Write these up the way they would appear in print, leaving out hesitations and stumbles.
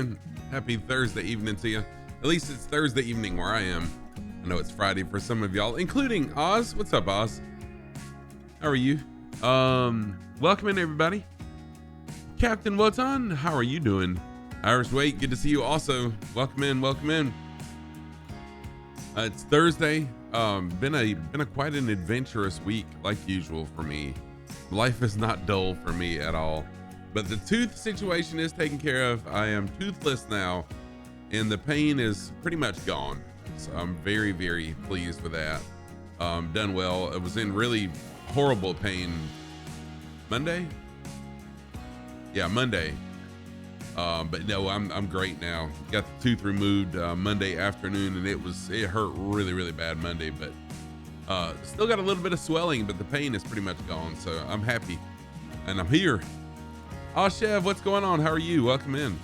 evening. Happy Thursday evening to you. At least it's Thursday evening where I am. I know it's Friday for some of y'all, including Oz. What's up, Oz? How are you? Welcome in, everybody. Captain Wotan, how are you doing? Irish Wait, good to see you also. Welcome in, welcome in. It's Thursday. Been a quite an adventurous week, like usual for me. Life is not dull for me at all. But the tooth situation is taken care of. I am toothless now, and the pain is pretty much gone. So I'm very, very pleased with that. Done well. It was in really horrible pain Monday. Yeah, Monday. But no, I'm great now. Got the tooth removed Monday afternoon, and it hurt really, really bad Monday. But still got a little bit of swelling, but the pain is pretty much gone. So I'm happy, and I'm here. Chev, what's going on? How are you? Welcome in.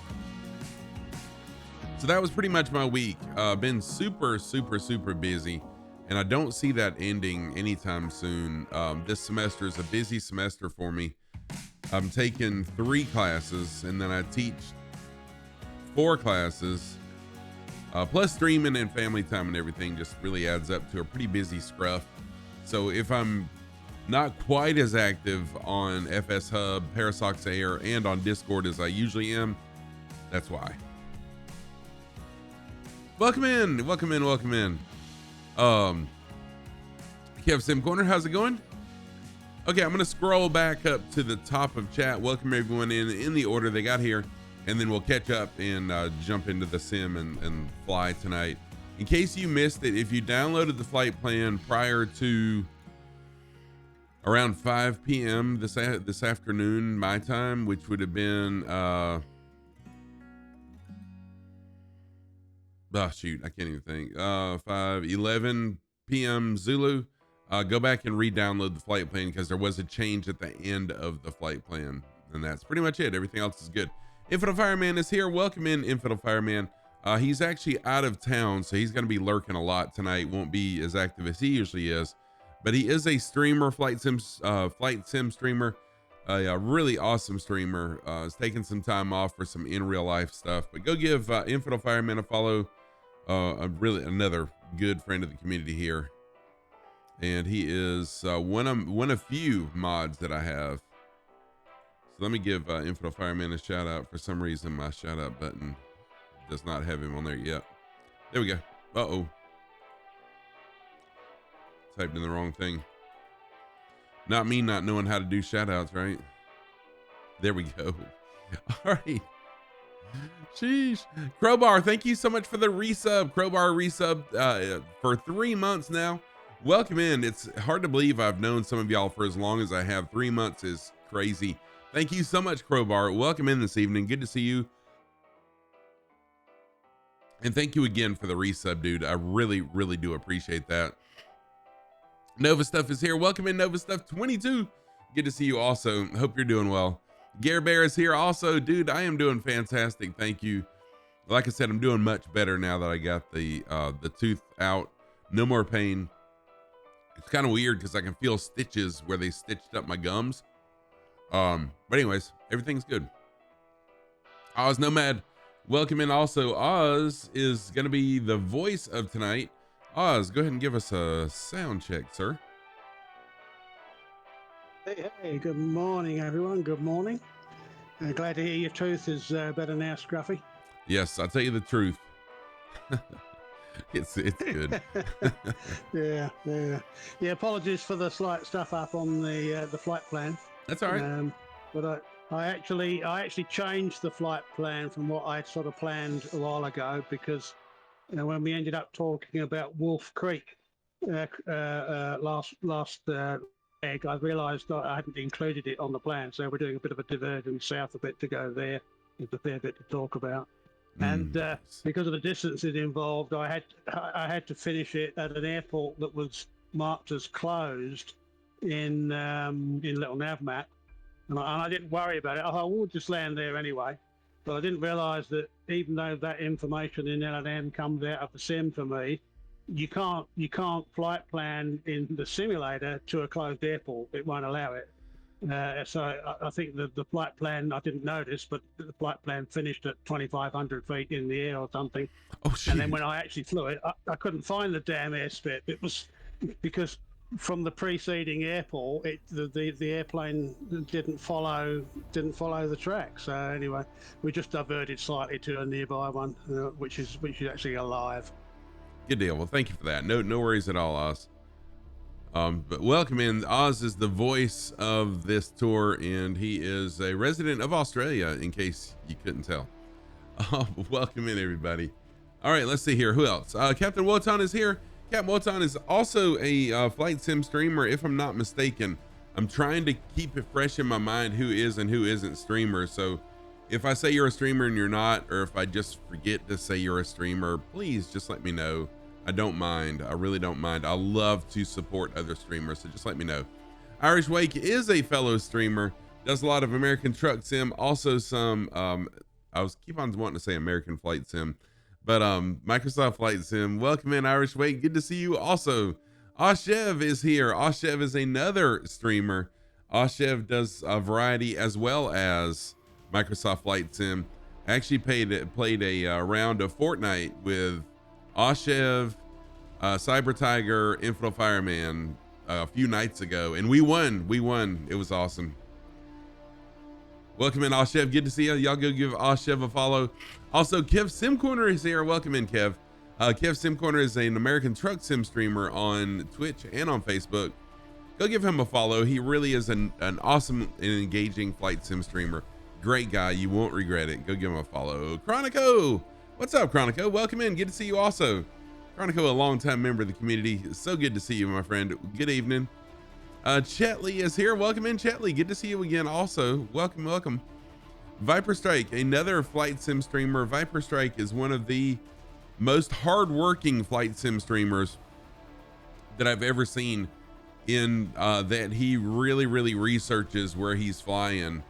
So that was pretty much my week. Been super, super, super busy, and I don't see that ending anytime soon. This semester is a busy semester for me. I'm taking 3 classes, and then I teach 4 classes, plus streaming and family time and everything just really adds up to a pretty busy scruff. So if I'm not quite as active on FS Hub, Parasox Air, and on Discord as I usually am, that's why. Welcome in, welcome in, welcome in. Kev Sim Corner, how's it going? Okay, I'm gonna scroll back up to the top of chat. Welcome everyone in the order they got here, and then we'll catch up and jump into the sim and fly tonight. In case you missed it, if you downloaded the flight plan prior to around 5 p.m. this afternoon, my time, which would have been, shoot, I can't even think, 11 p.m. Zulu, go back and re-download the flight plan because there was a change at the end of the flight plan, and that's pretty much it. Everything else is good. Infidel Fireman is here. Welcome in, Infidel Fireman. He's actually out of town, so he's going to be lurking a lot tonight. Won't be as active as he usually is. But he is a streamer, flight sim streamer, a really awesome streamer. Is taking some time off for some in real life stuff. But go give Infidel Fireman a follow. Another good friend of the community here, and he is one of few mods that I have. So let me give Infidel Fireman a shout out. For some reason, my shout out button does not have him on there yet. There we go. Uh-oh. Typed in the wrong thing. Not me not knowing how to do shout outs, right? There we go. All right. Sheesh. Crowbar, thank you so much for the resub. Crowbar resub for 3 months now. Welcome in. It's hard to believe I've known some of y'all for as long as I have. 3 months is crazy. Thank you so much, Crowbar. Welcome in this evening. Good to see you. And thank you again for the resub, dude. I really, really do appreciate that. Nova Stuff is here. Welcome in, Nova Stuff 22. Good to see you also. Hope you're doing well. Gare Bear is here also. Dude, I am doing fantastic. Thank you. Like I said, I'm doing much better now that I got the tooth out. No more pain. It's kind of weird because I can feel stitches where they stitched up my gums. But anyways, everything's good. Oz Nomad, welcome in also. Oz is going to be the voice of tonight. Oz, go ahead and give us a sound check, sir. Hey, good morning, everyone. Good morning. Glad to hear your tooth is better now, Scruffy. Yes, I'll tell you the truth. it's good. Yeah. Apologies for the slight stuff up on the flight plan. That's all right. But I actually changed the flight plan from what I sort of planned a while ago because when we ended up talking about Wolf Creek last egg, I realised that I hadn't included it on the plan, so we're doing a bit of a diversion south a bit to go there. There's a fair bit to talk about, and because of the distances involved, I had to finish it at an airport that was marked as closed in Little Navmat, and I didn't worry about it. I thought we'll just land there anyway. But I didn't realise that even though that information in LNM comes out of the sim for me, you can't flight plan in the simulator to a closed airport. It won't allow it. So I think the flight plan, I didn't notice, but the flight plan finished at 2,500 feet in the air or something. Oh And then shoot. when I actually flew it, I couldn't find the damn airstrip. It was because from the preceding airport, the airplane didn't follow the track. So anyway, we just diverted slightly to a nearby one, which is actually alive. Good deal. Well, thank you for that. No worries at all, Oz. But welcome in. Oz is the voice of this tour, and he is a resident of Australia, in case you couldn't tell. Welcome in, everybody. All right, let's see here. Who else? Captain Wotan is here. Captain Wotan is also a flight sim streamer, if I'm not mistaken. I'm trying to keep it fresh in my mind who is and who isn't streamer. So if I say you're a streamer and you're not, or if I just forget to say you're a streamer, please just let me know. I don't mind. I really don't mind. I love to support other streamers, so just let me know. Irish Wake is a fellow streamer, does a lot of American Truck Sim, also some, I was keep on wanting to say American Flight Sim, but Microsoft Flight Sim. Welcome in, Irish Wake. Good to see you. Also, Oshev is here. Oshev is another streamer. Oshev does a variety as well as Microsoft Flight Sim. I actually played a round of Fortnite with Oshev, Cyber Tiger, Infidel Fireman a few nights ago, and we won. It was awesome. Welcome in, Oshev. Good to see you. Y'all go give Oshev a follow. Also, Kev Sim Corner is here. Welcome in, Kev. Kev Sim Corner is an American truck sim streamer on Twitch and on Facebook. Go give him a follow. He really is an awesome and engaging flight sim streamer. Great guy. You won't regret it. Go give him a follow. Chronico. What's up, Chronico? Welcome in. Good to see you also. Chronico, a longtime member of the community. So good to see you, my friend. Good evening. Chetley is here. Welcome in, Chetley. Good to see you again also. Welcome. Viper Strike, another flight sim streamer. Viper Strike is one of the most hardworking flight sim streamers that I've ever seen, in that he really researches where he's flying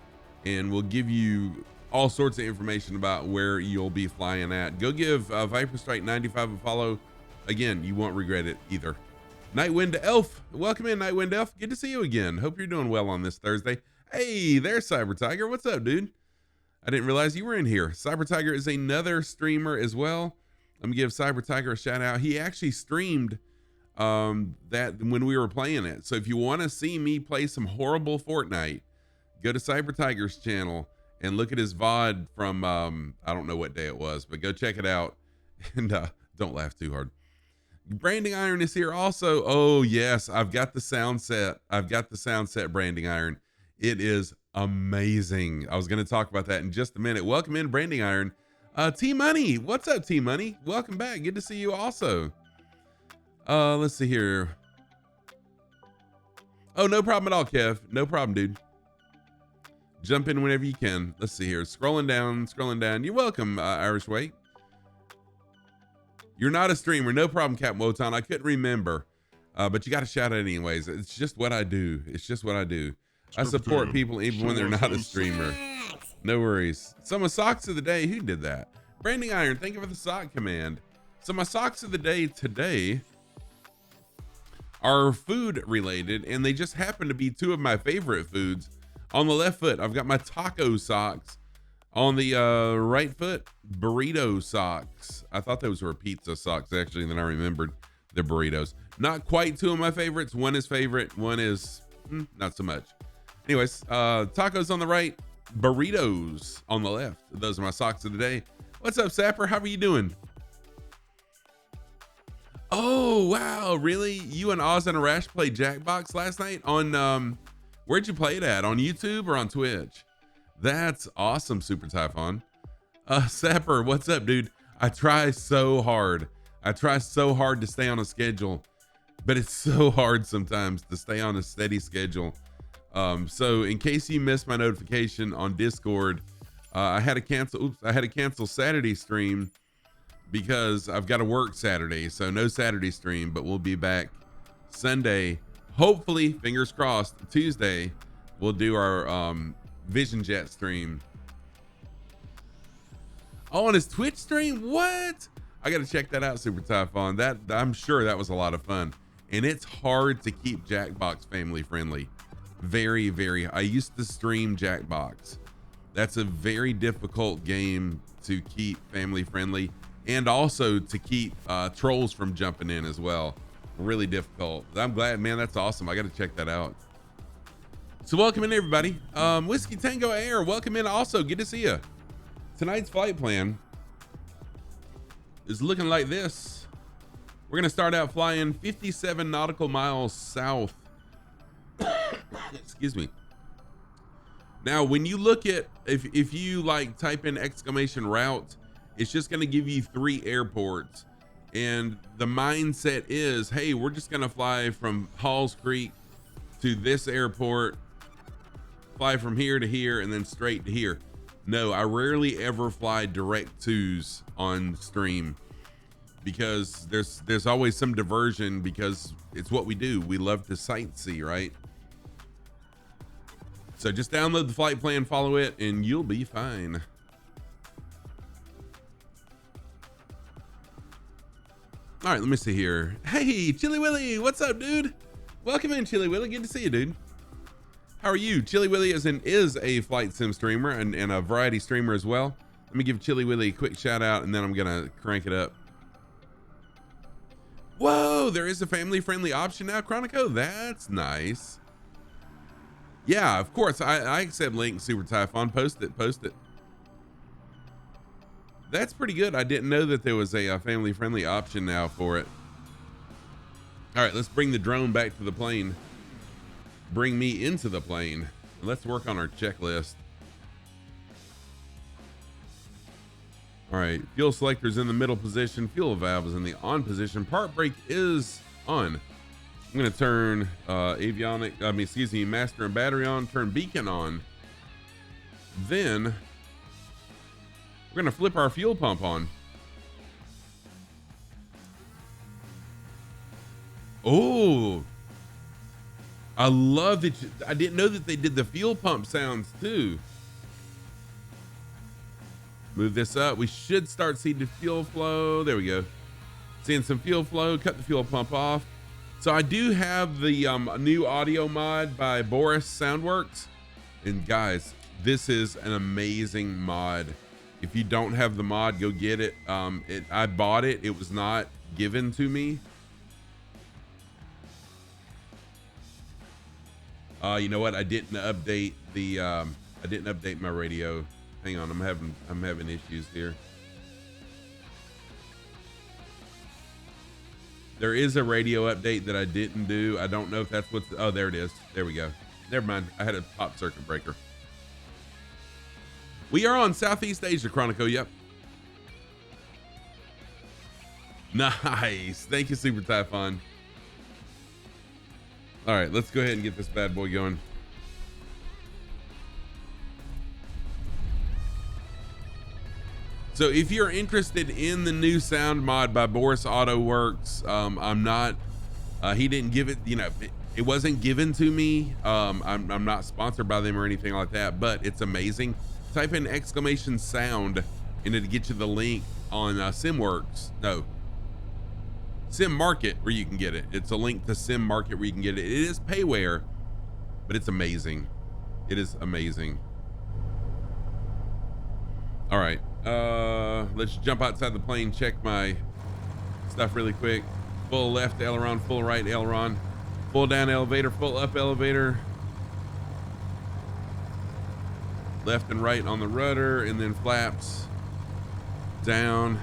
and will give you all sorts of information about where you'll be flying at. Go give Viper Strike 95 a follow. Again, you won't regret it either. Nightwind Elf, welcome in, Nightwind Elf. Good to see you again. Hope you're doing well on this Thursday. Hey, there's Cyber Tiger. What's up, dude? I didn't realize you were in here. Cyber Tiger is another streamer as well. Let me give Cyber Tiger a shout out. He actually streamed that when we were playing it. So if you want to see me play some horrible Fortnite, go to Cyber Tiger's channel and look at his VOD from, I don't know what day it was, but go check it out. And don't laugh too hard. Branding Iron is here also. Oh, yes, I've got the sound set. Branding Iron. It is amazing. I was going to talk about that in just a minute. Welcome in, Branding Iron. T Money. What's up, T Money? Welcome back. Good to see you also. Let's see here. Oh, no problem at all, Kev. No problem, dude. Jump in whenever you can. Let's see here. Scrolling down. You're welcome, Irish Wake. You're not a streamer. No problem, Captain Wotan. I couldn't remember. But you got to shout it anyways. It's just what I do. I support people even when they're not a streamer. No worries. So my socks of the day. Who did that? Branding Iron. Thank you for the sock command. So my socks of the day today are food related, and they just happen to be two of my favorite foods. On the left foot, I've got my taco socks. On the right foot, burrito socks. I thought those were pizza socks, actually, and then I remembered the burritos. Not quite two of my favorites. One is favorite, one is not so much. Anyways, tacos on the right, burritos on the left. Those are my socks of the day. What's up, Sapper? How are you doing? Oh, wow, really? You and Oz and Arash played Jackbox last night on, where'd you play it at? On YouTube or on Twitch? That's awesome, Super Typhon. Sapper, what's up, dude? I try so hard to stay on a schedule, but it's so hard sometimes to stay on a steady schedule. So in case you missed my notification on Discord, I had to cancel Saturday stream because I've got to work Saturday. So no Saturday stream, but we'll be back Sunday. Hopefully, fingers crossed, Tuesday, we'll do our, Vision Jet stream. Oh, on his Twitch stream? What? I gotta check that out, Super Typhon. I'm sure that was a lot of fun. And it's hard to keep Jackbox family friendly. I used to stream Jackbox. That's a very difficult game to keep family friendly, and also to keep trolls from jumping in as well. Really difficult. I'm glad, man. That's awesome. I got to check that out. So welcome in, everybody. Whiskey Tango Air, welcome in. Also, good to see you. Tonight's flight plan is looking like this. We're gonna start out flying 57 nautical miles south. Excuse me. Now, when you look at, if you like type in exclamation route, it's just gonna give you 3 airports. And the mindset is, hey, we're just gonna fly from Halls Creek to this airport, fly from here to here, and then straight to here. No, I rarely ever fly direct twos on stream, because there's always some diversion, because it's what we do. We love to sightsee, right? So just download the flight plan, follow it, and you'll be fine. All right, let me see here. Hey, Chili Willy, what's up, dude? Welcome in, Chili Willy. Good to see you, dude. How are you? Chili Willy is a flight sim streamer and a variety streamer as well. Let me give Chili Willy a quick shout out, and then I'm gonna crank it up. Whoa, there is a family friendly option now, Chronico. That's nice. Yeah, of course. I accept link, Super Typhon. Post it. That's pretty good. I didn't know that there was a family friendly option now for it. All right, let's bring the drone back to the plane. Bring me into the plane. Let's work on our checklist. All right, fuel selector is in the middle position. Fuel valve is in the on position. Part brake is on. I'm gonna turn master and battery on, turn beacon on. Then we're gonna flip our fuel pump on. Oh, I love that. I didn't know that they did the fuel pump sounds too. Move this up. We should start seeing the fuel flow. There we go. Seeing some fuel flow. Cut the fuel pump off. So I do have the new audio mod by Boris Soundworks. And guys, this is an amazing mod. If you don't have the mod, go get it. I bought it. It was not given to me. You know what? I didn't update my radio. Hang on, I'm having issues here. There is a radio update that I didn't do. I don't know if that's what's, oh, there it is. There we go. Never mind. I had a pop circuit breaker. We are on Southeast Asia, Chronico. Yep. Nice. Thank you, Super Typhon. All right, let's go ahead and get this bad boy going. So if you're interested in the new sound mod by Boris AutoWorks, I'm not, he didn't give it, you know, it wasn't given to me. I'm not sponsored by them or anything like that, but it's amazing. Type in exclamation sound and it'll get you the link on SimWorks. No, Sim Market, where you can get it. It's a link to Sim Market where you can get it. It is payware, but it's amazing. It is amazing. All right, let's jump outside the plane, check my stuff really quick. Full left aileron, full right aileron, full down elevator, full up elevator, left and right on the rudder, and then flaps down.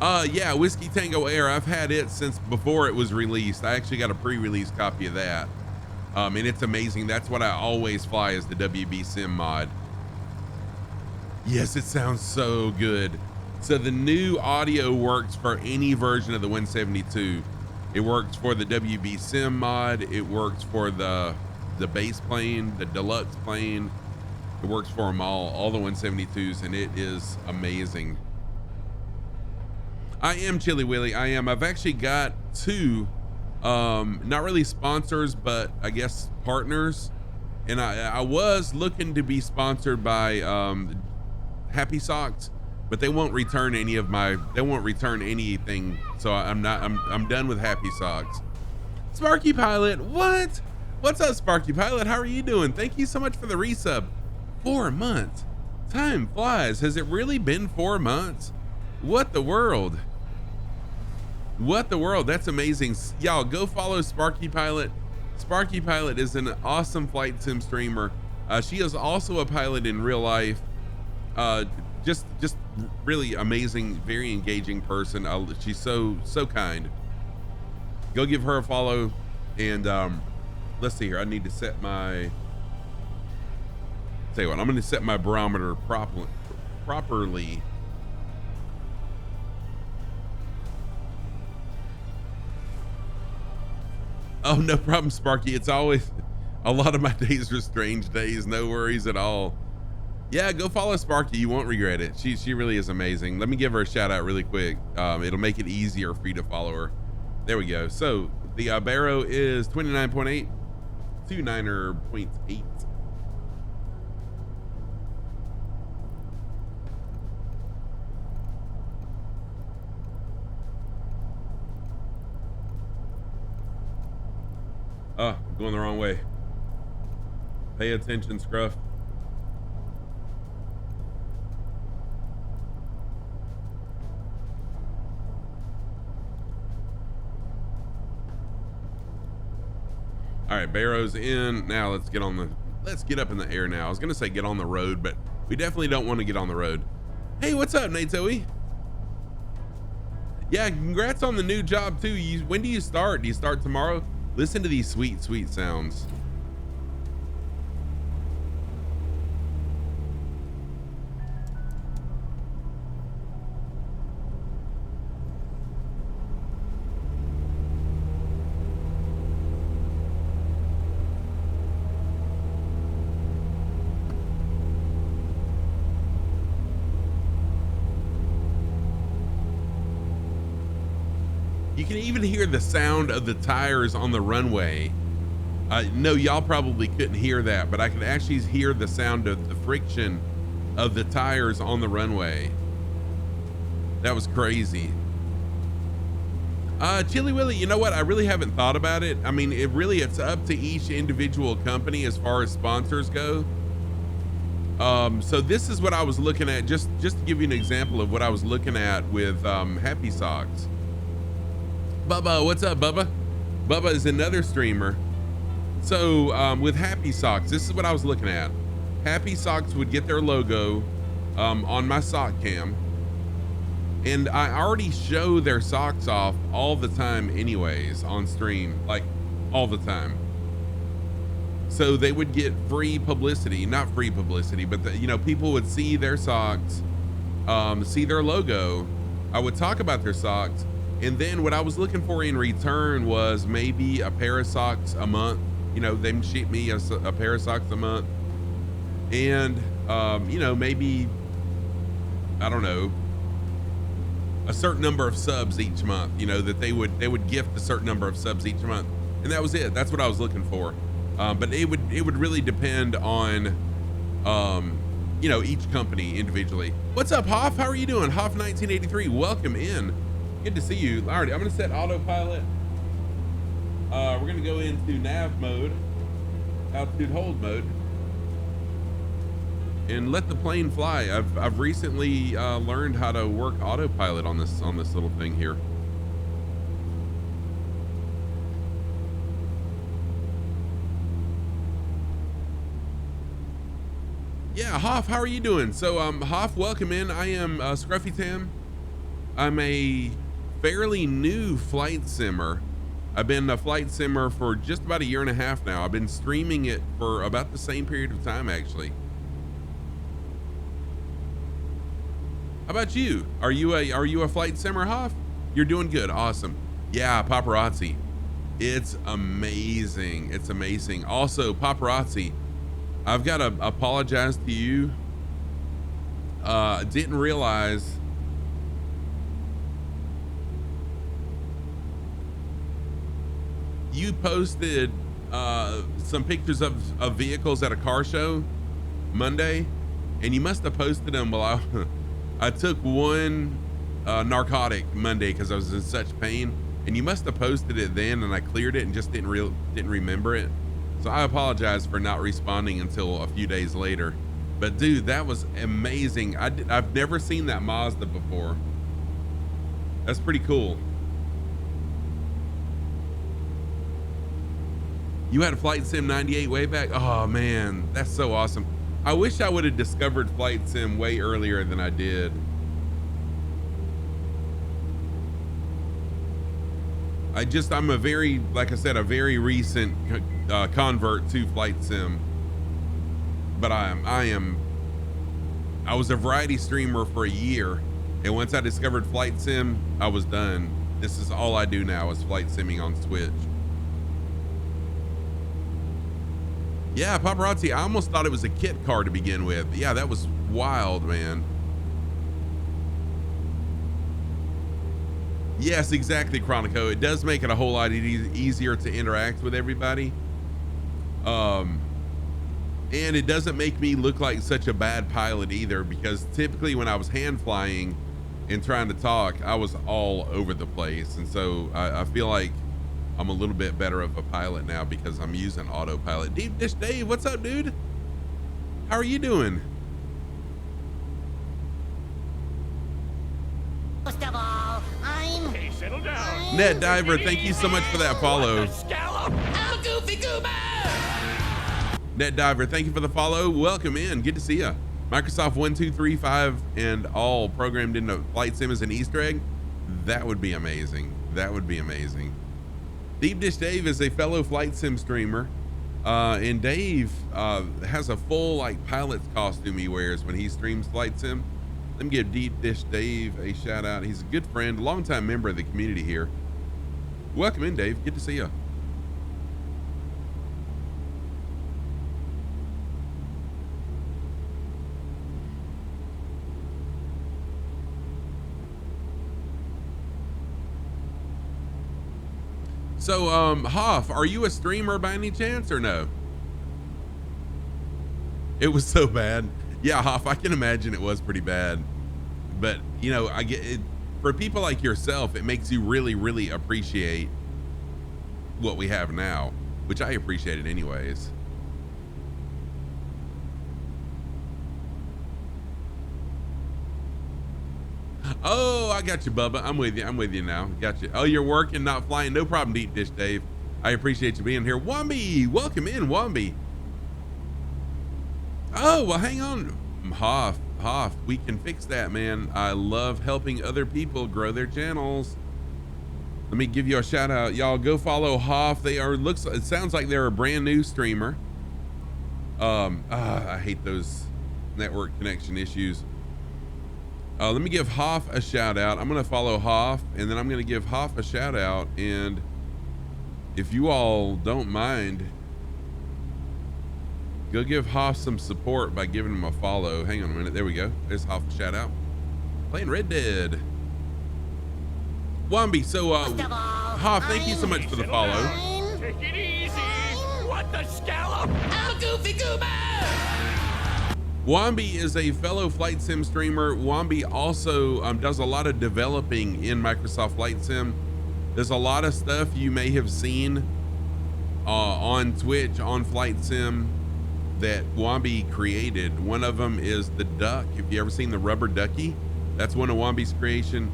Yeah, Whiskey Tango Air, I've had it since before it was released. I actually got a pre-release copy of that, and it's amazing. That's what I always fly, is the WB Sim mod. Yes, it sounds so good. So the new audio works for any version of the 172. It works for the WB Sim mod. It works for the base plane, the deluxe plane. It works for them all the 172s, and it is amazing. I am Chili Willy. I am. I've actually got 2, not really sponsors, but I guess partners. And I was looking to be sponsored by Happy Socks, but they won't return any of my, they won't return anything. So I'm done with Happy Socks. Sparky Pilot, what? What's up, Sparky Pilot? How are you doing? Thank you so much for the resub. 4 months. Time flies. Has it really been 4 months? What the world? What the world? That's amazing. Y'all go follow Sparky Pilot. Sparky Pilot is an awesome flight sim streamer. She is also a pilot in real life. Just really amazing, very engaging person. She's so kind. Go give her a follow. And let's see here. I need to set my, tell you what, I'm going to set my barometer properly. Oh, no problem, Sparky. It's always, a lot of my days are strange days. No worries at all. Yeah, go follow Sparky. You won't regret it. She really is amazing. Let me give her a shout out really quick. It'll make it easier for you to follow her. There we go. So the Barrow is 29.8 to 9.8. Oh, going the wrong way. Pay attention, Scruff. All right, Barrow's in. Now let's get up in the air now. I was gonna say get on the road, but we definitely don't want to get on the road. Hey, what's up, Nate Zoe? Yeah, congrats on the new job too. When do you start? Do you start tomorrow? Listen to these sweet, sweet sounds. You can even hear the sound of the tires on the runway. No, y'all probably couldn't hear that, but I could actually hear the sound of the friction of the tires on the runway. That was crazy. Chili Willy, you know what? I really haven't thought about it. I mean, it's up to each individual company as far as sponsors go. So this is what I was looking at, just to give you an example of what I was looking at with Happy Socks. Bubba, what's up, Bubba? Bubba is another streamer. So with Happy Socks, this is what I was looking at. Happy Socks would get their logo on my sock cam. And I already show their socks off all the time anyways on stream, like all the time. So they would get free publicity, not free publicity, but people would see their socks, see their logo. I would talk about their socks. And then what I was looking for in return was maybe a pair of socks a month. They ship me a pair of socks a month. And, maybe, I don't know, a certain number of subs each month, that they would gift a certain number of subs each month. And that was it. That's what I was looking for. But it would really depend on, each company individually. What's up, Hoff? How are you doing? Hoff 1983, welcome in. Good to see you. All right, I'm gonna set autopilot. We're gonna go into nav mode, altitude hold mode, and let the plane fly. I've recently learned how to work autopilot on this little thing here. Yeah, Hoff, how are you doing? So Hoff, welcome in. I am Scruffy Tam. I'm a fairly new flight simmer. I've been a flight simmer for just about a year and a half now. I've been streaming it for about the same period of time, actually. How about you? Are you a flight simmer, Hoff? You're doing good. Awesome. Yeah, paparazzi. It's amazing. It's amazing. Also, paparazzi, I've got to apologize to you. Didn't realize you posted some pictures of vehicles at a car show Monday, and you must have posted them while I took one narcotic Monday because I was in such pain, and you must have posted it then, and I cleared it and just didn't remember it. So I apologize for not responding until a few days later. But dude, that was amazing. I've never seen that Mazda before. That's pretty cool. You had a Flight Sim 98 way back? Oh man, that's so awesome. I wish I would have discovered Flight Sim way earlier than I did. I'm a very, like I said, a very recent convert to Flight Sim. But I was a variety streamer for a year. And once I discovered Flight Sim, I was done. This is all I do now is Flight Simming on Twitch. Yeah, Paparazzi, I almost thought it was a kit car to begin with. Yeah, that was wild, man. Yes, exactly, Chronico. It does make it a whole lot easier to interact with everybody. And it doesn't make me look like such a bad pilot either, because typically when I was hand flying and trying to talk, I was all over the place. And so I feel like I'm a little bit better of a pilot now because I'm using autopilot. Deep Dish Dave, what's up, dude? How are you doing? First of all, Hey, settle down. Ned Diver, thank you so much for that follow. I'm a goofy goober! Net Diver, thank you for the follow. Welcome in. Good to see you. Microsoft 1235 and all programmed into Flight Sim as an Easter egg. That would be amazing. That would be amazing. Deep Dish Dave is a fellow Flight Sim streamer. And Dave has a full like pilot's costume he wears when he streams Flight Sim. Let me give Deep Dish Dave a shout out. He's a good friend, a longtime member of the community here. Welcome in, Dave. Good to see you. So, Hoff, are you a streamer by any chance or no? It was so bad. Yeah, Hoff, I can imagine it was pretty bad. But, you know, I get it. For people like yourself, it makes you really, really appreciate what we have now, which I appreciate it anyways. Oh, I got you, Bubba. I'm with you. I'm with you now. Got you. Oh, you're working, not flying. No problem, Deep Dish Dave. I appreciate you being here. Wombi, welcome in, Wombi. Oh, well, hang on. Hoff, we can fix that, man. I love helping other people grow their channels. Let me give you a shout out. Y'all go follow Hoff. It sounds like they're a brand new streamer. I hate those network connection issues. Let me give Hoff a shout out. I'm going to follow Hoff and then I'm going to give Hoff a shout out. And if you all don't mind, go give Hoff some support by giving him a follow. Hang on a minute. There we go. There's Hoff a shout out. Playing Red Dead. Wombi, so Hoff, thank you so much for the follow. Take it easy. What the scallop? I'm a goofy goober! Wombi is a fellow Flight Sim streamer. Wombi also does a lot of developing in Microsoft Flight Sim. There's a lot of stuff you may have seen on Twitch on Flight Sim that Wombi created. One of them is the duck. If you ever seen the rubber ducky, that's one of Wombi's creation.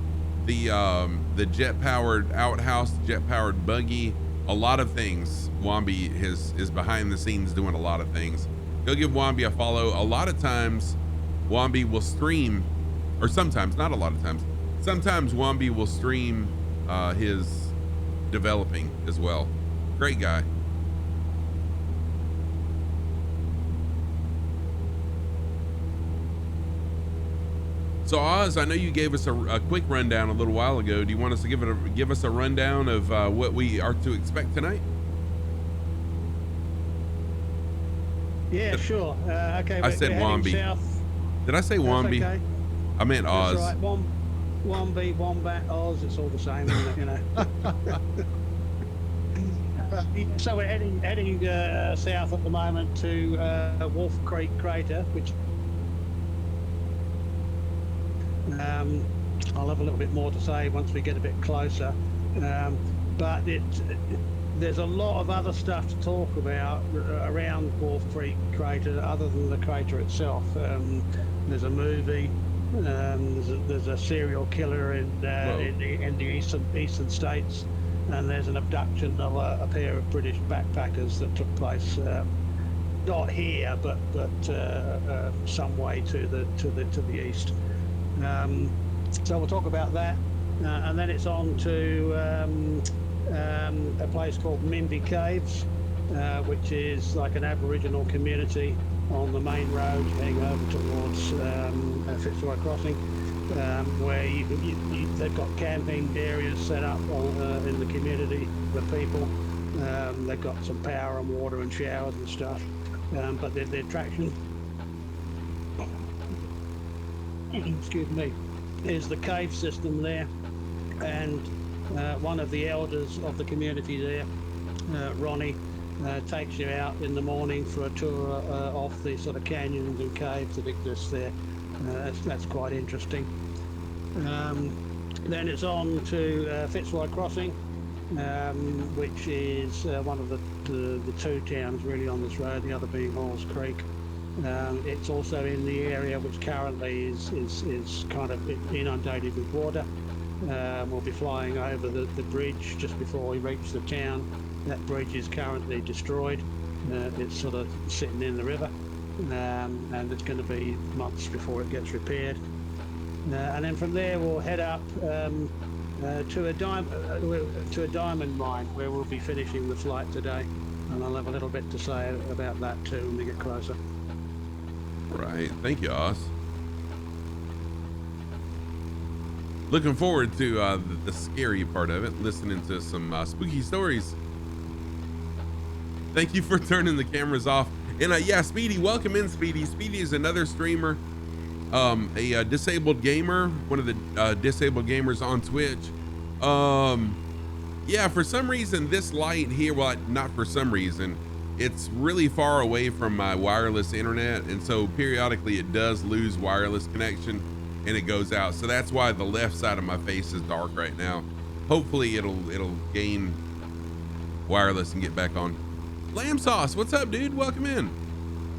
The jet-powered outhouse, jet-powered buggy, a lot of things. Wombi is behind the scenes doing a lot of things. Go give Wombi a follow. A lot of times Wombi will stream, or sometimes, not a lot of times, sometimes Wombi will stream his developing as well. Great guy. So Oz, I know you gave us a quick rundown a little while ago. Do you want us to give us a rundown of what we are to expect tonight? Yeah, sure. Okay. I said Wombi. South. Did I say Wombi? Okay. I meant Oz. That's right. Wombi, Wombat, Oz. It's all the same, isn't it? You know. So we're heading south at the moment to Wolf Creek Crater, which I'll have a little bit more to say once we get a bit closer. But there's a lot of other stuff to talk about around Wolf Creek crater other than the crater itself. There's a movie. There's a serial killer in the eastern states, and there's an abduction of a pair of British backpackers that took place not here, but some way to the east. So we'll talk about that, and then it's on to a place called Mimby Caves, which is like an Aboriginal community on the main road heading over towards Fitzroy Crossing, where they've got camping areas set up in the community for people. They've got some power and water and showers and stuff, but the attraction, excuse me, is the cave system there, and one of the elders of the community there, Ronnie, takes you out in the morning for a tour of the sort of canyons and caves that exist there. That's quite interesting. Then it's on to Fitzroy Crossing, which is one of the two towns really on this road, the other being Halls Creek. It's also in the area which currently is kind of inundated with water. We'll be flying over the bridge just before we reach the town. That bridge is currently destroyed. It's sort of sitting in the river, and it's going to be months before it gets repaired. And then from there we'll head up to a diamond mine where we'll be finishing the flight today, and I'll have a little bit to say about that too when we get closer. Right. Thank you, Oz. Looking forward to the scary part of it, listening to some spooky stories. Thank you for turning the cameras off. And yeah, Speedy, welcome in, Speedy. Speedy is another streamer, a disabled gamer, one of the disabled gamers on Twitch. Yeah, for some reason, this light here, well, not for some reason, it's really far away from my wireless internet. And so periodically it does lose wireless connection and it goes out. So that's why the left side of my face is dark right now. Hopefully it'll gain wireless and get back on. Lamb Sauce, what's up, dude? Welcome in.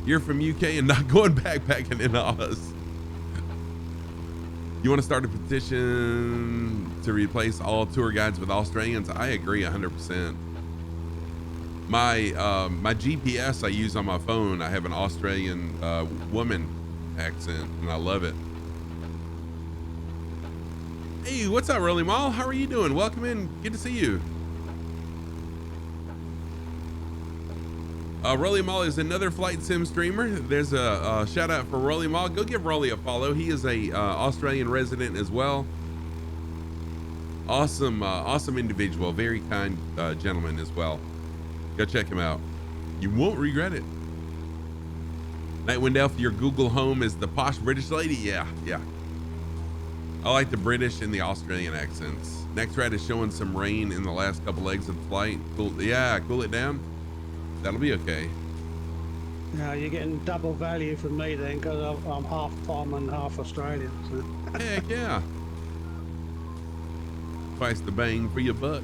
You're from UK and not going backpacking in Oz. You want to start a petition to replace all tour guides with Australians? I agree 100%. My GPS I use on my phone, I have an Australian woman accent, and I love it. Hey, what's up, Rolly Mall? How are you doing? Welcome in. Good to see you. Rolly Mall is another flight sim streamer. There's a shout out for Rolly Mall. Go give Rolly a follow. He is a Australian resident as well. Awesome, awesome individual. Very kind gentleman as well. Go check him out. You won't regret it. Nightwind Elf, your Google Home is the posh British lady. Yeah. I like the British and the Australian accents. Next ride is showing some rain in the last couple legs of the flight. Cool. Yeah, cool it down. That'll be okay. Now you're getting double value from me then, because I'm half Tom and half Australian. So. Heck yeah. Twice the bang for your buck.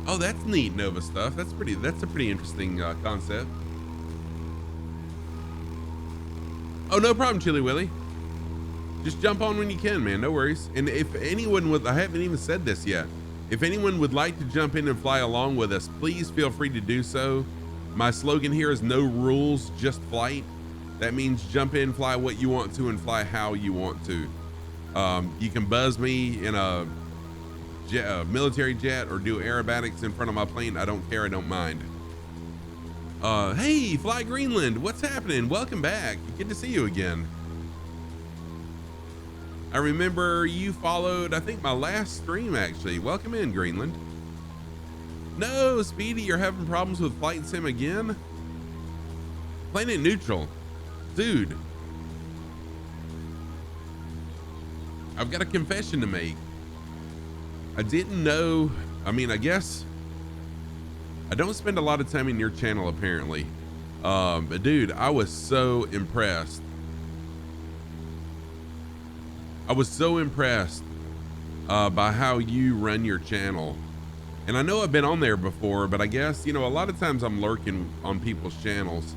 Oh, that's neat, Nova stuff. That's a pretty interesting concept. Oh, no problem, Chili Willy. Just jump on when you can, man. No worries. And if anyone would, I haven't even said this yet. If anyone would like to jump in and fly along with us, please feel free to do so. My slogan here is no rules, just flight. That means jump in, fly what you want to, and fly how you want to. You can buzz me in a military jet or do aerobatics in front of my plane. I don't care. I don't mind. Hey, Fly Greenland, what's happening? Welcome back. Good to see you again. I remember you followed, I think, my last stream, actually. Welcome in, Greenland. No, Speedy, you're having problems with Flight Sim again? Planet Neutral. Dude. I've got a confession to make. I didn't know, I mean, I guess I don't spend a lot of time in your channel, apparently. But dude, I was so impressed. I was so impressed by how you run your channel. And I know I've been on there before, but I guess, you know, a lot of times I'm lurking on people's channels.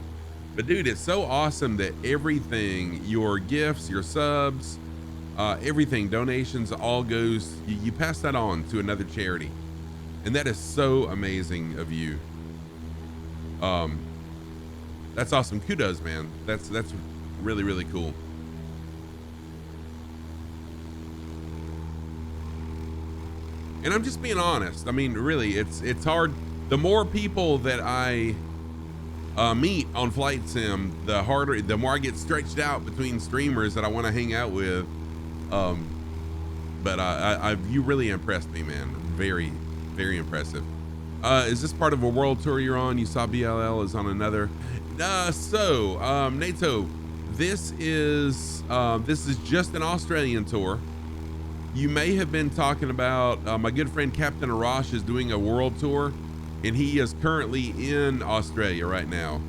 But dude, it's so awesome that everything, your gifts, your subs, everything, donations, all goes, you pass that on to another charity. And that is so amazing of you. That's awesome. Kudos, man. That's really, really cool. And I'm just being honest. I mean, really, it's hard. The more people that I meet on Flight Sim, the more I get stretched out between streamers that I want to hang out with. But you really impressed me, man. Very, very impressive. Is this part of a world tour you're on? You saw BLL is on another. Nato, this is just an Australian tour. You may have been talking about my good friend Captain Arash is doing a world tour, and he is currently in Australia right now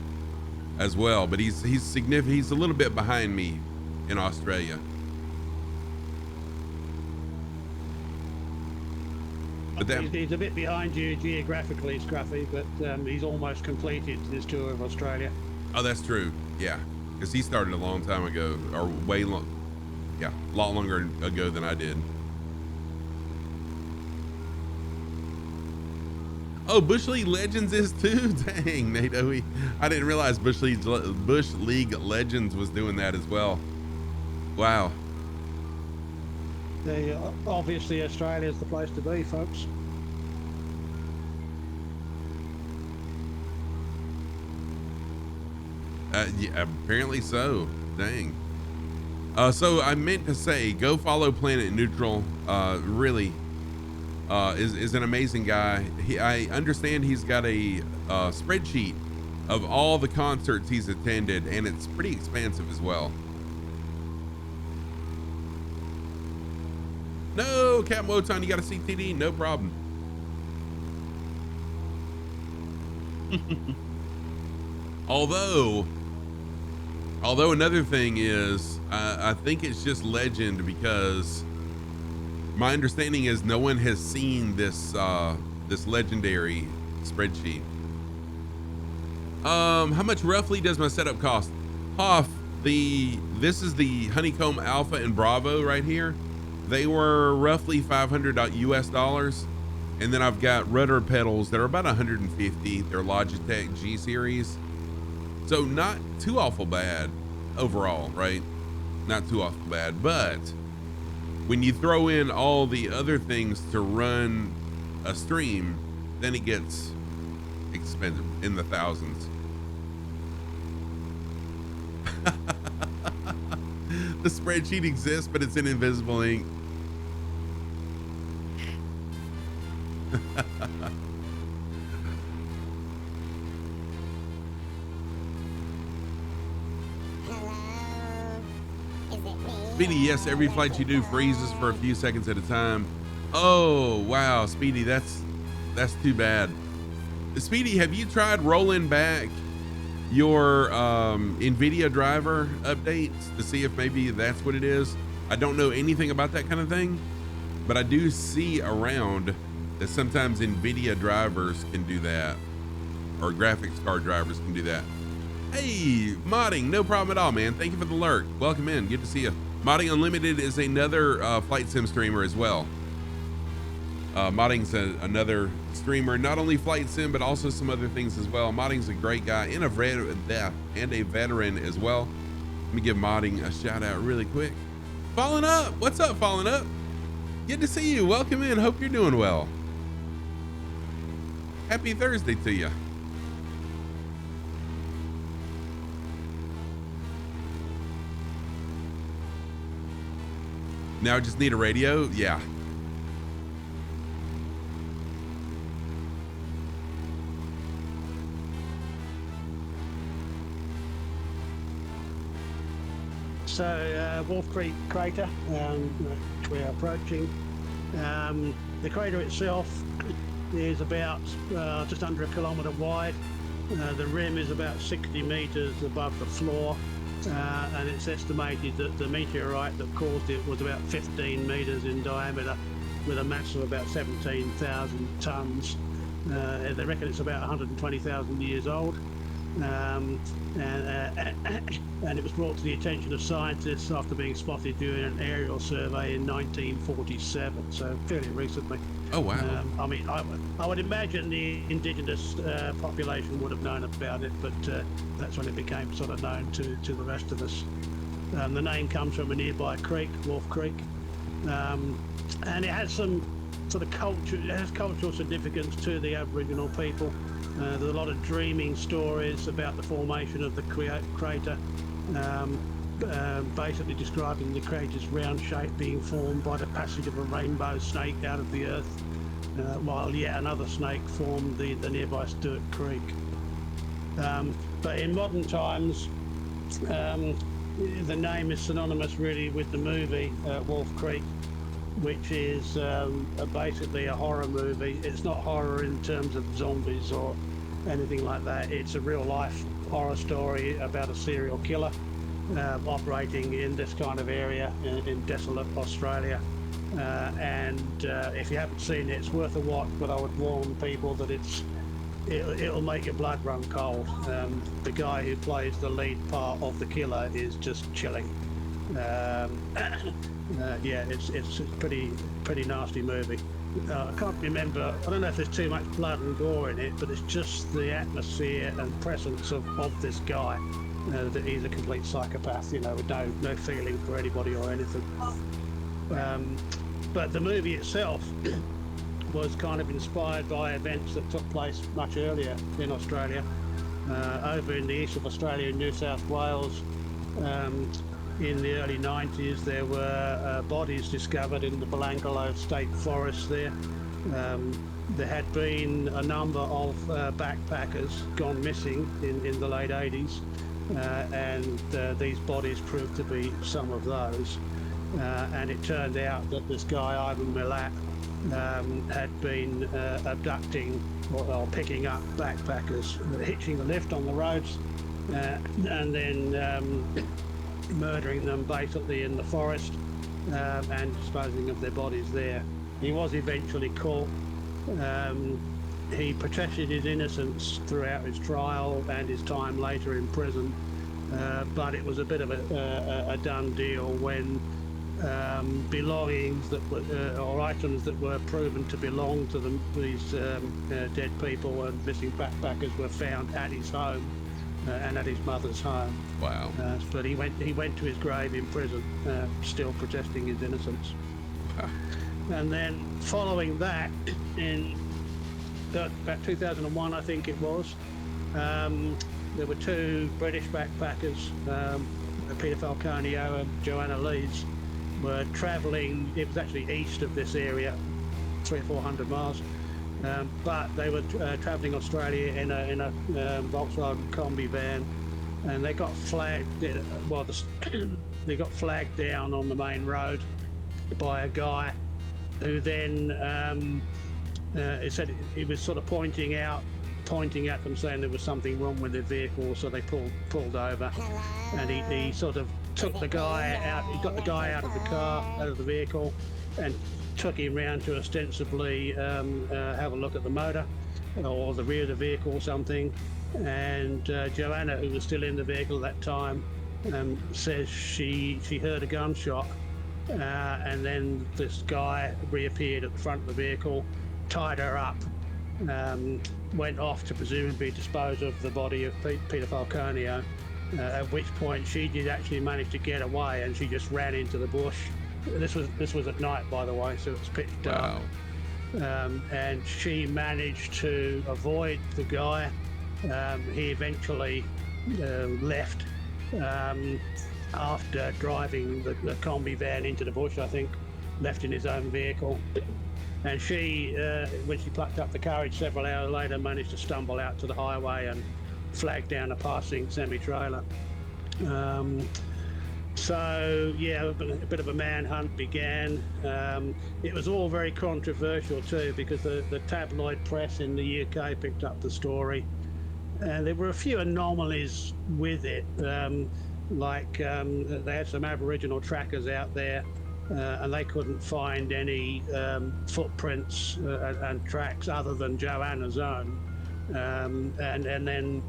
as well. But he's significant. He's a little bit behind me in Australia. But then, he's a bit behind you geographically, Scruffy, but he's almost completed his tour of Australia. Oh, that's true. Yeah, because he started a long time ago, or way long. Yeah, a lot longer ago than I did. Oh, Bush League Legends is too? Dang, NATO. I didn't realize Bush League Legends was doing that as well. Wow. Obviously, Australia's the place to be, folks. Yeah, apparently so. Dang. So I meant to say, go follow Planet Neutral. Really is an amazing guy. I understand he's got a spreadsheet of all the concerts he's attended, and it's pretty expansive as well. No, Cap Wotan, you got a CTD? No problem. Although another thing is, I think it's just legend because my understanding is no one has seen this this legendary spreadsheet. How much roughly does my setup cost? Hoff, this is the Honeycomb Alpha and Bravo right here. They were roughly $500 US, and then I've got rudder pedals that are about 150. They're Logitech G series, so not too awful bad overall, right? Not too awful bad, but when you throw in all the other things to run a stream, then it gets expensive in the thousands. The spreadsheet exists, but it's in invisible ink. Speedy, yes, every flight you do freezes for a few seconds at a time. Oh, wow, Speedy, that's too bad. Speedy, have you tried rolling back your NVIDIA driver updates to see if maybe that's what it is? I don't know anything about that kind of thing, but I do see around that sometimes NVIDIA drivers can do that, or graphics card drivers can do that. Hey, Modding, no problem at all, man. Thank you for the lurk. Welcome in, good to see you. Modding Unlimited is another Flight Sim streamer as well. Modding's another streamer, not only Flight Sim, but also some other things as well. Modding's a great guy and a veteran as well. Let me give Modding a shout out really quick. Fallen Up, what's up, Fallen Up? Good to see you, welcome in, hope you're doing well. Happy Thursday to you. Now I just need a radio, yeah. So Wolf Creek crater, which we're approaching. The crater itself is about just under a kilometre wide. The rim is about 60 metres above the floor, and it's estimated that the meteorite that caused it was about 15 metres in diameter. with a mass of about 17,000 tons. They reckon it's about 120,000 years old. And it was brought to the attention of scientists after being spotted during an aerial survey in 1947, so fairly recently. Oh, wow. I mean, I would imagine the indigenous population would have known about it, but that's when it became sort of known to the rest of us. The name comes from a nearby creek, Wolf Creek, and it has some sort of cultural significance to the Aboriginal people. There's a lot of dreaming stories about the formation of the crater, basically describing the crater's round shape being formed by the passage of a rainbow snake out of the earth, while yet another snake formed the nearby Sturt Creek. But in modern times, the name is synonymous really with the movie Wolf Creek, which is basically a horror movie. It's not horror in terms of zombies or anything like that. It's a real life horror story about a serial killer operating in this kind of area in desolate Australia. And if you haven't seen it, it's worth a watch, but I would warn people that it'll make your blood run cold. The guy who plays the lead part of the killer is just chilling. Yeah, it's a pretty nasty movie. I can't remember, I don't know if there's too much blood and gore in it, but it's just the atmosphere and presence of this guy, that he's a complete psychopath, you know, with no feeling for anybody or anything. But the movie itself was kind of inspired by events that took place much earlier in Australia, over in the east of Australia, in New South Wales. In the early 90s, there were bodies discovered in the Belanglo State Forest there. There had been a number of backpackers gone missing in the late 80s, and these bodies proved to be some of those. And it turned out that this guy, Ivan Milat, had been abducting or picking up backpackers, hitching a lift on the roads, and then murdering them basically in the forest, and disposing of their bodies there. He was eventually caught. He protested his innocence throughout his trial and his time later in prison, but it was a bit of a done deal when belongings that were, or items that were proven to belong to these dead people and missing backpackers were found at his home. And at his mother's home. Wow. But he went to his grave in prison, still protesting his innocence. Wow. And then following that, in about 2001, I think it was, there were two British backpackers, Peter Falconio and Joanna Leeds, were travelling. It was actually east of this area, 300 or 400 miles. But they were travelling Australia in a Volkswagen Combi van, and they got flagged. Well, they got flagged down on the main road by a guy who then it said he was sort of pointing at them, saying there was something wrong with their vehicle. So they pulled over, and he sort of took the guy out. He got the guy out of the car, out of the vehicle, and took him round to ostensibly have a look at the motor or the rear of the vehicle or something. And Joanna, who was still in the vehicle at that time, says she heard a gunshot, and then this guy reappeared at the front of the vehicle, tied her up, went off to presumably dispose of the body of Peter Falconio, at which point she did actually manage to get away, and she just ran into the bush. This was at night, by the way, so it was pitch dark. Wow. And she managed to avoid the guy. He eventually left after driving the Combi van into the bush, I think, left in his own vehicle. And she, when she plucked up the courage several hours later, managed to stumble out to the highway and flag down a passing semi-trailer. So yeah, a bit of a manhunt began. It was all very controversial too, because the tabloid press in the UK picked up the story, and there were a few anomalies with it. They had some Aboriginal trackers out there and they couldn't find any footprints and tracks other than Joanna's own. And then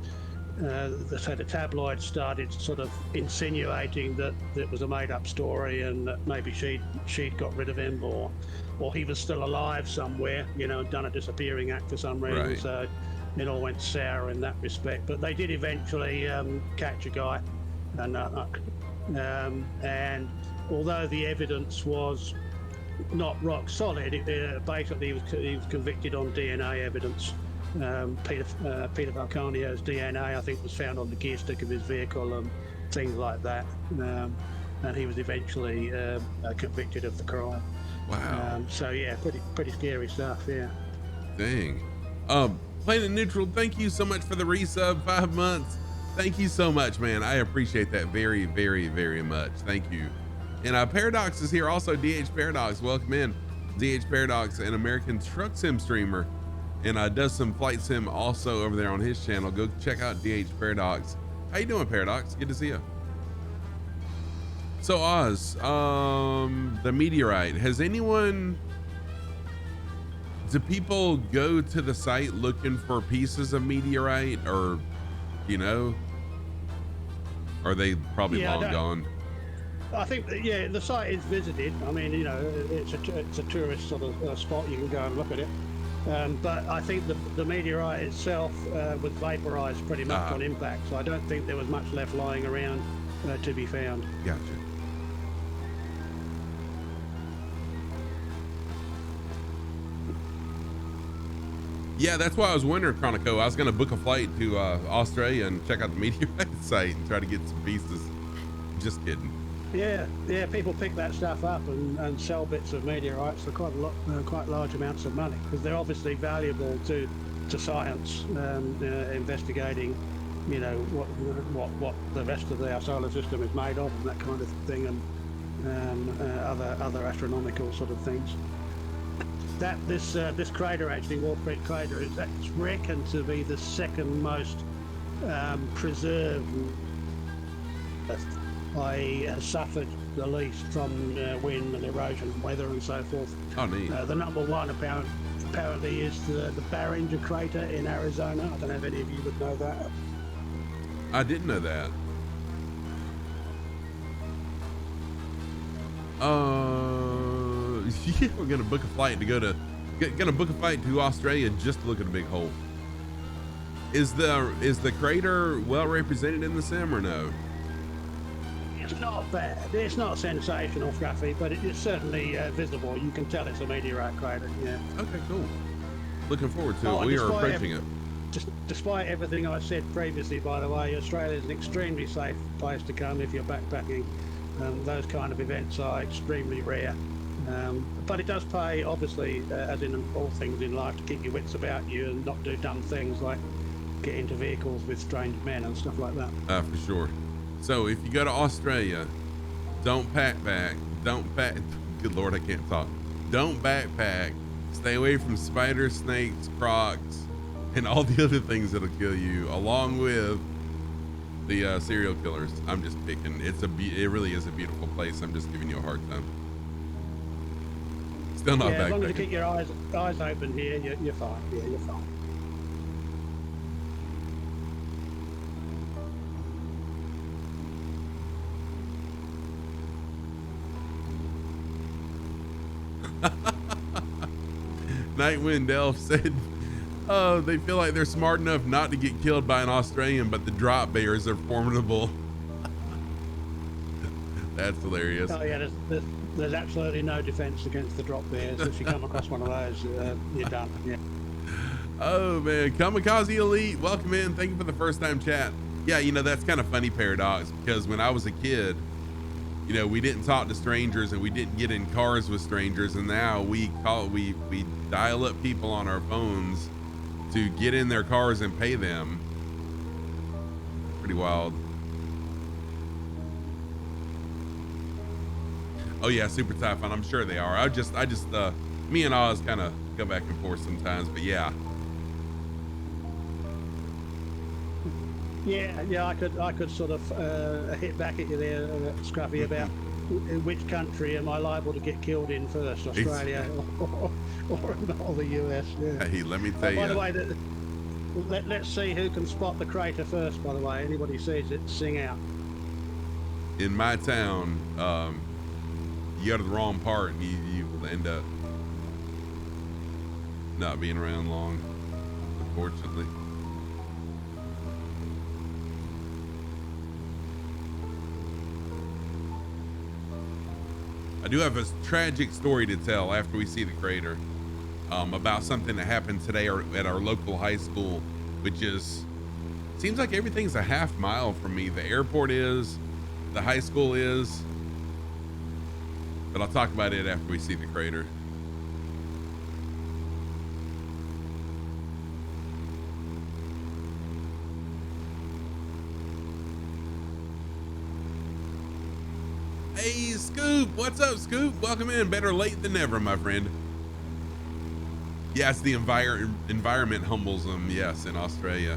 so the tabloids started sort of insinuating that it was a made-up story and that maybe she'd got rid of him, or he was still alive somewhere, and done a disappearing act for some reason. Right. So it all went sour in that respect. But they did eventually catch a guy, and although the evidence was not rock solid, basically he was convicted on DNA evidence. Peter Falconio's DNA, I think, was found on the gear stick of his vehicle and things like that, and he was eventually convicted of the crime. Wow. So yeah, pretty scary stuff. Yeah. Dang. Planet Neutral, thank you so much for the resub, 5 months. Thank you so much, man. I appreciate that very, very, very much. Thank you. And Paradox is here also. DH Paradox, welcome in. DH Paradox, an American truck sim streamer, and does some flight sim also over there on his channel. Go check out DH Paradox. How you doing, Paradox? Good to see you. So Oz, the meteorite, do people go to the site looking for pieces of meteorite, or are they probably long gone? I think the site is visited. I mean, it's a tourist sort of spot. You can go and look at it. But I think the meteorite itself was vaporized pretty much on impact, so I don't think there was much left lying around to be found. Gotcha. Yeah, that's why I was wondering, Chronico. I was going to book a flight to Australia and check out the meteorite site and try to get some pieces. Just kidding. Yeah, people pick that stuff up and sell bits of meteorites for quite large amounts of money, because they're obviously valuable to science, investigating, what the rest of our solar system is made of and that kind of thing, and other astronomical sort of things. This crater, actually, Wolf Creek crater, it's reckoned to be the second most preserved. Has suffered the least from wind and erosion, weather and so forth. Oh, neat. The number one apparently is the Barringer crater in Arizona. I don't know if any of you would know that. I didn't know that. Yeah, we're gonna book a flight to Australia just to look at a big hole. Is the crater well represented in the sim or no? It's not bad. It's not sensational, Scruffy, but it's certainly visible. You can tell it's a meteorite crater. Yeah. Okay, cool. Looking forward to it. We are approaching it. Despite everything I said previously, by the way, Australia is an extremely safe place to come if you're backpacking. Those kind of events are extremely rare. But it does pay, obviously, as in all things in life, to keep your wits about you and not do dumb things like get into vehicles with strange men and stuff like that. For sure. So if you go to Australia, don't backpack. Good Lord, I can't talk. Don't backpack. Stay away from spiders, snakes, crocs, and all the other things that'll kill you, along with the serial killers. I'm just picking. It really is a beautiful place. I'm just giving you a hard time. Still not backpacking. As long as you keep your eyes open here, you're fine. Yeah, you're fine. Nightwind Elf said, "Oh, they feel like they're smart enough not to get killed by an Australian, but the drop bears are formidable." That's hilarious. Oh yeah, there's absolutely no defense against the drop bears. If you come across one of those, you're done. Yeah. Oh man, Kamikaze Elite, welcome in. Thank you for the first time chat. Yeah, that's kind of funny, Paradox, because when I was a kid, we didn't talk to strangers and we didn't get in cars with strangers, and now we dial up people on our phones to get in their cars and pay them. Pretty wild. Oh yeah, Super Typhon, I'm sure they are. I just me and Oz kind of go back and forth sometimes, but yeah. Yeah, I could sort of hit back at you there, Scruffy, about which country am I liable to get killed in first, Australia or the US? Yeah. Hey, let me tell By the you. way, let's see who can spot the crater first. By the way, anybody sees it, sing out. In my town, you go to the wrong part and you will end up not being around long, unfortunately. I do have a tragic story to tell after we see the crater, about something that happened today at our local high school, which is, seems like everything's a half mile from me. The airport is, the high school is, but I'll talk about it after we see the crater. Hey, Scoop, what's up, Scoop? Welcome in. Better late than never, my friend. Yes, the environment humbles them. Yes, in Australia.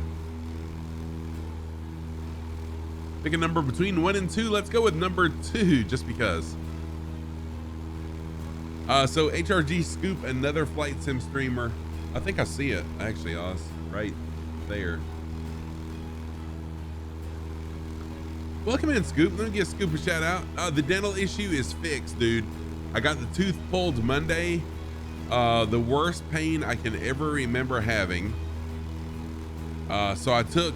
Pick a number between 1 and 2. Let's go with number 2, just because. So HRG Scoop, another flight sim streamer. I think I see it actually, Oz, right there. Welcome in, Scoop. Let me give Scoop a shout out. The dental issue is fixed, dude. I got the tooth pulled Monday. The worst pain I can ever remember having. So I took,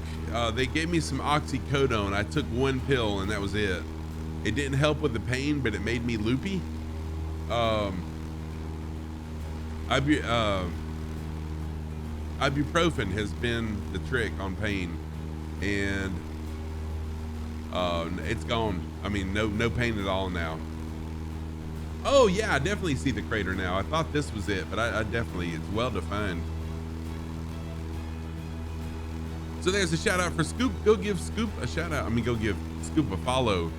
they gave me some oxycodone. I took 1 pill and that was it. It didn't help with the pain, but it made me loopy. Ibuprofen has been the trick on pain, and it's gone. I mean, no pain at all now. Oh yeah, I definitely see the crater now. I thought this was it, but I definitely, it's well defined. So there's a shout out for Scoop. Go give Scoop a shout out. I mean, go give Scoop a follow.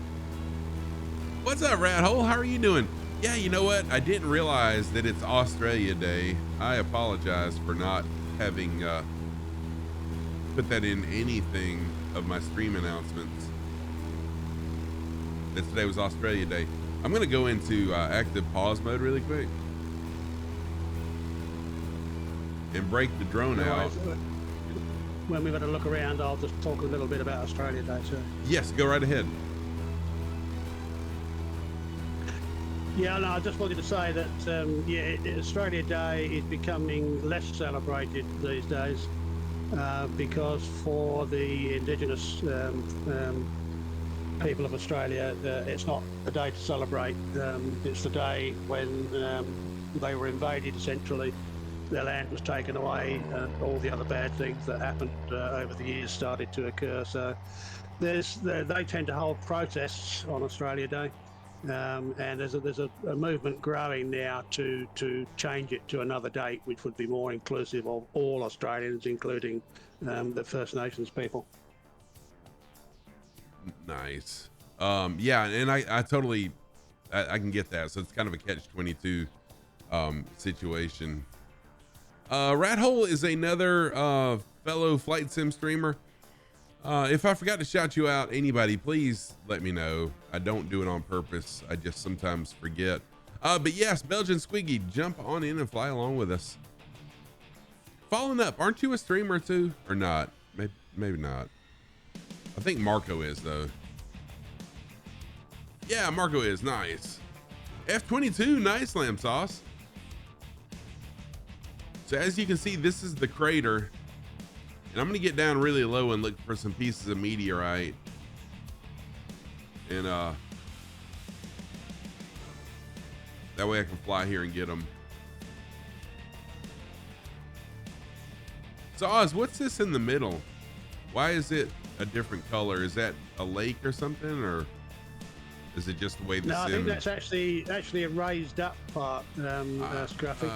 What's up, Rat Hole? How are you doing? Yeah, you know what? I didn't realize that it's Australia Day. I apologize for not having put that in anything of my stream announcements. That today was Australia Day. I'm gonna go into active pause mode really quick and break the drone out. When we've had a look around, I'll just talk a little bit about Australia Day, sir. Yes, go right ahead. Yeah, no, I just wanted to say that, Australia Day is becoming less celebrated these days because for the Indigenous people of Australia, it's not a day to celebrate. It's the day when they were invaded, essentially. Their land was taken away, and all the other bad things that happened over the years started to occur. So they tend to hold protests on Australia Day. And there's a movement growing now to change it to another date, which would be more inclusive of all Australians, including the First Nations people. Nice. Yeah, and I totally, I can get that. So it's kind of a catch-22 situation. Rat Hole is another fellow flight sim streamer. If I forgot to shout you out, anybody, please let me know. I don't do it on purpose. I just sometimes forget. But yes, Belgian Squiggy, jump on in and fly along with us. Following up, aren't you a streamer too, or not? Maybe not. I think Marco is though. Yeah, Marco is. Nice. F22, nice, Lamb Sauce. So as you can see, this is the crater. And I'm gonna get down really low and look for some pieces of meteorite. And that way I can fly here and get them. So Oz, what's this in the middle? Why is it a different color? Is that a lake or something, or is it just the way the No, I sim? think that's actually a raised up part, Scruffy.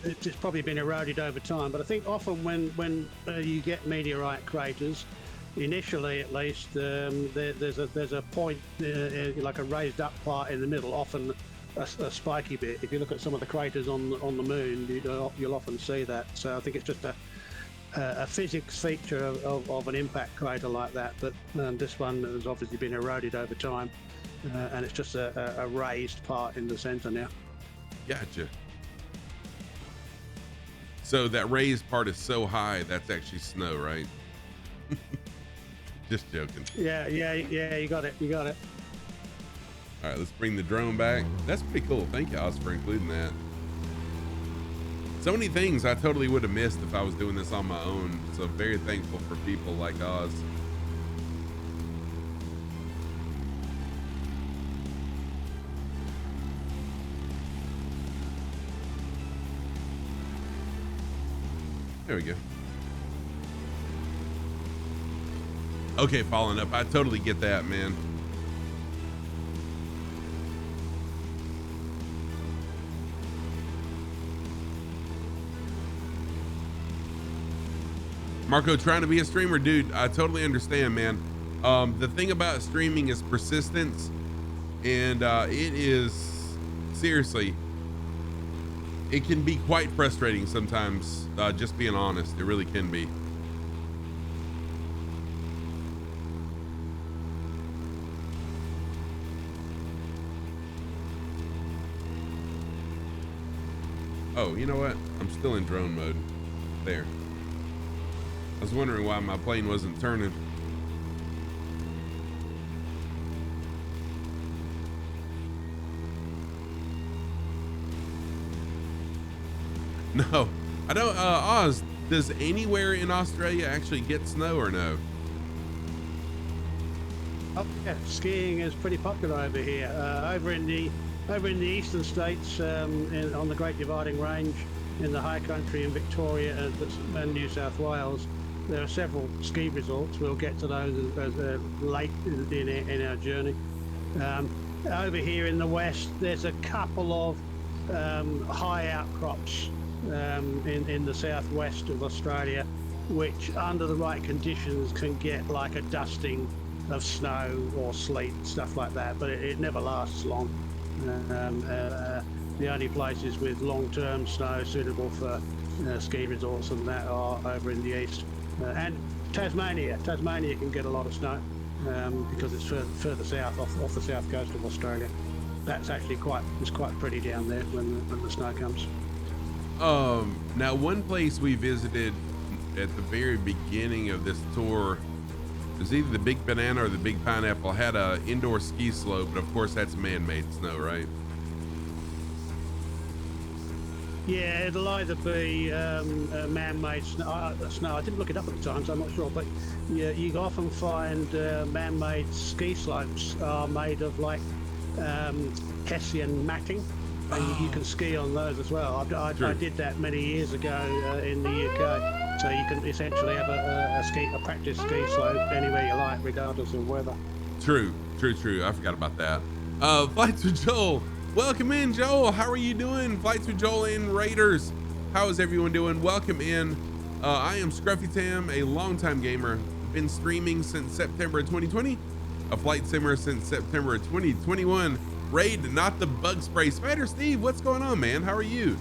It's probably been eroded over time, but I think often when you get meteorite craters, initially at least, there's a point like a raised up part in the middle, often a spiky bit. If you look at some of the craters on the moon, you'll often see that. So I think it's just a physics feature of an impact crater like that. But this one has obviously been eroded over time. and it's just a raised part in the center now. Gotcha. So that raised part is so high, that's actually snow, right? Just joking. Yeah, you got it. All right, let's bring the drone back. That's pretty cool. Thank you, Oz, for including that. So many things I totally would have missed if I was doing this on my own. So very thankful for people like Oz. There we go. Okay, following up. I totally get that, man. Marco, trying to be a streamer, dude, I totally understand, man. The thing about streaming is persistence, and it is, seriously, it can be quite frustrating sometimes, just being honest. It really can be. Oh, you know what? I'm still in drone mode. There. I was wondering why my plane wasn't turning. No, I don't. Oz, does anywhere in Australia actually get snow or no? Oh yeah, skiing is pretty popular over here. Over in the eastern states, on the Great Dividing Range, in the high country in Victoria and New South Wales, there are several ski resorts. We'll get to those late in our journey. Over here in the west, there's a couple of high outcrops in the southwest of Australia, which under the right conditions can get like a dusting of snow or sleet, stuff like that, but it never lasts long. The only places with long-term snow suitable for ski resorts and that are over in the east. And Tasmania can get a lot of snow because it's further south, off the south coast of Australia. That's actually quite pretty down there when the snow comes. Now one place we visited at the very beginning of this tour is either the Big Banana or the Big Pineapple. Had a indoor ski slope, but of course that's man-made snow, right? Yeah, it'll either be man-made snow. I didn't look it up at the time, so I'm not sure. But yeah, you often find man-made ski slopes are made of like Hessian matting, and you can ski on those as well. I did that many years ago in the UK. So you can essentially have a practice ski slope anywhere you like, regardless of weather. True. I forgot about that. Flights with Joel. Welcome in, Joel. How are you doing? Flights with Joel and Raiders. How is everyone doing? Welcome in. I am Scruffy Tam, a longtime gamer. Been streaming since September 2020. A flight simmer since September 2021. Raid, not the bug spray. Spider Steve, what's going on, man? How are you?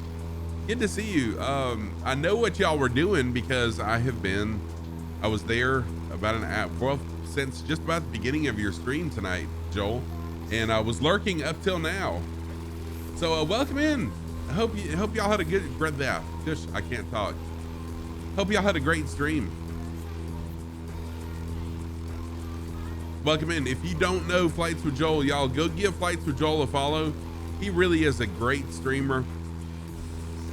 Good to see you. I know what y'all were doing because I was there about an hour, well, since just about the beginning of your stream tonight, Joel, and I was lurking up till now. So welcome in. I hope y'all had a good I can't talk. Hope y'all had a great stream. Welcome in. If you don't know Flights with Joel, y'all go give Flights with Joel a follow. He really is a great streamer.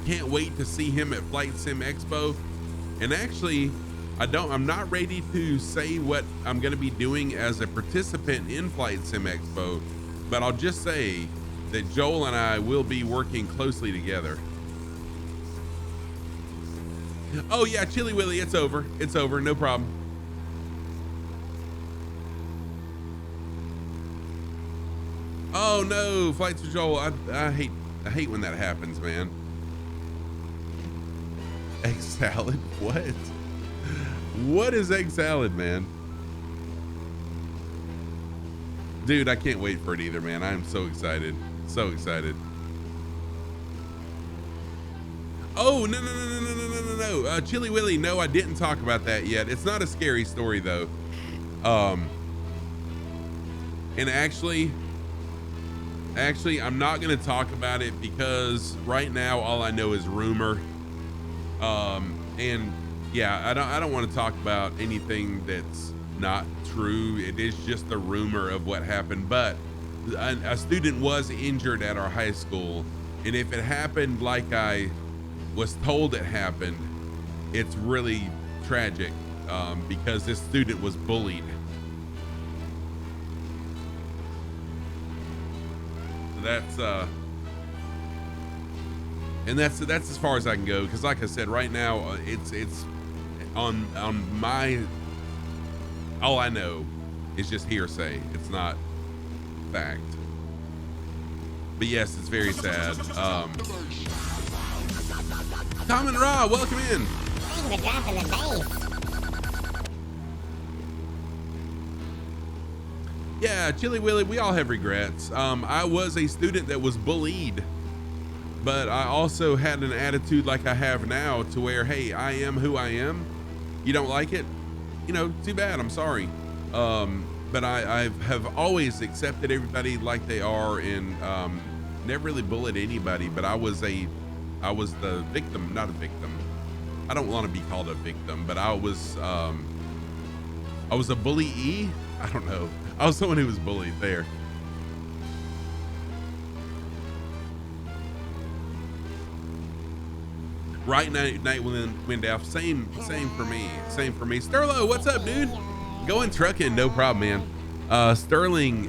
Can't wait to see him at Flight Sim Expo. And actually, I'm not ready to say what I'm going to be doing as a participant in Flight Sim Expo, but I'll just say that Joel and I will be working closely together. Oh yeah, Chili Willy, it's over, no problem. Oh no, Flights with Joel, I hate when that happens, man. Egg salad? What is egg salad, man? Dude, I can't wait for it either, man. I'm so excited. So excited. Oh, no. Chili Willy, no, I didn't talk about that yet. It's not a scary story, though. And actually, Actually, I'm not going to talk about it because right now all I know is rumor. And yeah, I don't want to talk about anything that's not true. It is just the rumor of what happened. But a student was injured at our high school, and if it happened like I was told it happened, it's really tragic, because this student was bullied. That's and that's as far as I can go, because like I said, right now it's on my, all I know is just hearsay. It's not fact. But yes, it's very sad. Tom and Ra, welcome in. Thank you for dropping the bass. Yeah, Chili Willy, we all have regrets. I was a student that was bullied, but I also had an attitude like I have now, to where, hey, I am who I am. You don't like it? You know, too bad, I'm sorry. But I have always accepted everybody like they are, and never really bullied anybody, but I was the victim, not a victim. I don't want to be called a victim, but I was a bully-e? I don't know. I was someone who was bullied there. Right, night wind off. Same for me. Same for me. Sterlo, what's up, dude? Going trucking, no problem, man. Sterlo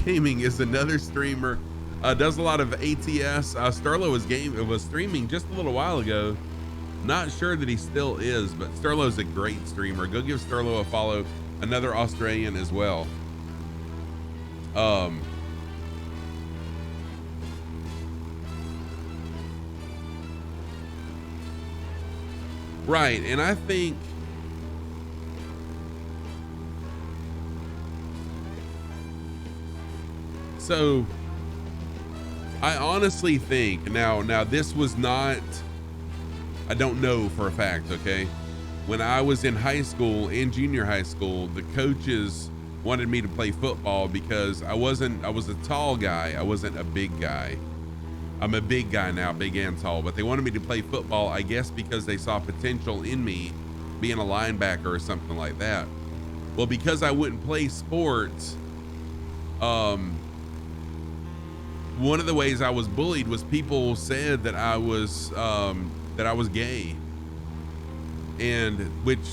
Gaming is another streamer. Does a lot of ATS. Sterlo was streaming just a little while ago. Not sure that he still is, but Sterlo's a great streamer. Go give Sterlo a follow. Another Australian as well. Right, and I think so. I honestly think now this was not, I don't know for a fact, okay? When I was in high school, in junior high school, the coaches wanted me to play football because I was a tall guy. I wasn't a big guy. I'm a big guy now, big and tall, but they wanted me to play football, I guess because they saw potential in me being a linebacker or something like that. Well, because I wouldn't play sports, one of the ways I was bullied was people said that I was gay, and which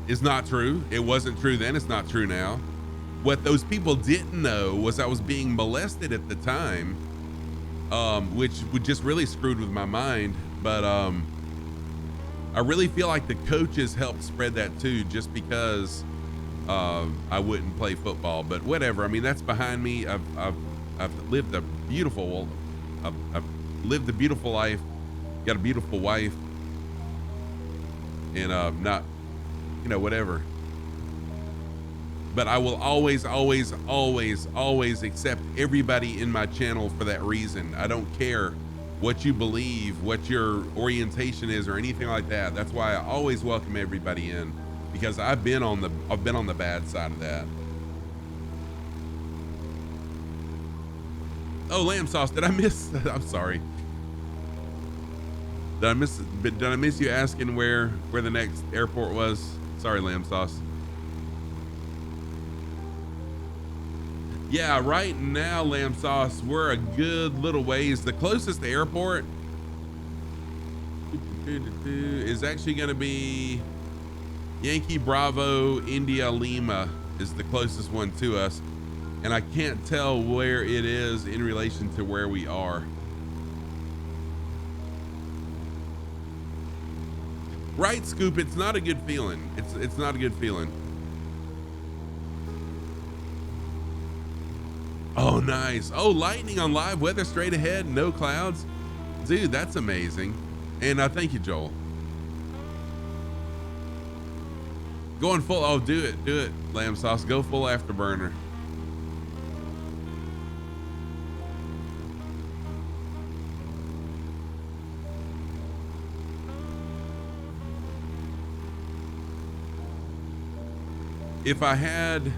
is not true. It wasn't true then. It's not true now. What those people didn't know was I was being molested at the time, which would just really screwed with my mind. But I really feel like the coaches helped spread that too, just because I wouldn't play football. But whatever. I mean, that's behind me. I've lived a beautiful life, got a beautiful wife, and not, whatever. But I will always accept everybody in my channel for that reason. I don't care what you believe, what your orientation is, or anything like that. That's why I always welcome everybody in, because I've been on the bad side of that. Oh, Lamb Sauce, did I miss? I'm sorry. Did I miss you asking where the next airport was? Sorry, Lamb Sauce. Yeah, right now, Lamb Sauce, we're a good little ways. The closest airport is actually going to be Yankee Bravo India Lima is the closest one to us. And I can't tell where it is in relation to where we are. Right, Scoop, it's not a good feeling. It's not a good feeling. Oh, nice. Oh, lightning on live weather straight ahead, no clouds. Dude, that's amazing. And thank you, Joel. Going full, oh, do it, Lamb Sauce. Go full afterburner. If I had,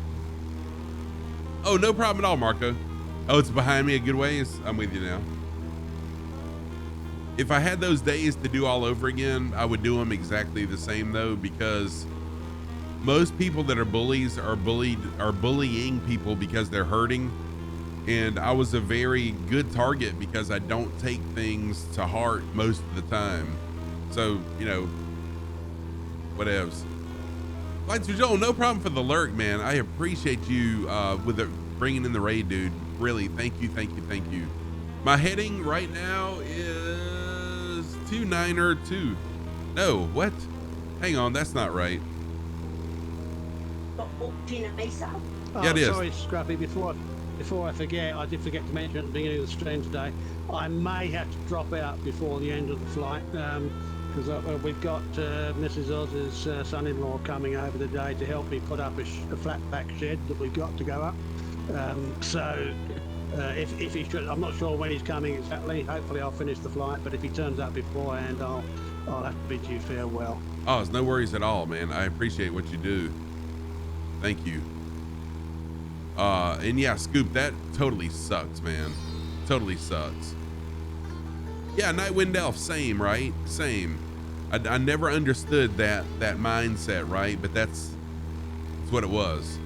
Oh, no problem at all, Marco. Oh, it's behind me a good ways. I'm with you now. If I had those days to do all over again, I would do them exactly the same though, because most people that are bullies are bullying people because they're hurting. And I was a very good target because I don't take things to heart most of the time. So, you know, whatevs. Lights for Joel, no problem for the lurk, man. I appreciate you with bringing in the raid, dude. Really, thank you, thank you, thank you. My heading right now is 292. No, what? Hang on, that's not right. Yeah, it is. Sorry, Scruffy. Before I forget, I did forget to mention at the beginning of the stream today, I may have to drop out before the end of the flight because we've got Mrs. Oz's son-in-law coming over today to help me put up a flat pack shed that we've got to go up. If he should, I'm not sure when he's coming exactly. Hopefully I'll finish the flight, but if he turns up beforehand, I'll have to bid you farewell. Oh, it's no worries at all, man. I appreciate what you do. Thank you. And yeah, Scoop, that totally sucks, man. Totally sucks. Yeah, Nightwind Elf, same, right? Same. I never understood that mindset, right? But that's what it was.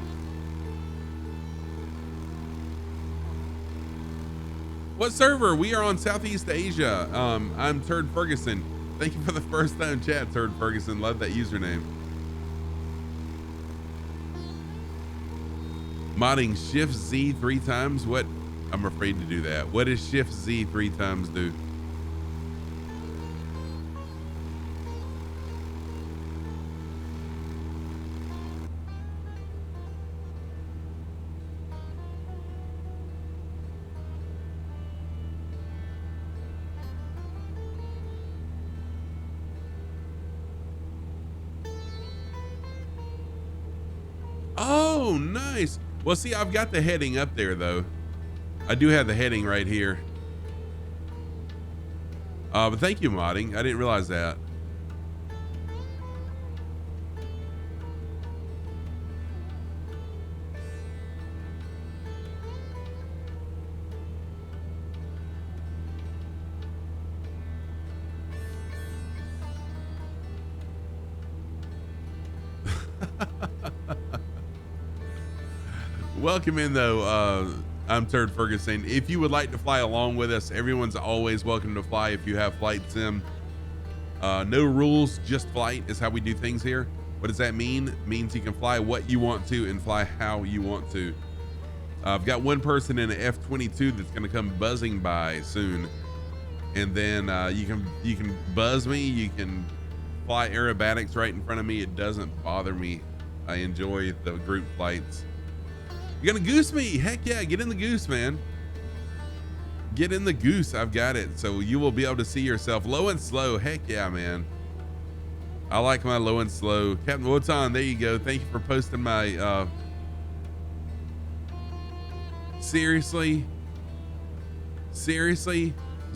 What server? We are on Southeast Asia. I'm Turd Ferguson. Thank you for the first time chat, Turd Ferguson. Love that username. Modding Shift Z 3 times? What? I'm afraid to do that. What does Shift Z 3 times do? Oh, nice. Well, see, I've got the heading up there, though. I do have the heading right here. But thank you, modding. I didn't realize that. Welcome in, though. I'm Turd Ferguson. If you would like to fly along with us, everyone's always welcome to fly if you have flight sim. No rules, just flight is how we do things here. What does that mean? It means you can fly what you want to and fly how you want to. I've got one person in an F-22 that's going to come buzzing by soon, and then you can buzz me. You can fly aerobatics right in front of me. It doesn't bother me. I enjoy the group flights. You're gonna goose me? Heck yeah, get in the goose, man. Get in the goose. I've got it. So you will be able to see yourself low and slow. Heck yeah, man. I like my low and slow. Captain Wotan, there you go. Thank you for posting my seriously?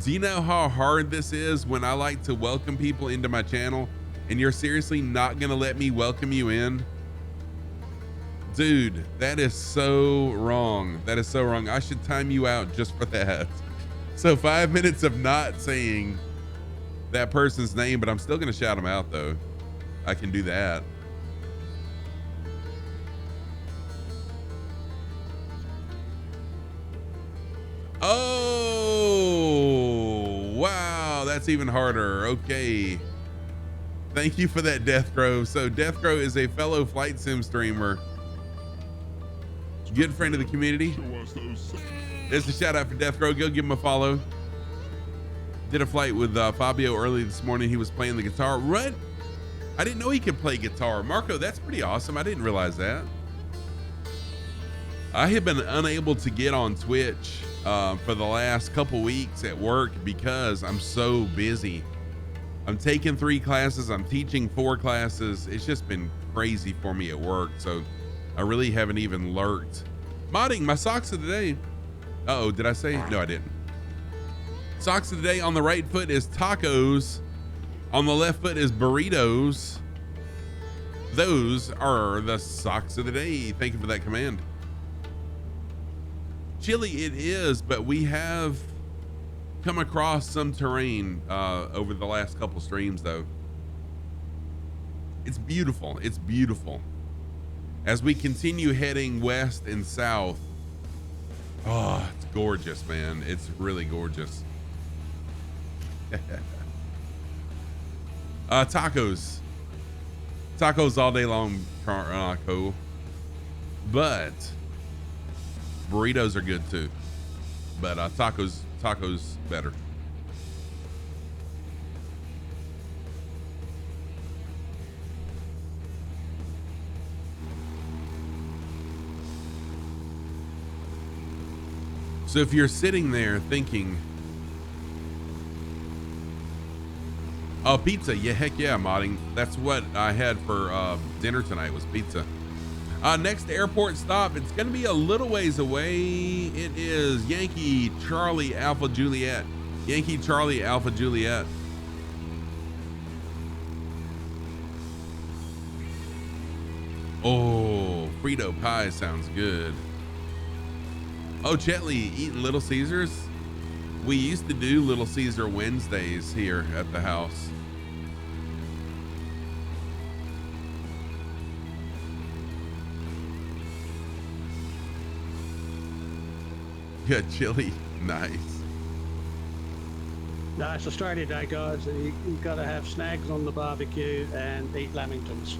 Do you know how hard this is when I like to welcome people into my channel and you're seriously not gonna let me welcome you in? Dude, that is so wrong. That is so wrong. I should time you out just for that. So 5 minutes of not saying that person's name, but I'm still going to shout them out, though. I can do that. Oh, wow. That's even harder. Okay. Thank you for that, Deathcrow. So Deathcrow is a fellow flight sim streamer. Good friend of the community. There's a shout out for Deathcrow. Go give him a follow. Did a flight with Fabio early this morning. He was playing the guitar. What? I didn't know he could play guitar. Marco, that's pretty awesome. I didn't realize that. I have been unable to get on Twitch for the last couple weeks at work because I'm so busy. I'm taking 3 classes. I'm teaching 4 classes. It's just been crazy for me at work. So I really haven't even lurked. Modding, my socks of the day. Uh-oh, did I say? No, I didn't. Socks of the day, on the right foot is tacos. On the left foot is burritos. Those are the socks of the day. Thank you for that command. Chilly it is, but we have come across some terrain over the last couple streams though. It's beautiful. It's beautiful. As we continue heading west and south, oh, it's gorgeous, man. It's really gorgeous. Tacos. Tacos all day long, cool. But burritos are good too. But tacos better. So if you're sitting there thinking, oh, pizza, yeah, heck yeah, modding. That's what I had for dinner tonight was pizza. Next airport stop, it's gonna be a little ways away. It is Yankee Charlie Alpha Juliet. Yankee Charlie Alpha Juliet. Oh, Frito pie sounds good. Oh, Chetley, eating Little Caesars? We used to do Little Caesar Wednesdays here at the house. Yeah, chili. Nice. No, it's Australia Day, guys. You've got to have snags on the barbecue and eat lamingtons.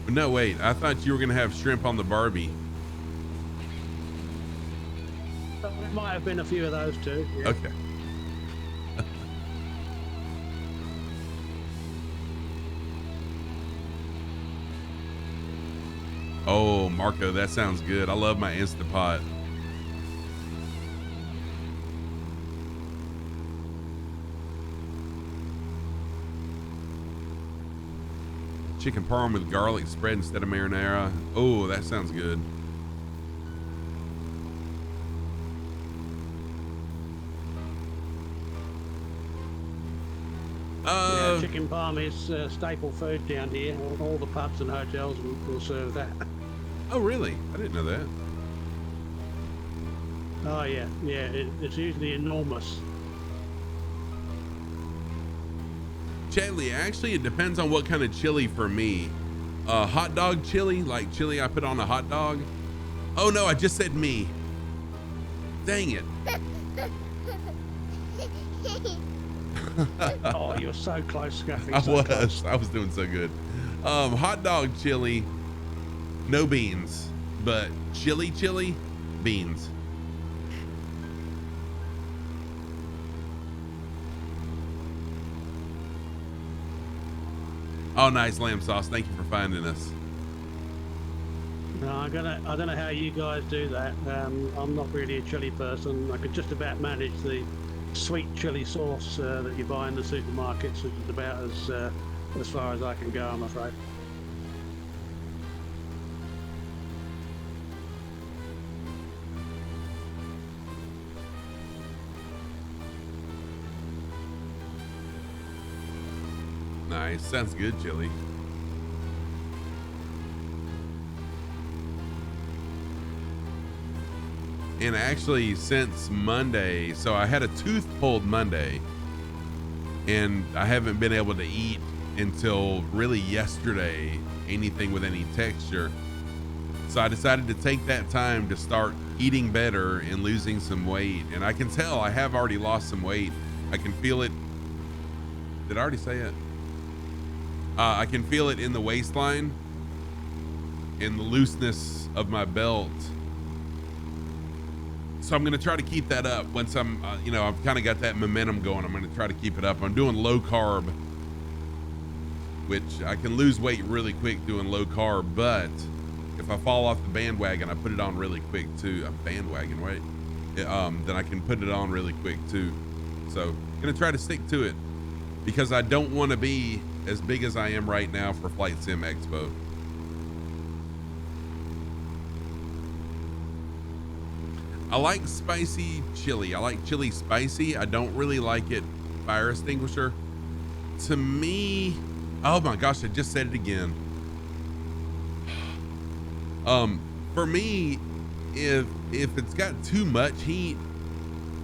No, wait. I thought you were going to have shrimp on the Barbie. There might have been a few of those too. Yeah. Okay. Oh, Marco, that sounds good. I love my Instapot. Chicken parm with garlic spread instead of marinara. Oh, that sounds good. Yeah, chicken parm is staple food down here. All the pubs and hotels will serve that. Oh, really? I didn't know that. Oh yeah, yeah. It's usually enormous. Chatley, actually, it depends on what kind of chili for me. Hot dog chili, like chili I put on a hot dog. Oh no, I just said me. Dang it. Oh, you're so close, Scuffy. I was doing so good. Hot dog chili, no beans, but chili, beans. Oh, nice lamb sauce. Thank you for finding us. No, I don't know how you guys do that. I'm not really a chili person. I could just about manage the sweet chili sauce that you buy in the supermarkets, which is about as far as I can go, I'm afraid. Nice. Sounds good, chili. And actually, since Monday, so I had a tooth pulled Monday, and I haven't been able to eat until really yesterday anything with any texture. So I decided to take that time to start eating better and losing some weight. And I can tell I have already lost some weight. I can feel it. Did I already say it? I can feel it in the waistline, in the looseness of my belt. So I'm going to try to keep that up once I'm, I've kind of got that momentum going. I'm going to try to keep it up. I'm doing low carb, which I can lose weight really quick doing low carb. But if I fall off the bandwagon, I put it on really quick too. A bandwagon, right? Then I can put it on really quick too. So I'm going to try to stick to it because I don't want to be as big as I am right now for Flight Sim Expo. I like spicy chili. I like chili spicy. I don't really like it fire extinguisher. To me, oh my gosh, I just said it again. For me, if it's got too much heat,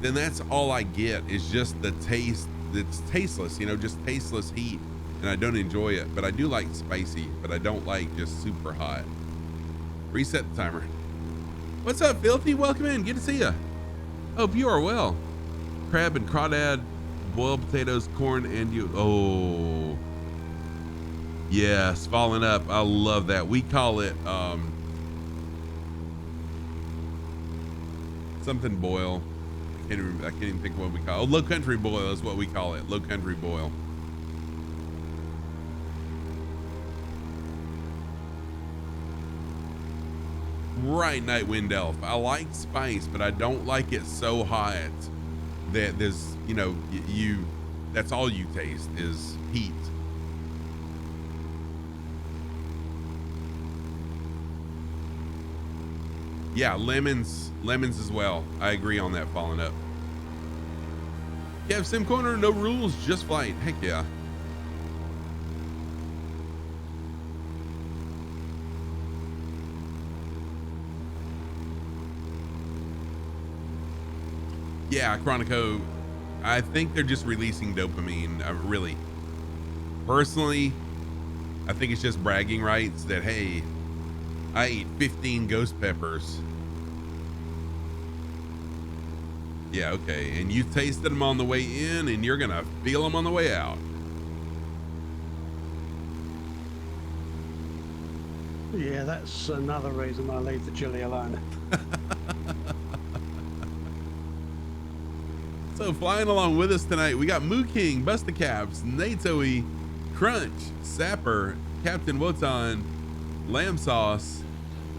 then that's all I get is just the taste. It's tasteless, you know, just tasteless heat, and I don't enjoy it. But I do like spicy, but I don't like just super hot. Reset the timer. What's up, Filthy? Welcome in. Good to see you. Hope you are well. Crab and crawdad, boiled potatoes, corn, and you. Oh, yes, falling up. I love that. We call it something boil. I can't even think of what we call it. Oh, low country boil is what we call it. Low country boil. Right, Nightwind Elf. I like spice, but I don't like it so hot that there's, you know, that's all you taste is heat. Yeah, lemons as well. I agree on that, falling up. Kev Sim Corner, no rules, just flight. Heck yeah. Yeah, Chronico, I think they're just releasing dopamine. Really, personally, I think it's just bragging rights that, hey, I ate 15 ghost peppers. Yeah, okay. And you tasted them on the way in, and you're gonna feel them on the way out. Yeah, that's another reason I leave the chili alone. So flying along with us tonight, we got Moo King, Busta Caps, Natoe, Crunch, Sapper, Captain Wotan, Lamb Sauce,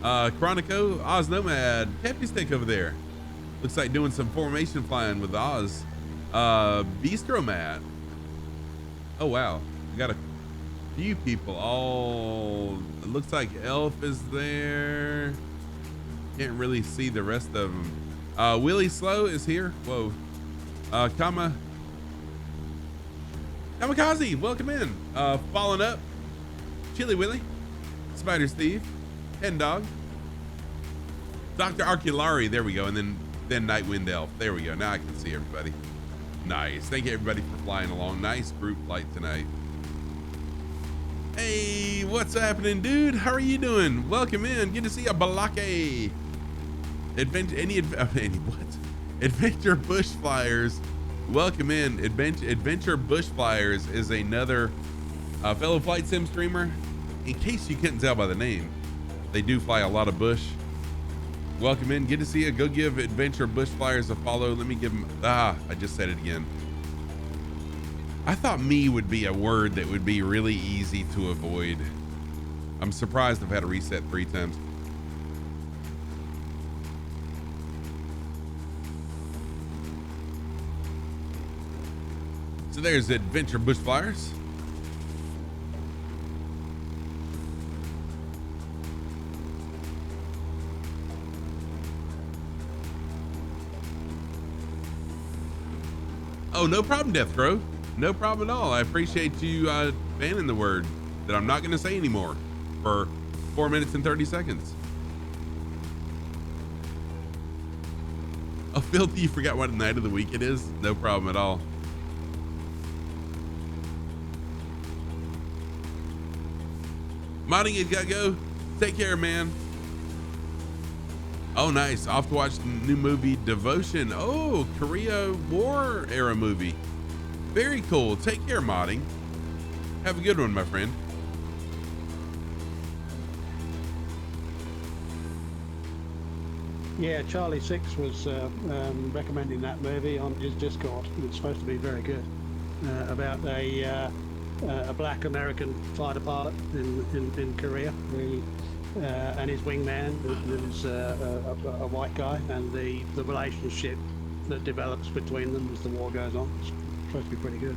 Chronico, Oz Nomad, Happy Stick over there. Looks like doing some formation flying with Oz. Bistro Matt. Oh wow, we got a few people. All it looks like Elf is there. Can't really see the rest of them. Willie Slow is here. Whoa. Kamikaze, welcome in. Falling up. Chili Willie, Spider Steve, Hen Dog, Dr. Arculari. There we go, and then Nightwind Elf. There we go. Now I can see everybody. Nice. Thank you everybody for flying along. Nice group flight tonight. Hey, what's happening, dude? How are you doing? Welcome in. Good to see you, Balake. Adventure Bush Flyers. Welcome in. Adventure Bush Flyers is another fellow flight sim streamer. In case you couldn't tell by the name, they do fly a lot of bush. Welcome in. Good to see you. Go give Adventure Bush Flyers a follow. Let me give them. I just said it again. I thought me would be a word that would be really easy to avoid. I'm surprised I've had to reset 3 times. So there's Adventure Bush Flyers. Oh, no problem, Death Crow. No problem at all. I appreciate you banning the word that I'm not going to say anymore for 4 minutes and 30 seconds. Oh, Filthy, you forgot what night of the week it is? No problem at all. Modding, you gotta go. Take care, man. Oh, nice. Off to watch the new movie Devotion. Oh, Korea War era movie. Very cool. Take care, Modding. Have a good one, my friend. Yeah, Charlie Six was recommending that movie on his Discord. It's supposed to be very good. About a black American fighter pilot in Korea, and his wingman, who's a white guy, and the relationship that develops between them as the war goes on. It's supposed to be pretty good.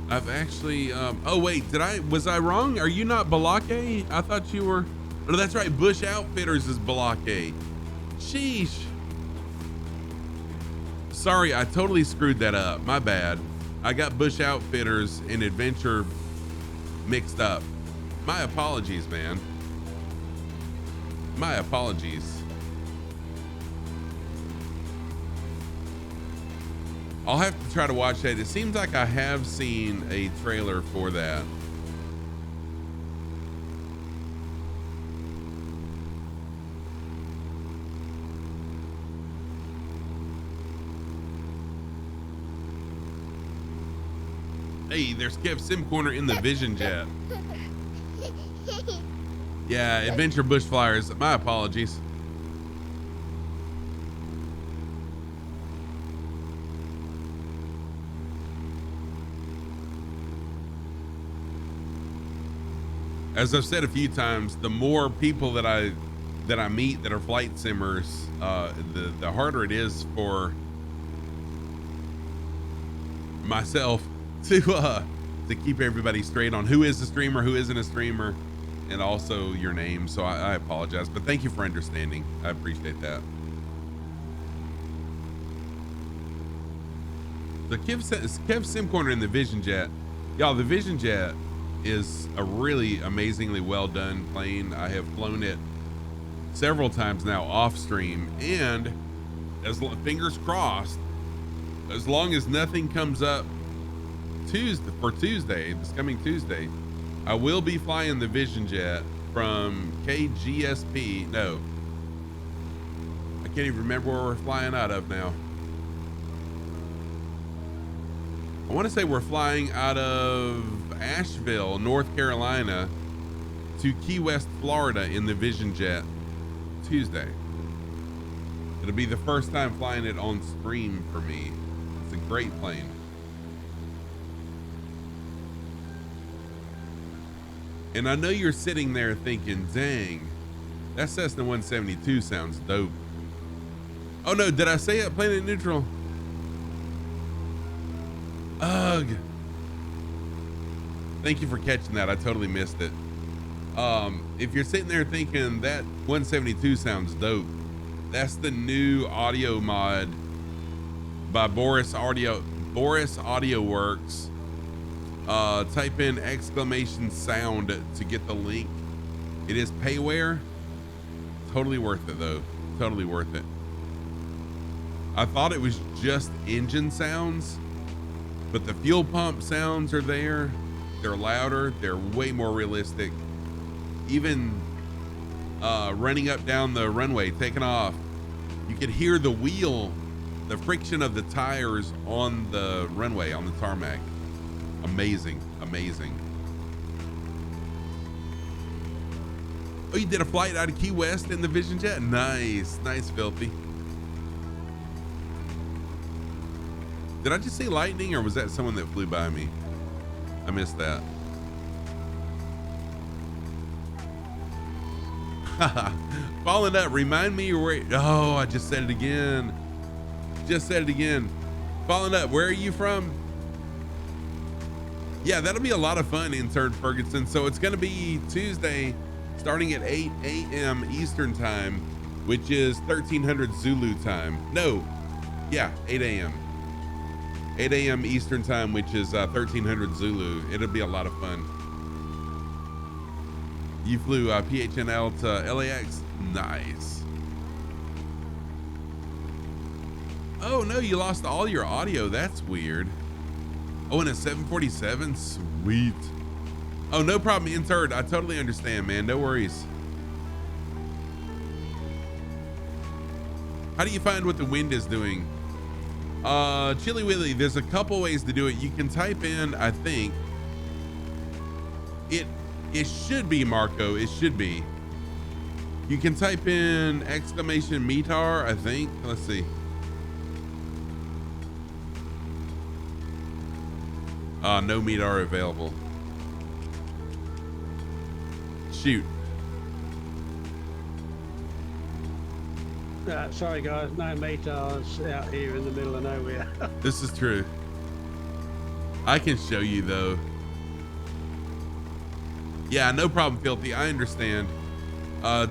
I've actually, oh wait, was I wrong? Are you not Balake? I thought you were. Oh, that's right. Bush Outfitters is Balake. Sheesh. Sorry, I totally screwed that up. My bad. I got Bush Outfitters and Adventure mixed up. My apologies, man. My apologies. I'll have to try to watch that. It seems like I have seen a trailer for that. Hey, there's Kev Sim Corner in the Vision Jet. Yeah, Adventure Bush Flyers. My apologies. As I've said a few times, the more people that I meet that are flight simmers, the harder it is for myself to keep everybody straight on who is a streamer, who isn't a streamer, and also your name. So I apologize, but thank you for understanding. I appreciate that. The Kev Sim Corner in the Vision Jet. Y'all, the Vision Jet is a really amazingly well done plane. I have flown it several times now off stream, and fingers crossed, as long as nothing comes up Tuesday, this coming Tuesday, I will be flying the Vision Jet from KGSP. No, I can't even remember where we're flying out of now. I want to say we're flying out of Asheville, North Carolina to Key West, Florida in the Vision Jet Tuesday. It'll be the first time flying it on stream for me. It's a great plane. And I know you're sitting there thinking, dang, that Cessna 172 sounds dope. Oh no, did I say it? Planet Neutral? Ugh. Thank you for catching that. I totally missed it. If you're sitting there thinking that 172 sounds dope, that's the new audio mod by Boris Audio Works. Type in !sound to get the link. It is payware. Totally worth it though. Totally worth it. I thought it was just engine sounds, but the fuel pump sounds are there. They're louder. They're way more realistic. Even running up down the runway, taking off, you could hear the wheel, the friction of the tires on the runway, on the tarmac. Amazing, amazing. Oh, you did a flight out of Key West in the Vision Jet? Nice, nice, Filthy. Did I just see lightning, or was that someone that flew by me? I missed that. Falling up, remind me where. Oh, I just said it again. Just said it again. Falling up, where are you from? Yeah, that'll be a lot of fun, Intern Ferguson. So it's going to be Tuesday, starting at 8 a.m. Eastern time, which is 1300 Zulu time. No, yeah, 8 a.m. 8 a.m. Eastern time, which is 1300 Zulu. It'll be a lot of fun. You flew PHNL to LAX? Nice. Oh no, you lost all your audio. That's weird. Oh, and a 747? Sweet. Oh, no problem, Intern. I totally understand, man. No worries. How do you find what the wind is doing? Chili Willy, there's a couple ways to do it. You can type in, I think, it should be Marco. It should be. You can type in ! METAR, I think. Let's see. No METAR available. Shoot. Sorry guys, no METARs out here in the middle of nowhere. This is true. I can show you though. Yeah, no problem, Filthy. I understand.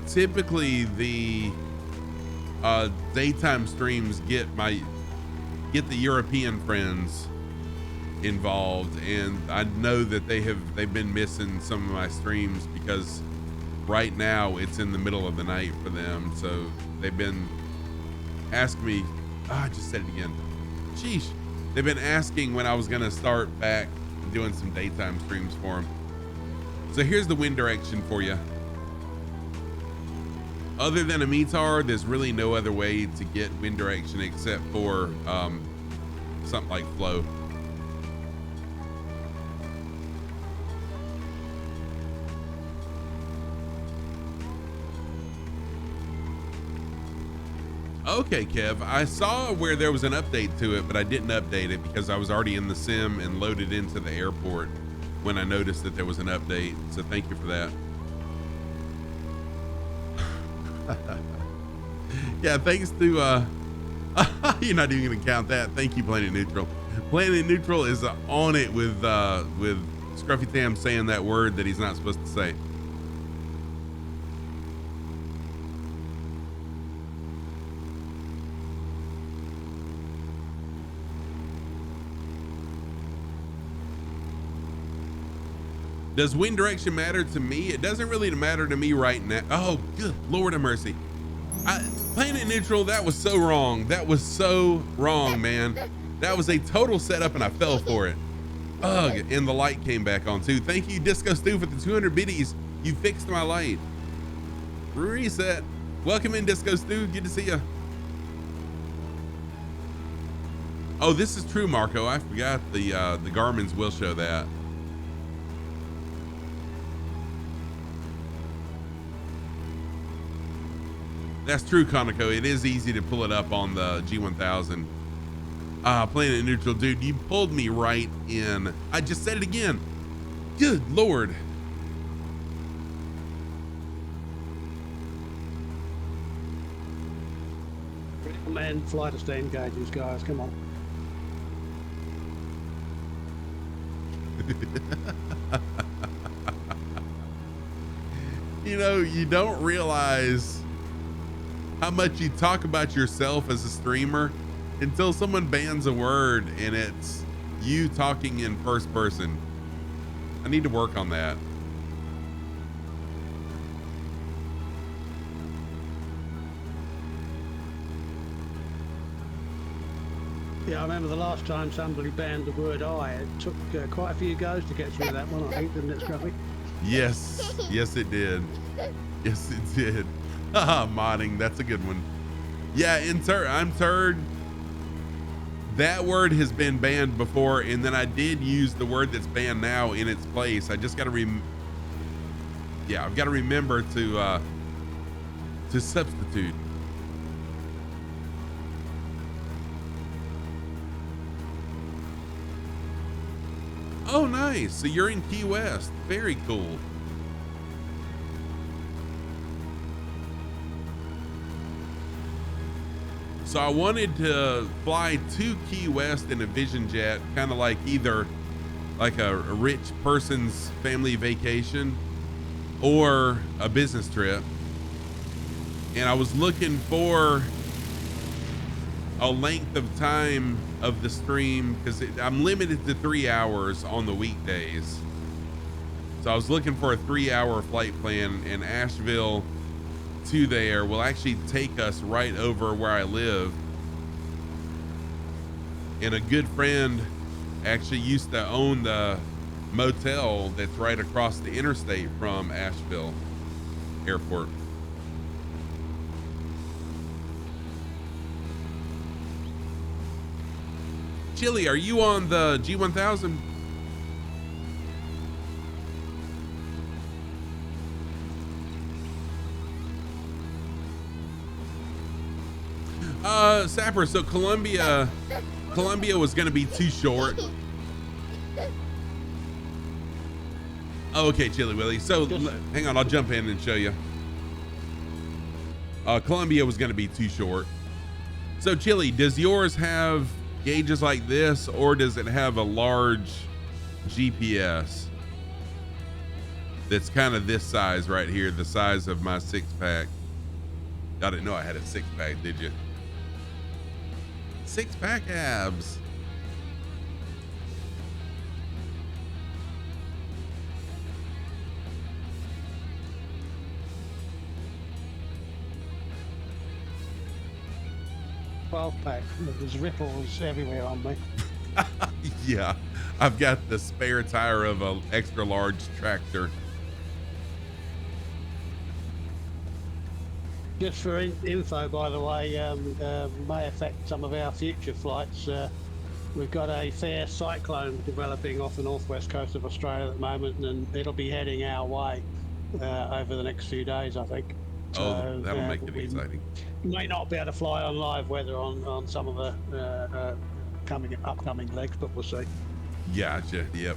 Typically the daytime streams get the European friends involved, and I know that they've been missing some of my streams because right now it's in the middle of the night for them. So they've been asking me, I just said it again. Sheesh. They've been asking when I was going to start back doing some daytime streams for them. So here's the wind direction for you. Other than a METAR, there's really no other way to get wind direction except for something like flow. Okay, Kev, I saw where there was an update to it, but I didn't update it because I was already in the sim and loaded into the airport when I noticed that there was an update. So thank you for that. Yeah, thanks to you're not even gonna count that. Thank you, Planet Neutral. Planet Neutral is on it with Scruffy Tam saying that word that he's not supposed to say. Does wind direction matter to me? It doesn't really matter to me right now. Oh, good Lord of mercy. Planet Neutral, that was so wrong. That was so wrong, man. That was a total setup and I fell for it. Ugh, and the light came back on too. Thank you, Disco Stu, for the 200 biddies. You fixed my light. Reset. Welcome in, Disco Stu. Good to see you. Oh, this is true, Marco. I forgot the Garmin's will show that. That's true, Conoco. It is easy to pull it up on the G1000. Planet Neutral, dude, you pulled me right in. I just said it again. Good Lord. Man, fly to stay engaged, guys. Come on. You know, you don't realize how much you talk about yourself as a streamer until someone bans a word and it's you talking in first person. I need to work on that. Yeah, I remember the last time somebody banned the word I. It took quite a few goes to get through that one, I think, didn't it, Scruffy? Yes, yes it did. Yes it did. Modding, that's a good one. Yeah, I'm turd. That word has been banned before, and then I did use the word that's banned now in its place. I just got to I've got to remember to substitute. Oh, nice. So you're in Key West. Very cool. So I wanted to fly to Key West in a Vision Jet, kind of like either like a rich person's family vacation or a business trip. And I was looking for a length of time of the stream because I'm limited to 3 hours on the weekdays. So I was looking for a 3-hour flight plan, and Asheville to there will actually take us right over where I live. And a good friend actually used to own the motel that's right across the interstate from Asheville Airport. Chili, are you on the G1000? Sapper, so Columbia was going to be too short. Oh, okay, Chili Willy. So hang on, I'll jump in and show you. Columbia was going to be too short. So Chili, does yours have gauges like this, or does it have a large GPS that's kind of this size right here, the size of my 6-pack? I didn't know I had a 6-pack, did you? 6-pack abs. 12 pack. There's ripples everywhere on me. Yeah, I've got the spare tire of a extra large tractor. Just for info, by the way, may affect some of our future flights. We've got a fair cyclone developing off the northwest coast of Australia at the moment, and it'll be heading our way over the next few days, I think. Oh, that'll make it exciting. May not be able to fly on live weather on some of the upcoming legs, but we'll see. Gotcha. Yep.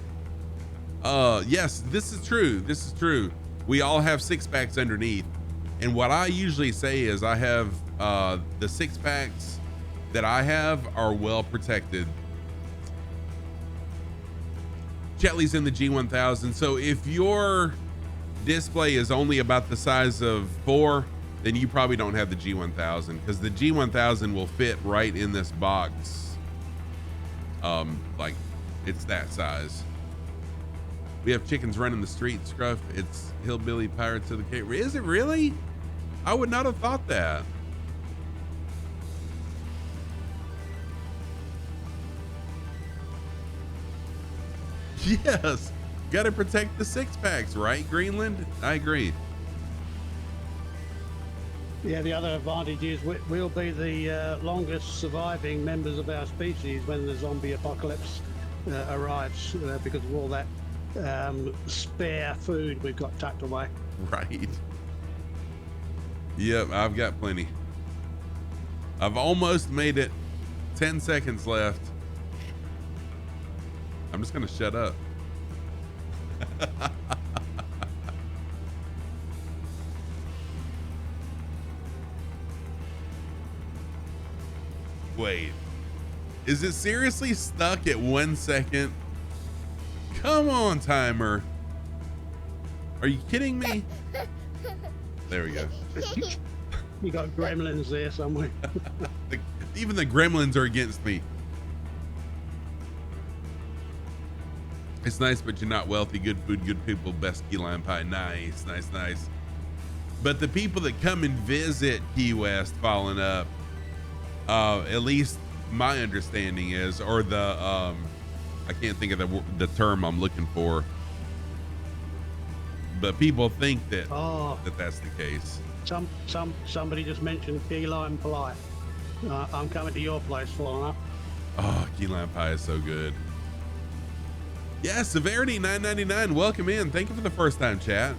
Yes, this is true. This is true. We all have six packs underneath. And what I usually say is I have the six packs that I have are well protected. Chetley's in the G1000. So if your display is only about the size of 4, then you probably don't have the G1000, because the G1000 will fit right in this box. Like it's that size. We have chickens running the street, Scruff. It's Hillbilly Pirates of the Cape. Is it really? I would not have thought that. Yes, got to protect the six packs, right, Greenland? I agree. Yeah, the other advantage is we'll be the longest surviving members of our species when the zombie apocalypse arrives, because of all that spare food we've got tucked away. Right. Yep, I've got plenty. I've almost made it. 10 seconds left. I'm just gonna shut up. Wait, is it seriously stuck at 1 second? Come on, timer. Are you kidding me? There we go. You got gremlins there somewhere. Even the gremlins are against me. It's nice, but you're not wealthy. Good food, good people, best key lime pie. Nice, nice, nice. But the people that come and visit Key West following up, at least my understanding is, or the, I can't think of the term I'm looking for, but people think that that's the case. Somebody just mentioned key lime pie. I'm coming to your place following up. Oh, key lime pie is so good. Yeah, Severity 999, welcome in. Thank you for the first time chat.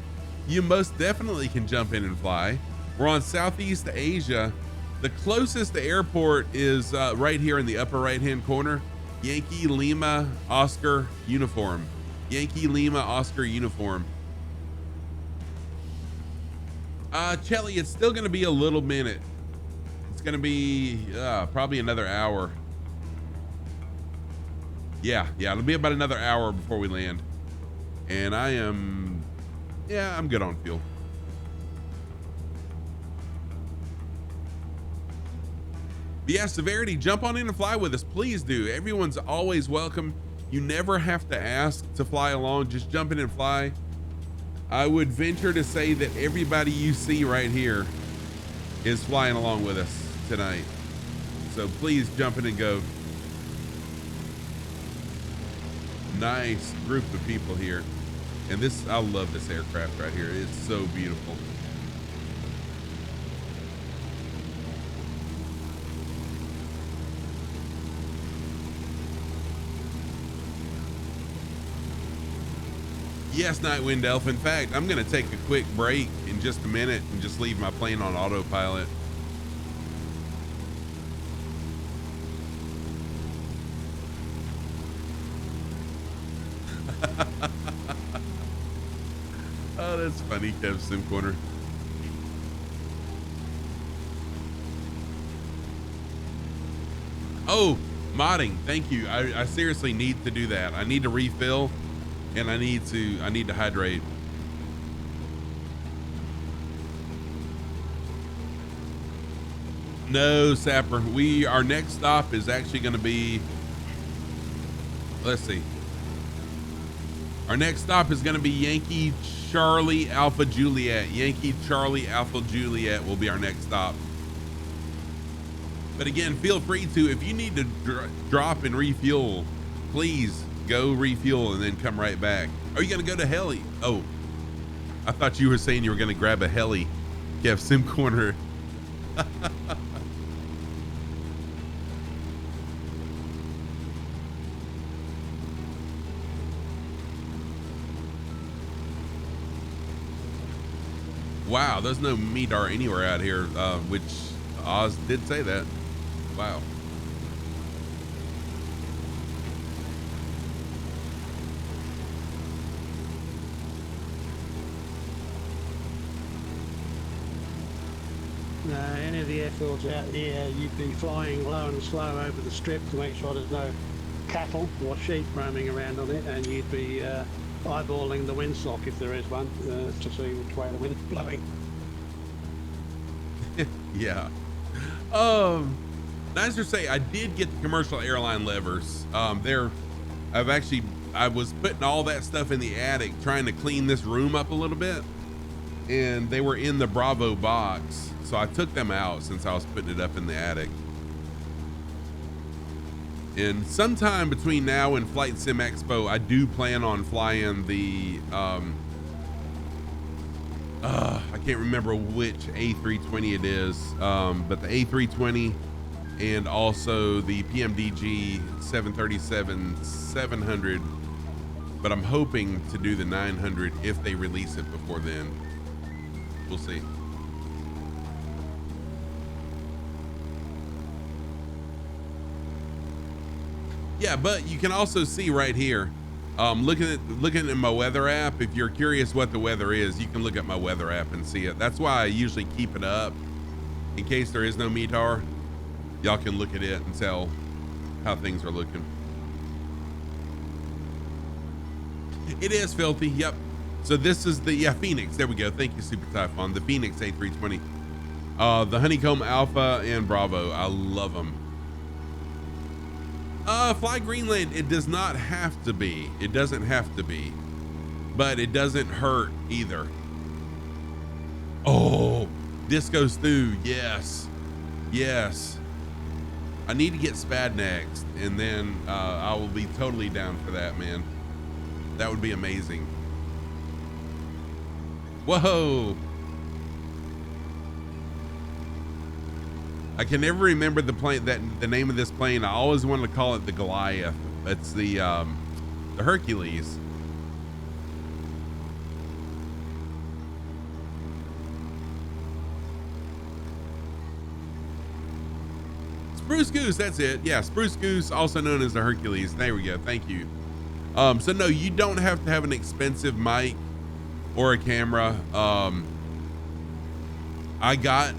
You most definitely can jump in and fly. We're on Southeast Asia. The closest airport is right here in the upper right hand corner. Yankee Lima Oscar uniform. Yankee Lima Oscar uniform. Chelly, it's still going to be a little minute. It's going to be probably another hour. Yeah, it'll be about another hour before we land. And I'm good on fuel. But yeah, Severity, jump on in and fly with us. Please do. Everyone's always welcome. You never have to ask to fly along. Just jump in and fly. I would venture to say that everybody you see right here is flying along with us tonight. So please jump in and go. Nice group of people here. And this, I love this aircraft right here. It's so beautiful. Yes, Nightwind Elf. In fact, I'm going to take a quick break in just a minute and just leave my plane on autopilot. Oh, that's funny, Kev Sim Corner. Oh, modding. Thank you. I seriously need to do that. I need to refill. And I need to hydrate. No, Sapper. Our next stop is actually going to be, let's see. Our next stop is going to be Yankee Charlie Alpha Juliet. Yankee Charlie Alpha Juliet will be our next stop. But again, feel free to, if you need to drop and refuel, please go refuel and then come right back. Are you going to go to heli? Oh, I thought you were saying you were going to grab a heli. Kev Sim Corner. Wow, there's no METAR anywhere out here, which Oz did say that. Wow. Any of the airfields out here, you'd be flying low and slow over the strip to make sure there's no cattle or sheep roaming around on it, and you'd be eyeballing the windsock if there is one to see which way the wind's blowing. Yeah. Nice to say, I did get the commercial airline levers. I was putting all that stuff in the attic, trying to clean this room up a little bit, and they were in the Bravo box. So I took them out since I was putting it up in the attic. And sometime between now and Flight Sim Expo, I do plan on flying the, I can't remember which A320 it is, but the A320 and also the PMDG 737-700, but I'm hoping to do the 900 if they release it before then. We'll see. Yeah, but you can also see right here, looking at my weather app. If you're curious what the weather is, you can look at my weather app and see it. That's why I usually keep it up in case there is no METAR. Y'all can look at it and tell how things are looking. It is filthy. Yep. So this is the Phoenix. There we go. Thank you, Super Typhon. The Phoenix A320. The Honeycomb Alpha and Bravo. I love them. Fly Greenland, it does not have to be. It doesn't have to be. But it doesn't hurt either. Oh, this goes through. Yes. Yes. I need to get SPAD next, and then I will be totally down for that, man. That would be amazing. Whoa. I can never remember the plane, the name of this plane. I always wanted to call it the Goliath. It's the Hercules. Spruce Goose, that's it. Yeah, Spruce Goose, also known as the Hercules. There we go. Thank you. So no, you don't have to have an expensive mic or a camera. I got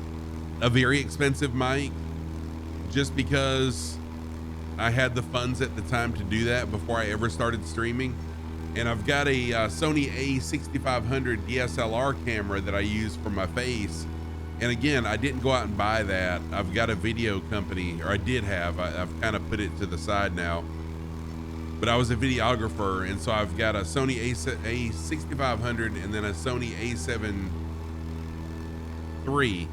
a very expensive mic just because I had the funds at the time to do that before I ever started streaming. And I've got a Sony A6500 DSLR camera that I use for my face. And again, I didn't go out and buy that. I've got a video company, or I did have. I've kind of put it to the side now. But I was a videographer, and so I've got a Sony A6500 and then a Sony A7 III.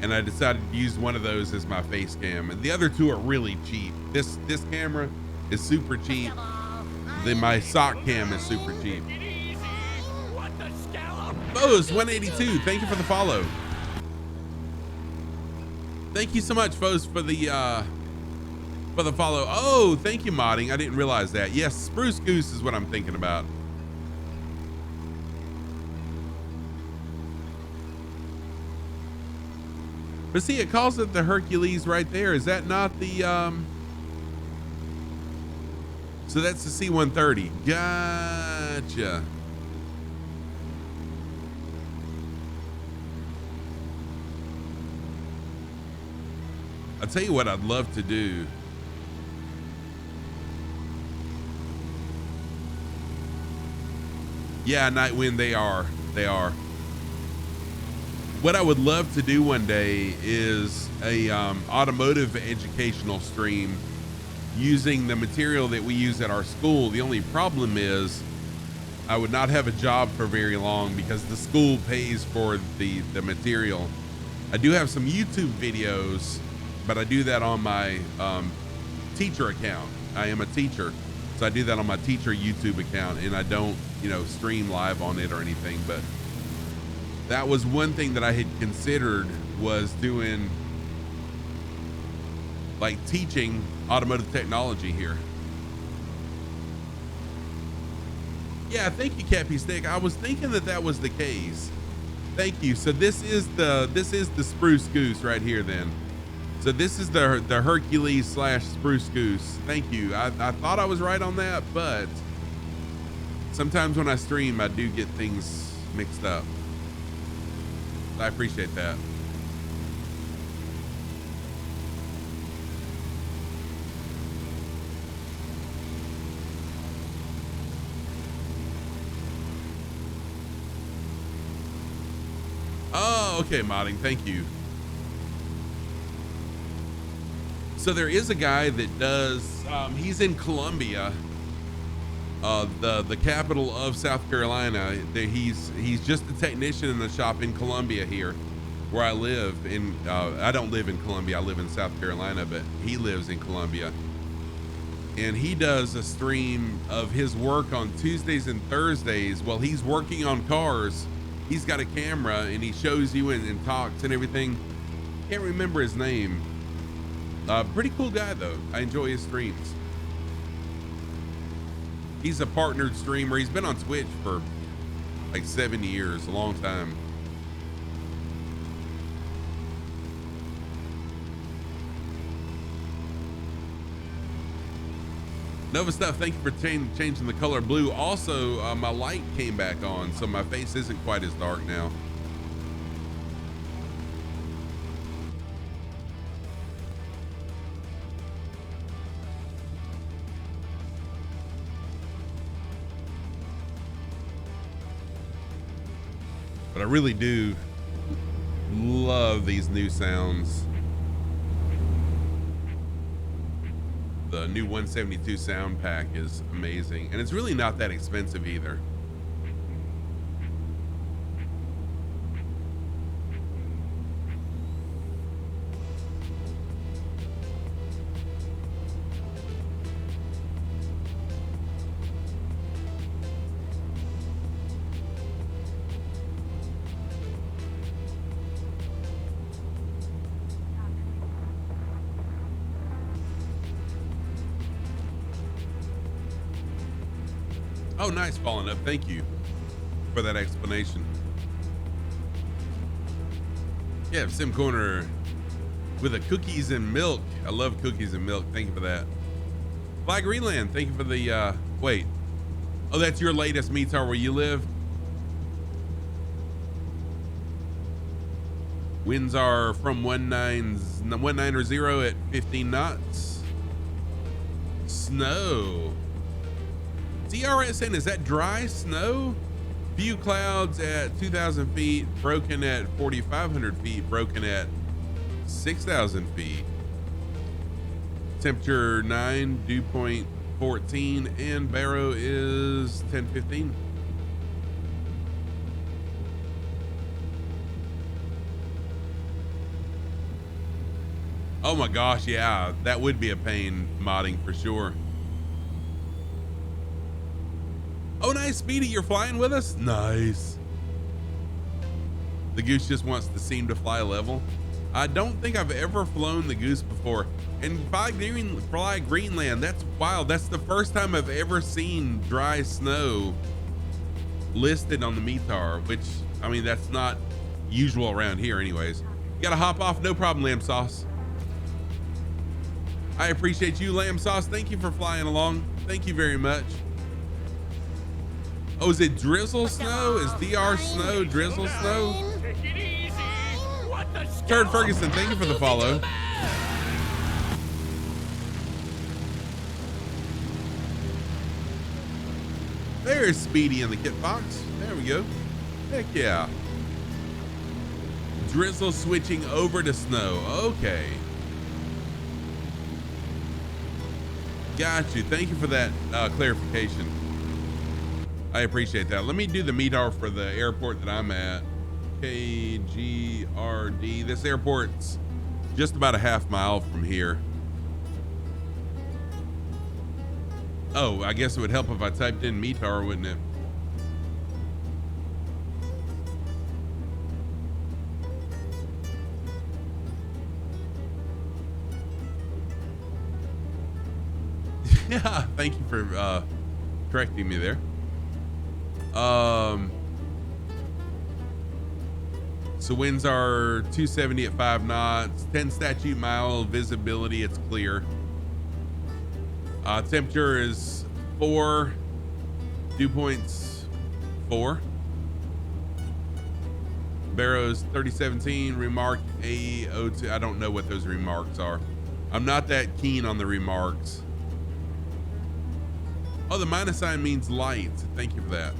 And I decided to use one of those as my face cam. And the other two are really cheap. This camera is super cheap. Then my sock cam is super cheap. Foes 182, thank you for the follow. Thank you so much, Foes, for the follow. Oh, thank you, modding. I didn't realize that. Yes, Spruce Goose is what I'm thinking about. But see, it calls it the Hercules right there. Is that not the so that's the C-130. Gotcha. I'll tell you what I'd love to do. Yeah, Nightwind, they are. What I would love to do one day is a automotive educational stream using the material that we use at our school. The only problem is I would not have a job for very long because the school pays for the material. I do have some YouTube videos but I do that on my teacher account. I am a teacher, so I do that on my teacher YouTube account, and I don't, stream live on it or anything. But that was one thing that I had considered, was doing like teaching automotive technology here. Yeah, thank you, Cappy Stick. I was thinking that was the case. Thank you. So this is the Spruce Goose right here then. So this is the Hercules / Spruce Goose. Thank you. I thought I was right on that, but sometimes when I stream, I do get things mixed up. I appreciate that. Oh, okay, modding. Thank you. So there is a guy that does, he's in Columbia, the capital of South Carolina. He's just a technician in the shop in Columbia here, where I live. I don't live in Columbia. I live in South Carolina, but he lives in Columbia. And he does a stream of his work on Tuesdays and Thursdays while he's working on cars. He's got a camera and he shows you and talks and everything. Can't remember his name. Pretty cool guy though. I enjoy his streams. He's a partnered streamer. He's been on Twitch for like 7 years, a long time. Nova Stuff, thank you for changing the color blue. Also, my light came back on, so my face isn't quite as dark now. But I really do love these new sounds. The new 172 sound pack is amazing, and it's really not that expensive either. Oh, nice, Falling Up. Thank you for that explanation. Yeah, Sim Corner with a cookies and milk. I love cookies and milk. Thank you for that. Fly Greenland, thank you for the, wait. Oh, that's your latest METAR where you live? Winds are from 190 at 15 knots. Snow. DRSN, is that dry snow? Few clouds at 2,000 feet, broken at 4,500 feet, broken at 6,000 feet. Temperature 9, dew point 14, and Barrow is 10:15. Oh my gosh, yeah, that would be a pain modding for sure. Oh, nice, Speedy, you're flying with us? Nice. The Goose just wants to seem to fly level. I don't think I've ever flown the Goose before. And Fly Greenland, that's wild. That's the first time I've ever seen dry snow listed on the METAR, which, I mean, that's not usual around here anyways. You gotta hop off, no problem, Lamb Sauce. I appreciate you, Lamb Sauce. Thank you for flying along. Thank you very much. Oh, is it drizzle snow? Is DR snow drizzle snow? Take it easy. What the Turd Ferguson, thank you for the follow. There's Speedy in the kit box. There we go. Heck yeah. Drizzle switching over to snow. Okay. Got you. Thank you for that clarification. I appreciate that. Let me do the METAR for the airport that I'm at. KGRD. This airport's just about a half mile from here. Oh, I guess it would help if I typed in METAR, wouldn't it? Yeah, thank you for correcting me there. So winds are 270 at 5 knots, 10 statute mile visibility, it's clear. Temperature is 4, dew points 4. Barrows 3017, remark A02. I don't know what those remarks are. I'm not that keen on the remarks. Oh, the minus sign means light. Thank you for that.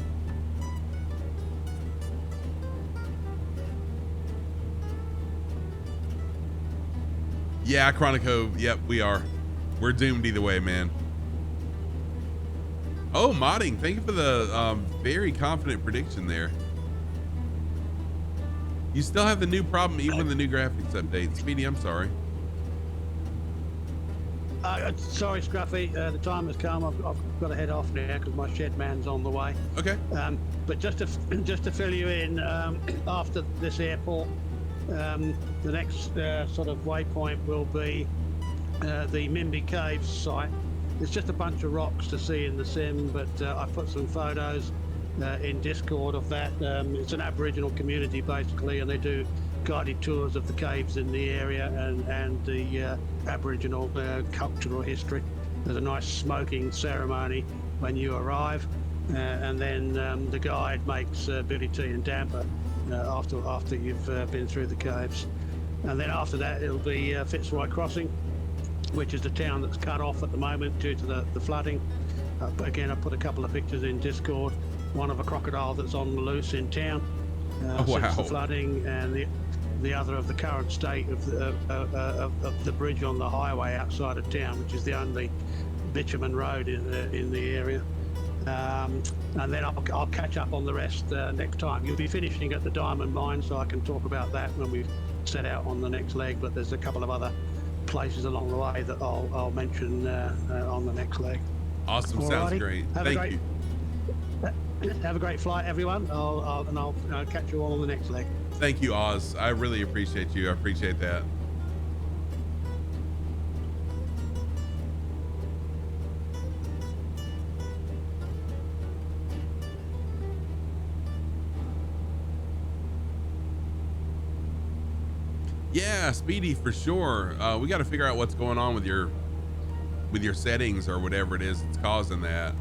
Yeah, Chronico. Yep, we are. We're doomed either way, man. Oh, modding. Thank you for the very confident prediction there. You still have the new problem even with the new graphics update. Speedy, I'm sorry. Sorry, Scruffy. The time has come. I've got to head off now because my shed man's on the way. Okay. But just to fill you in, after this airport, the next sort of waypoint will be the Mimby Caves site. It's just a bunch of rocks to see in the sim, but I put some photos in Discord of that. It's an Aboriginal community basically, and they do guided tours of the caves in the area and the Aboriginal cultural history. There's a nice smoking ceremony when you arrive, and then the guide makes billy tea and damper after you've been through the caves. And then after that it'll be Fitzroy Crossing, which is the town that's cut off at the moment due to the flooding. But again, I put a couple of pictures in Discord, one of a crocodile that's on the loose in town since the flooding, and the other of the current state of the bridge on the highway outside of town, which is the only bitumen road in the area. And then I'll catch up on the rest next time. You'll be finishing at the diamond mine, so I can talk about that when we set out on the next leg, but there's a couple of other places along the way that I'll mention on the next leg. Awesome. Alrighty. Sounds great. Thank you. Have a great flight, everyone. I'll catch you all on the next leg. Thank you, Oz. I really appreciate you. I appreciate that. Yeah, Speedy, for sure. We got to figure out what's going on with your settings or whatever it is that's causing that.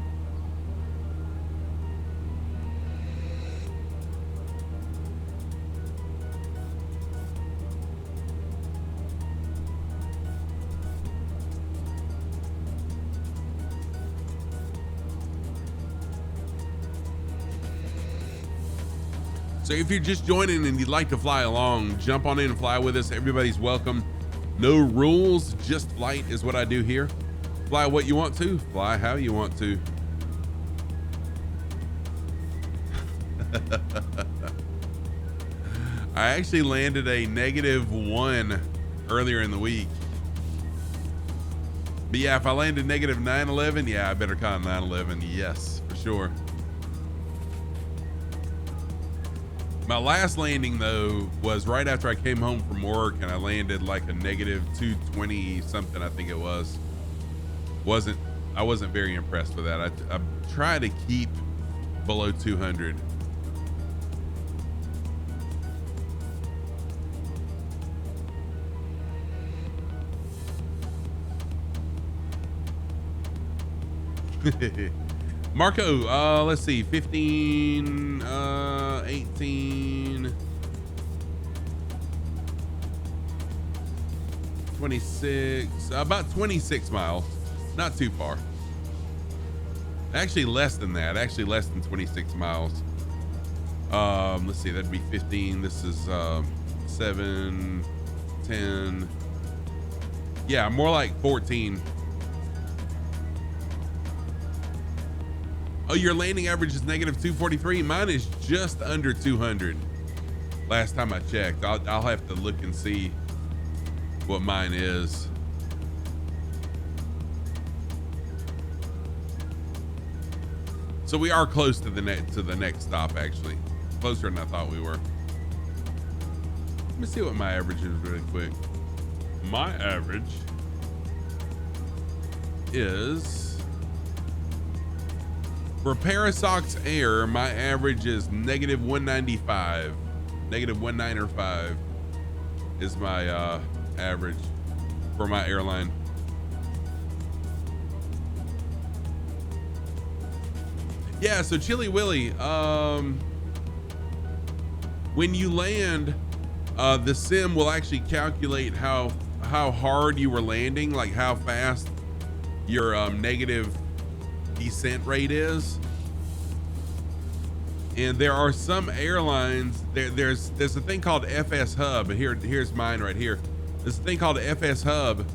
So if you're just joining and you'd like to fly along, jump on in and fly with us. Everybody's welcome. No rules, just flight is what I do here. Fly what you want to, fly how you want to. I actually landed a -1 earlier in the week. But yeah, if I landed -911, yeah, I better con 911. Yes, for sure. My last landing though was right after I came home from work, and I landed like a -220 something, I think it was. I wasn't very impressed with that. I try to keep below 200. Marco, let's see, 15, 18, 26, about 26 miles, not too far. Actually less than that, actually less than 26 miles. Let's see, that'd be 15. This is 7, 10. Yeah, more like 14. Oh, your landing average is -243. Mine is just under 200. Last time I checked. I'll have to look and see. what mine is. So we are close to the next stop, actually. Closer than I thought we were. Let me see what my average is really quick. My average is, for Parasox Air, my average is negative 195. Negative 195 is my average for my airline. Yeah, so Chili Willy, when you land, the sim will actually calculate how hard you were landing, like how fast your negative descent rate is. And there are some airlines, there's a thing called FS Hub. Here's mine right here. There's a thing called FS Hub,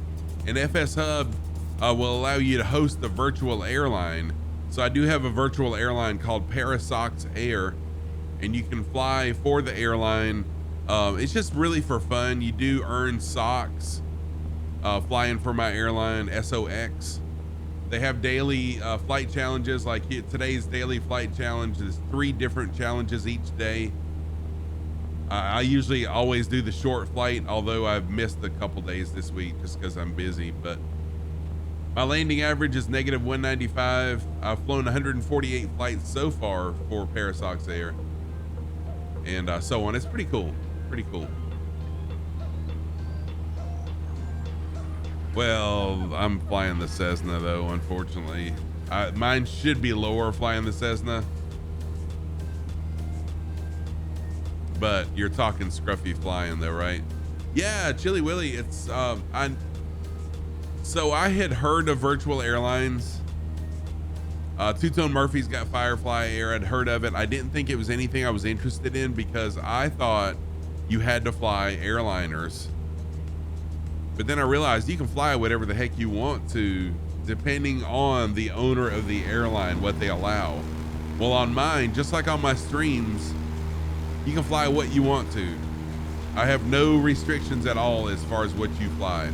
and FS Hub will allow you to host a virtual airline. So I do have a virtual airline called Parasox Air, and you can fly for the airline. It's just really for fun. You do earn socks flying for my airline, SOX. They have daily flight challenges, like today's daily flight challenge is 3 different challenges each day. I usually always do the short flight, although I've missed a couple days this week just because I'm busy. But my landing average is negative 195. I've flown 148 flights so far for Parasox Air, and so on. It's pretty cool. Pretty cool. Well, I'm flying the Cessna though, unfortunately. Mine should be lower flying the Cessna, but you're talking scruffy flying though, right? Yeah, Chili Willy. It's so I had heard of virtual airlines. Two-Tone Murphy's got Firefly Air. I'd heard of it. I didn't think it was anything I was interested in because I thought you had to fly airliners. But then I realized you can fly whatever the heck you want to, depending on the owner of the airline, what they allow. Well, on mine, just like on my streams, you can fly what you want to. I have no restrictions at all as far as what you fly.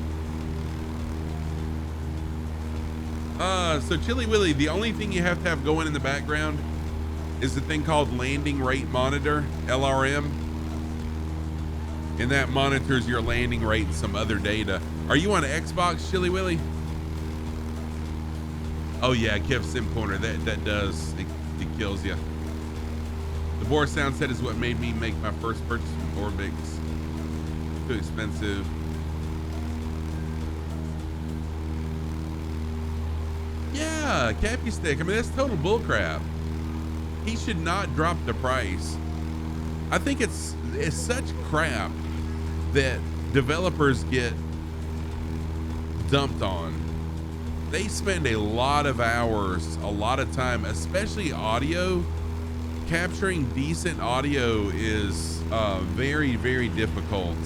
So Chili Willy, the only thing you have to have going in the background is the thing called Landing Rate Monitor, LRM. And that monitors your landing rate and some other data. Are you on Xbox, Chili Willy? Oh yeah, Kev Sim Corner, that does, it kills you. The Boar sound set is what made me make my first purchase from Orbix. Too expensive. Yeah, Cappy Stick. I mean, that's total bullcrap. He should not drop the price. I think it's such crap that developers get dumped on. They spend a lot of hours, a lot of time, especially audio. Capturing decent audio is very, very difficult.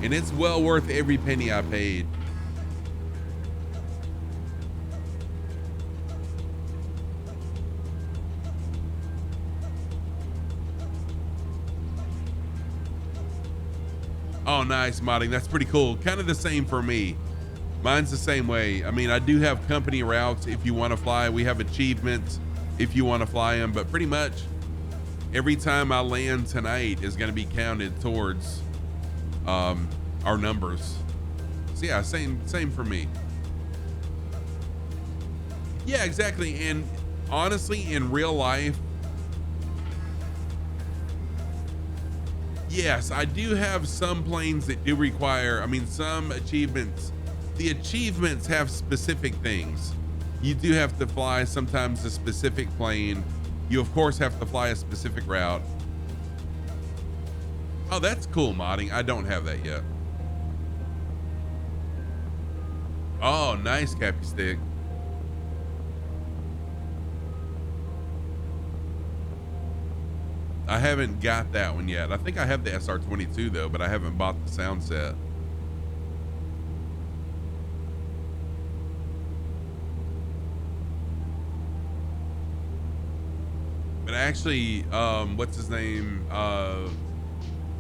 And it's well worth every penny I paid. Oh, nice, modding. That's pretty cool. Kind of the same for me. Mine's the same way. I mean, I do have company routes if you want to fly. We have achievements if you want to fly them, but pretty much every time I land tonight is going to be counted towards our numbers. So yeah, same for me. Yeah, exactly. And honestly, in real life, yes, I do have some planes that do require, I mean, some achievements. The achievements have specific things. You do have to fly sometimes a specific plane. You, of course, have to fly a specific route. Oh, that's cool, modding. I don't have that yet. Oh, nice, Cappy Stick. I haven't got that one yet. I think I have the SR22 though, but I haven't bought the sound set. But actually, what's his name?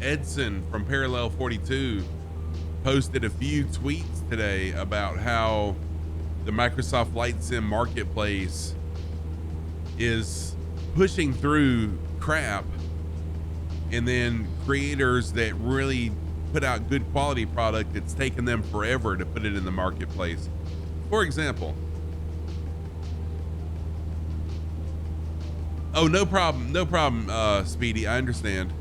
Edson from Parallel 42 posted a few tweets today about how the Microsoft Flight Sim marketplace is pushing through crap, and then creators that really put out good quality product, it's taken them forever to put it in the marketplace. For example, oh, no problem, Speedy, I understand.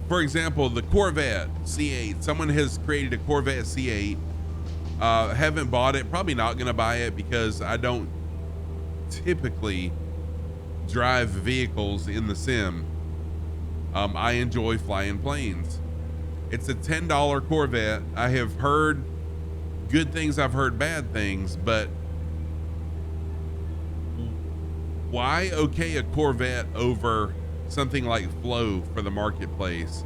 For example, the Corvette C8, someone has created a Corvette C8. Haven't bought it, probably not gonna buy it because I don't typically drive vehicles in the sim. I enjoy flying planes. It's a $10 Corvette. I have heard good things, I've heard bad things, but why okay a Corvette over something like Flow for the marketplace?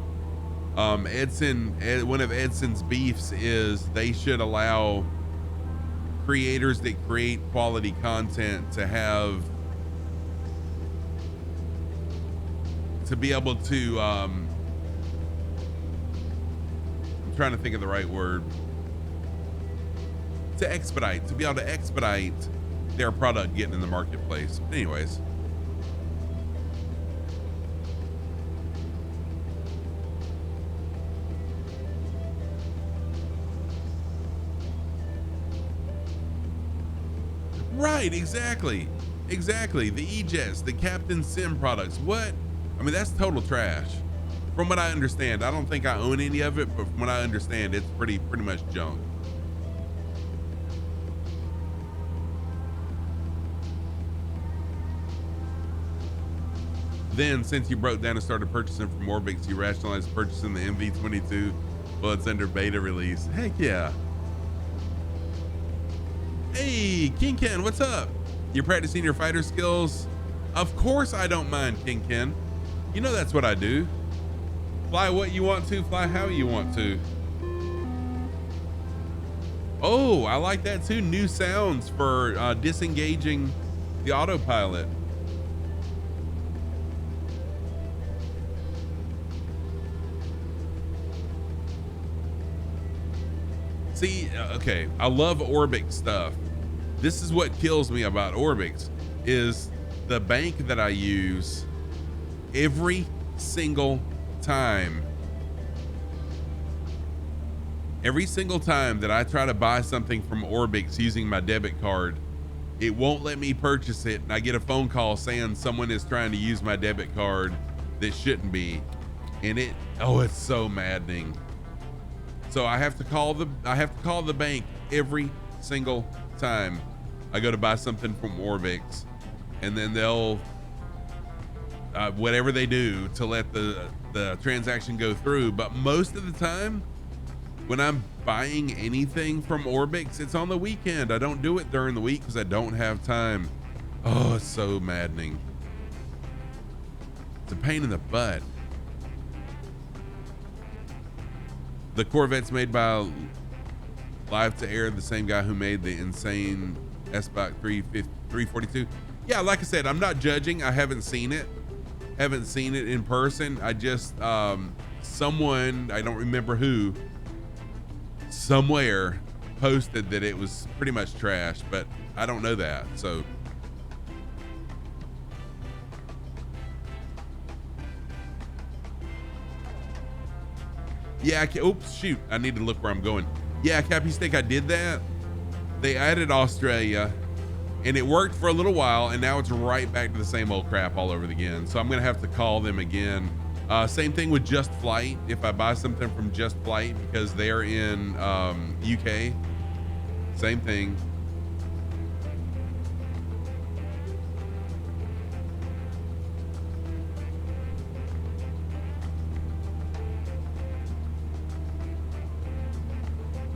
Edson, one of Edson's beefs is they should allow creators that create quality content to be able to I'm trying to think of the right word, to be able to expedite their product getting in the marketplace. Anyways, right, exactly. The E-Jets, the Captain Sim products. What? I mean, that's total trash. From what I understand, I don't think I own any of it, but from what I understand, it's pretty much junk. Then, since you broke down and started purchasing from Orbix, you rationalized purchasing the MV-22 while it's under beta release. Heck yeah. Hey, King Ken, what's up? You're practicing your fighter skills? Of course I don't mind, King Ken. You know that's what I do. Fly what you want to, fly how you want to. Oh, I like that too. New sounds for disengaging the autopilot. See, okay, I love Orbix stuff. This is what kills me about Orbix is the bank that I use every single time. Every single time that I try to buy something from Orbix using my debit card, it won't let me purchase it, and I get a phone call saying someone is trying to use my debit card that shouldn't be, and it's so maddening. So I have to call the bank every single time I go to buy something from Orbix, and then they'll whatever they do to let the transaction go through. But most of the time when I'm buying anything from Orbix, it's on the weekend. I don't do it during the week because I don't have time. Oh, it's so maddening. It's a pain in the butt. The Corvette's made by Live to Air, the same guy who made the insane SBOC 342. Yeah, like I said, I'm not judging. I haven't seen it in person. I just someone, I don't remember who, somewhere posted that it was pretty much trash, but I don't know that. So yeah, oops, shoot, I need to look where I'm going. Yeah, Cappy Steak, I did that. They added Australia and it worked for a little while, and now it's right back to the same old crap all over again. So I'm gonna have to call them again. Same thing with Just Flight. If I buy something from Just Flight because they're in UK, same thing.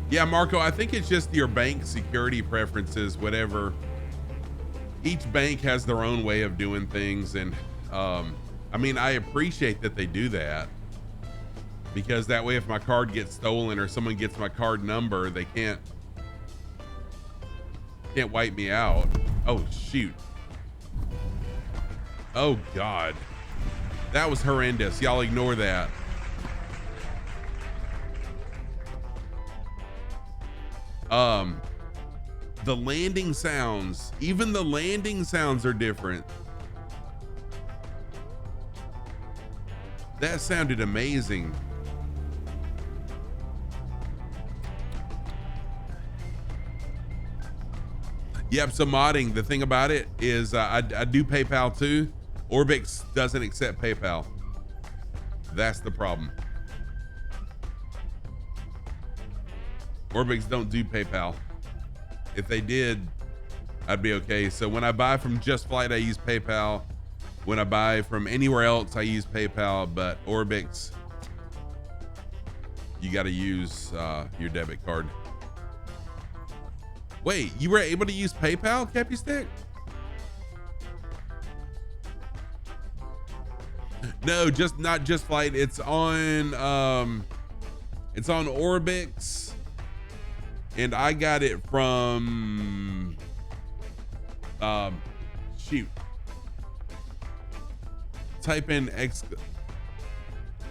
Yeah, Marco, I think it's just your bank security preferences, whatever. Each bank has their own way of doing things. And I mean, I appreciate that they do that, because that way if my card gets stolen or someone gets my card number, they can't wipe me out. Oh, shoot. Oh, God. That was horrendous. Y'all ignore that. The landing sounds, even the landing sounds are different. That sounded amazing. Yep, so modding, the thing about it is I do PayPal too. Orbix doesn't accept PayPal. That's the problem. Orbix don't do PayPal. If they did, I'd be okay. So when I buy from Just Flight, I use PayPal. When I buy from anywhere else, I use PayPal, but Orbix, you got to use your debit card. Wait, you were able to use PayPal, Cappy Stick? No, just not Just Flight. It's on Orbix, and I got it from shoot. Type in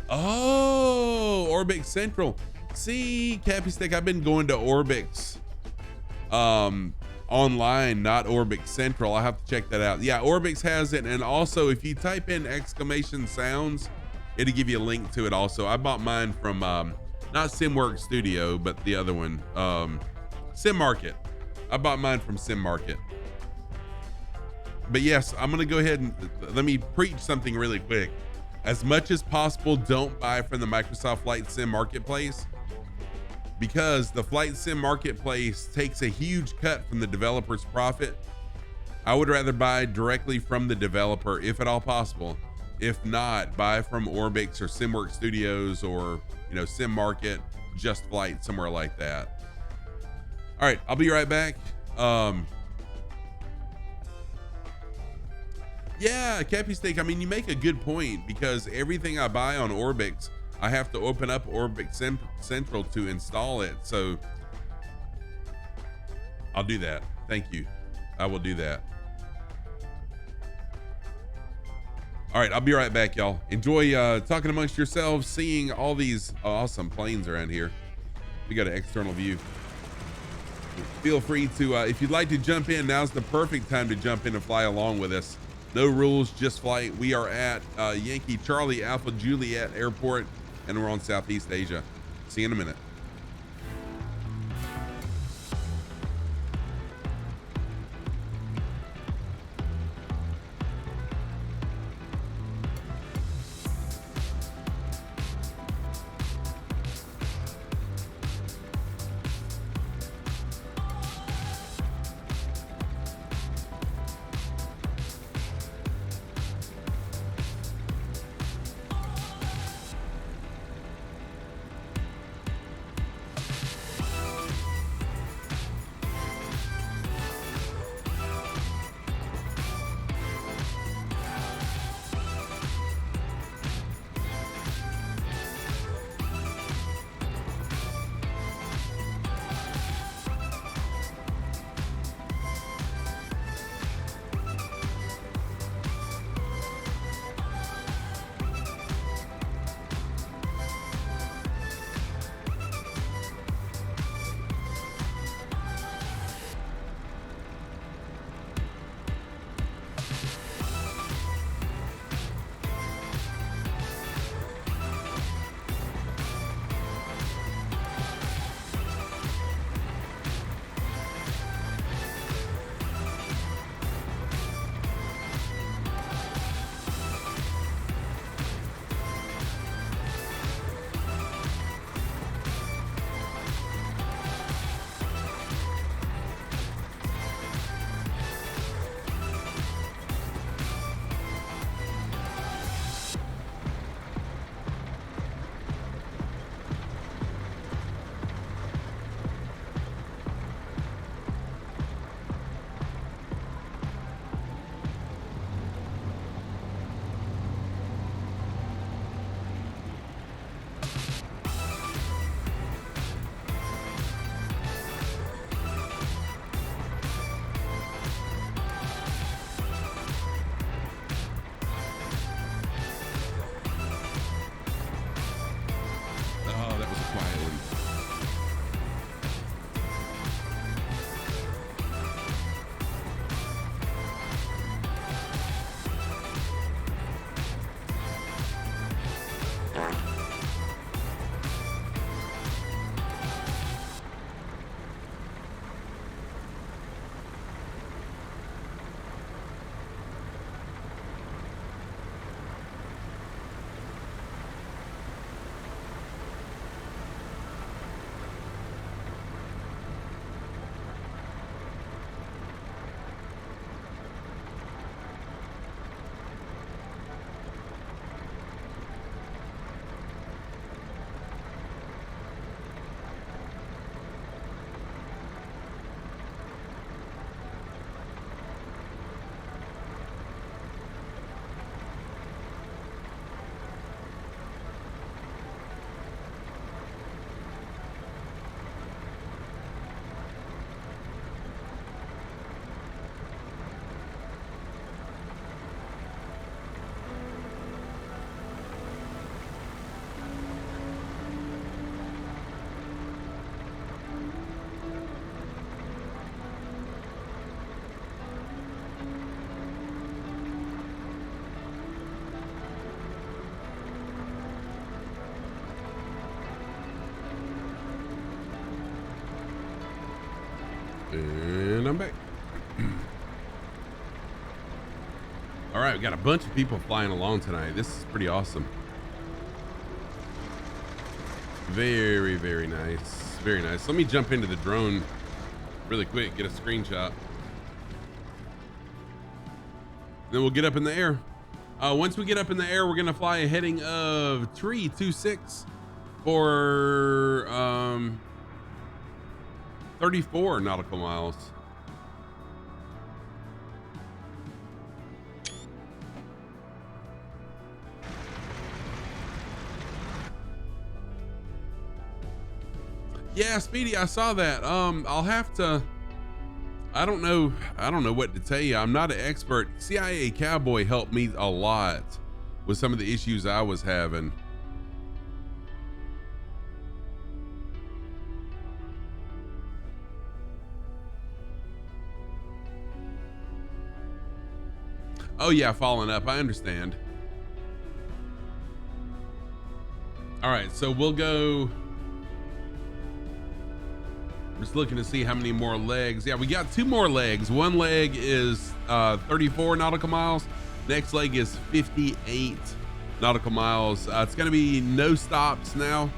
Orbix Central. See, Cappy Stick, I've been going to Orbix online, not Orbix Central. I have to check that out. Yeah, Orbix has it, and also if you type in exclamation sounds, it'll give you a link to it also. I bought mine from not SimWorks Studio, but the other one, Sim Market. I bought mine from Sim Market. But yes, I'm gonna go ahead and let me preach something really quick. As much as possible, don't buy from the Microsoft Flight Sim Marketplace, because the Flight Sim Marketplace takes a huge cut from the developer's profit. I would rather buy directly from the developer if at all possible. If not, buy from Orbix or SimWorks Studios or, you know, Sim Market, Just Flight, somewhere like that. All right, I'll be right back. Yeah, Cappy Steak, I mean, you make a good point, because everything I buy on Orbix, I have to open up Orbix Central to install it. So I'll do that. Thank you. I will do that. All right, I'll be right back, y'all. Enjoy talking amongst yourselves, seeing all these awesome planes around here. We got an external view. Feel free to, if you'd like to jump in, now's the perfect time to jump in and fly along with us. No rules, just flight. We are at Yankee Charlie Alpha Juliet Airport, and we're on Southeast Asia. See you in a minute. got a bunch of people flying along tonight. This is pretty awesome. Very, very nice. Very nice. Let me jump into the drone really quick, get a screenshot. Then we'll get up in the air. Once we get up in the air, we're going to fly a heading of 326 for 34 nautical miles. Yeah, Speedy, I saw that. I'll have to, I don't know what to tell you. I'm not an expert. CIA Cowboy helped me a lot with some of the issues I was having. Oh yeah, falling up. I understand. All right, so we'll go. Just looking to see how many more legs. Yeah, we got 2 more legs. One leg is 34 nautical miles. Next leg is 58 nautical miles. It's going to be no stops now.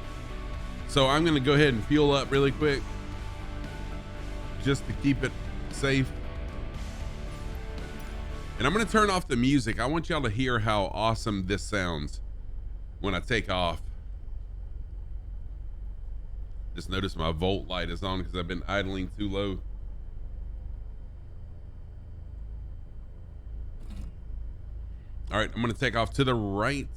So I'm going to go ahead and fuel up really quick just to keep it safe. And I'm going to turn off the music. I want y'all to hear how awesome this sounds when I take off. Just noticed my volt light is on because I've been idling too low. All right, I'm going to take off to the right.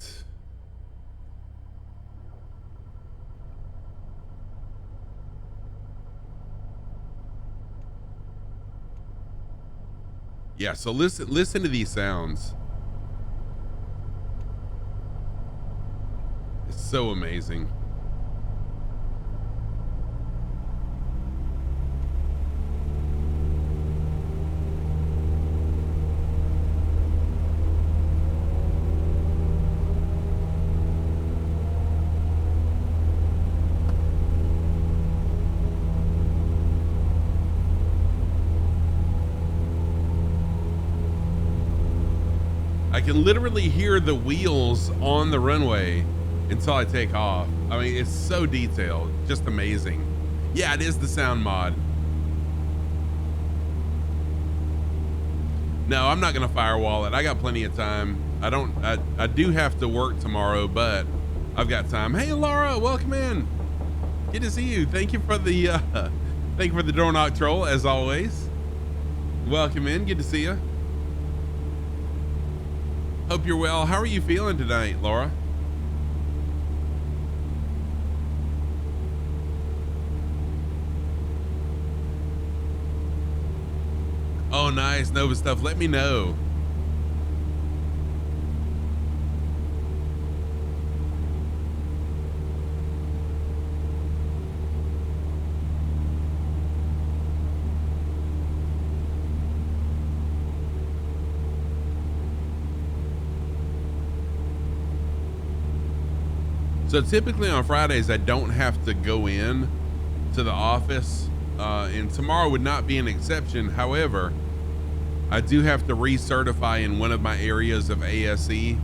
Yeah, so listen to these sounds. It's so amazing. I can literally hear the wheels on the runway until I take off. I mean, it's so detailed, just amazing. Yeah, it is the sound mod. No, I'm not gonna firewall it. I got plenty of time. I do have to work tomorrow, but I've got time. Hey, Laura, welcome in. Good to see you. Thank you for the Dornock troll, as always. Welcome in. Good to see you. Hope you're well. How are you feeling tonight, Laura? Oh, nice. Nova stuff. Let me know. So typically on Fridays, I don't have to go in to the office, and tomorrow would not be an exception. However, I do have to recertify in one of my areas of ASE,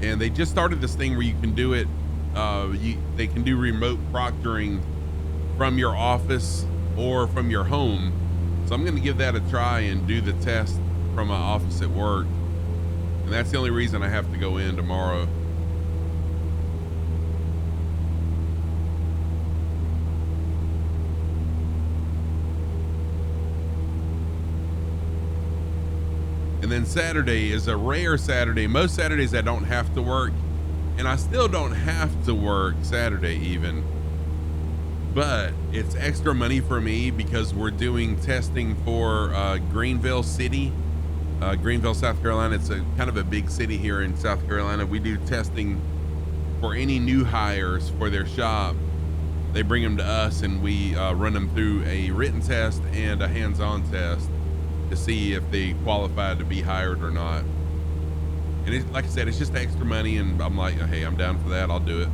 and they just started this thing where you can do it. They can do remote proctoring from your office or from your home. So I'm going to give that a try and do the test from my office at work. And that's the only reason I have to go in tomorrow. And then Saturday is a rare Saturday. Most Saturdays I don't have to work, and I still don't have to work Saturday even, but it's extra money for me because we're doing testing for Greenville City, Greenville, South Carolina. It's a kind of a big city here in South Carolina. We do testing for any new hires for their shop. They bring them to us and we run them through a written test and a hands-on test to see if they qualify to be hired or not. And it's, like I said, it's just extra money, and I'm like, hey, I'm down for that. I'll do it.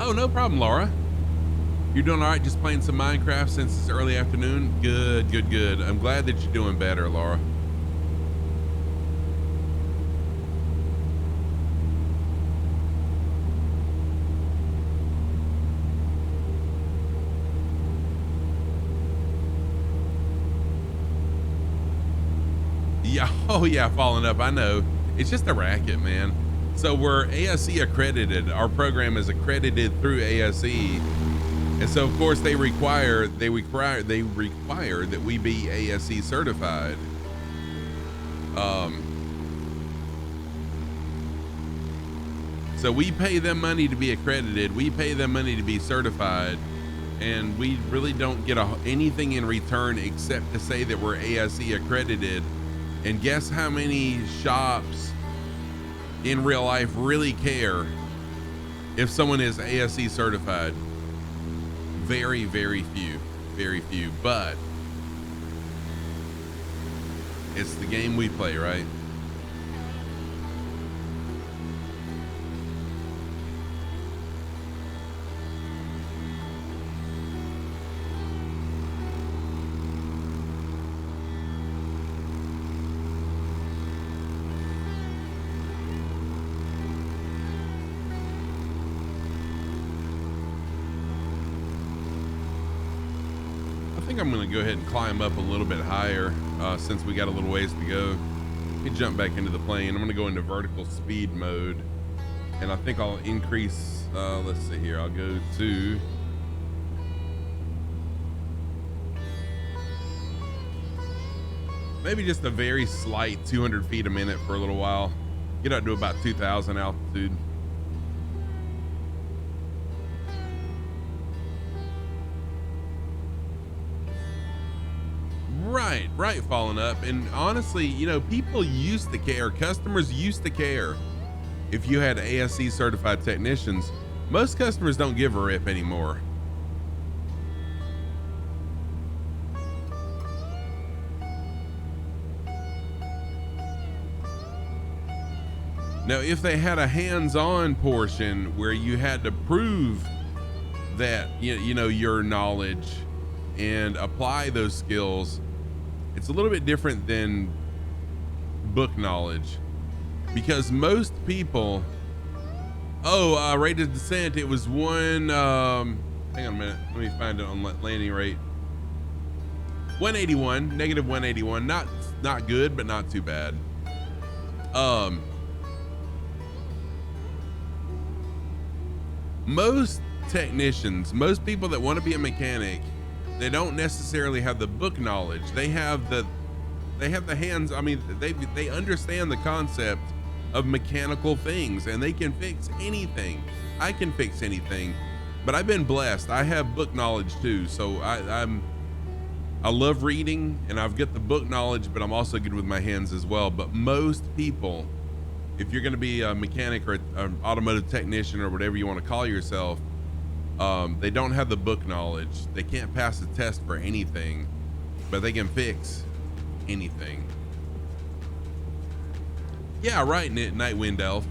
Oh, no problem, Laura. You're doing all right, just playing some Minecraft since it's early afternoon. Good, good, good. I'm glad that you're doing better, Laura. Yeah, oh yeah, following up. I know. It's just a racket, man. So we're ASE accredited. Our program is accredited through ASE. And so of course they require that we be ASE certified. So we pay them money to be accredited. We pay them money to be certified. And we really don't get anything in return except to say that we're ASE accredited. And guess how many shops in real life really care if someone is ASE certified? Very, very few, but it's the game we play, right? I think I'm going to go ahead and climb up a little bit higher since we got a little ways to go. Let me jump back into the plane. I'm going to go into vertical speed mode, and I think I'll increase, let's see here. I'll go to maybe just a very slight 200 feet a minute for a little while. Get up to about 2,000 altitude. Right, following up. And honestly, you know, people used to care, customers used to care if you had ASE certified technicians. Most customers don't give a rip anymore. Now, if they had a hands-on portion where you had to prove that, you know, your knowledge and apply those skills, it's a little bit different than book knowledge, because most people, rate of descent, it was one, hang on a minute, let me find it on landing rate. 181, negative 181, not good, but not too bad. Most technicians, most people that want to be a mechanic, they don't necessarily have the book knowledge. They have the hands. I mean, they understand the concept of mechanical things, and they can fix anything. I can fix anything, but I've been blessed. I have book knowledge too. So I love reading, and I've got the book knowledge, but I'm also good with my hands as well. But most people, if you're going to be a mechanic or an automotive technician or whatever you want to call yourself, they don't have the book knowledge. They can't pass the test for anything, but they can fix anything. Yeah, right, Nightwind Elf.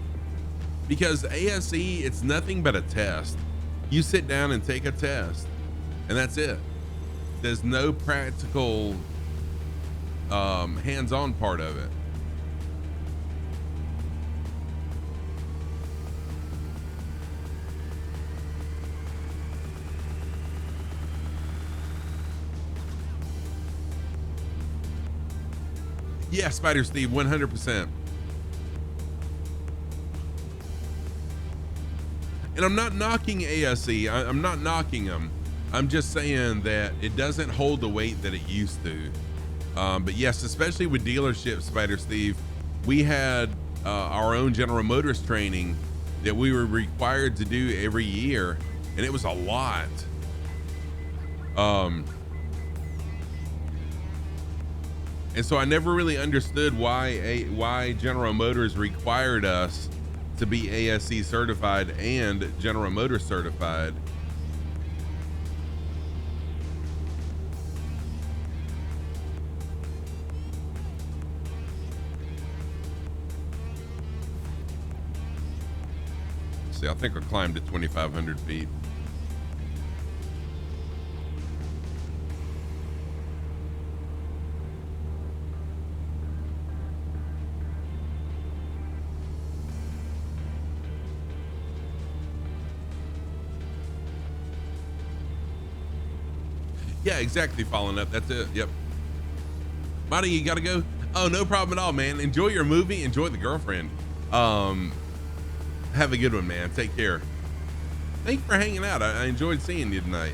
Because ASE, it's nothing but a test. You sit down and take a test, and that's it. There's no practical hands-on part of it. Yeah, Spider Steve, 100%. And I'm not knocking ASE. I'm not knocking them. I'm just saying that it doesn't hold the weight that it used to. But yes, especially with dealerships, Spider Steve, we had our own General Motors training that we were required to do every year, and it was a lot. And so I never really understood why General Motors required us to be ASE certified and General Motors certified. See, I think I climbed to 2,500 feet. Yeah, exactly. Following up. That's it. Yep. Monty, you gotta go. Oh, no problem at all, man. Enjoy your movie. Enjoy the girlfriend. Have a good one, man. Take care. Thank you for hanging out. I enjoyed seeing you tonight.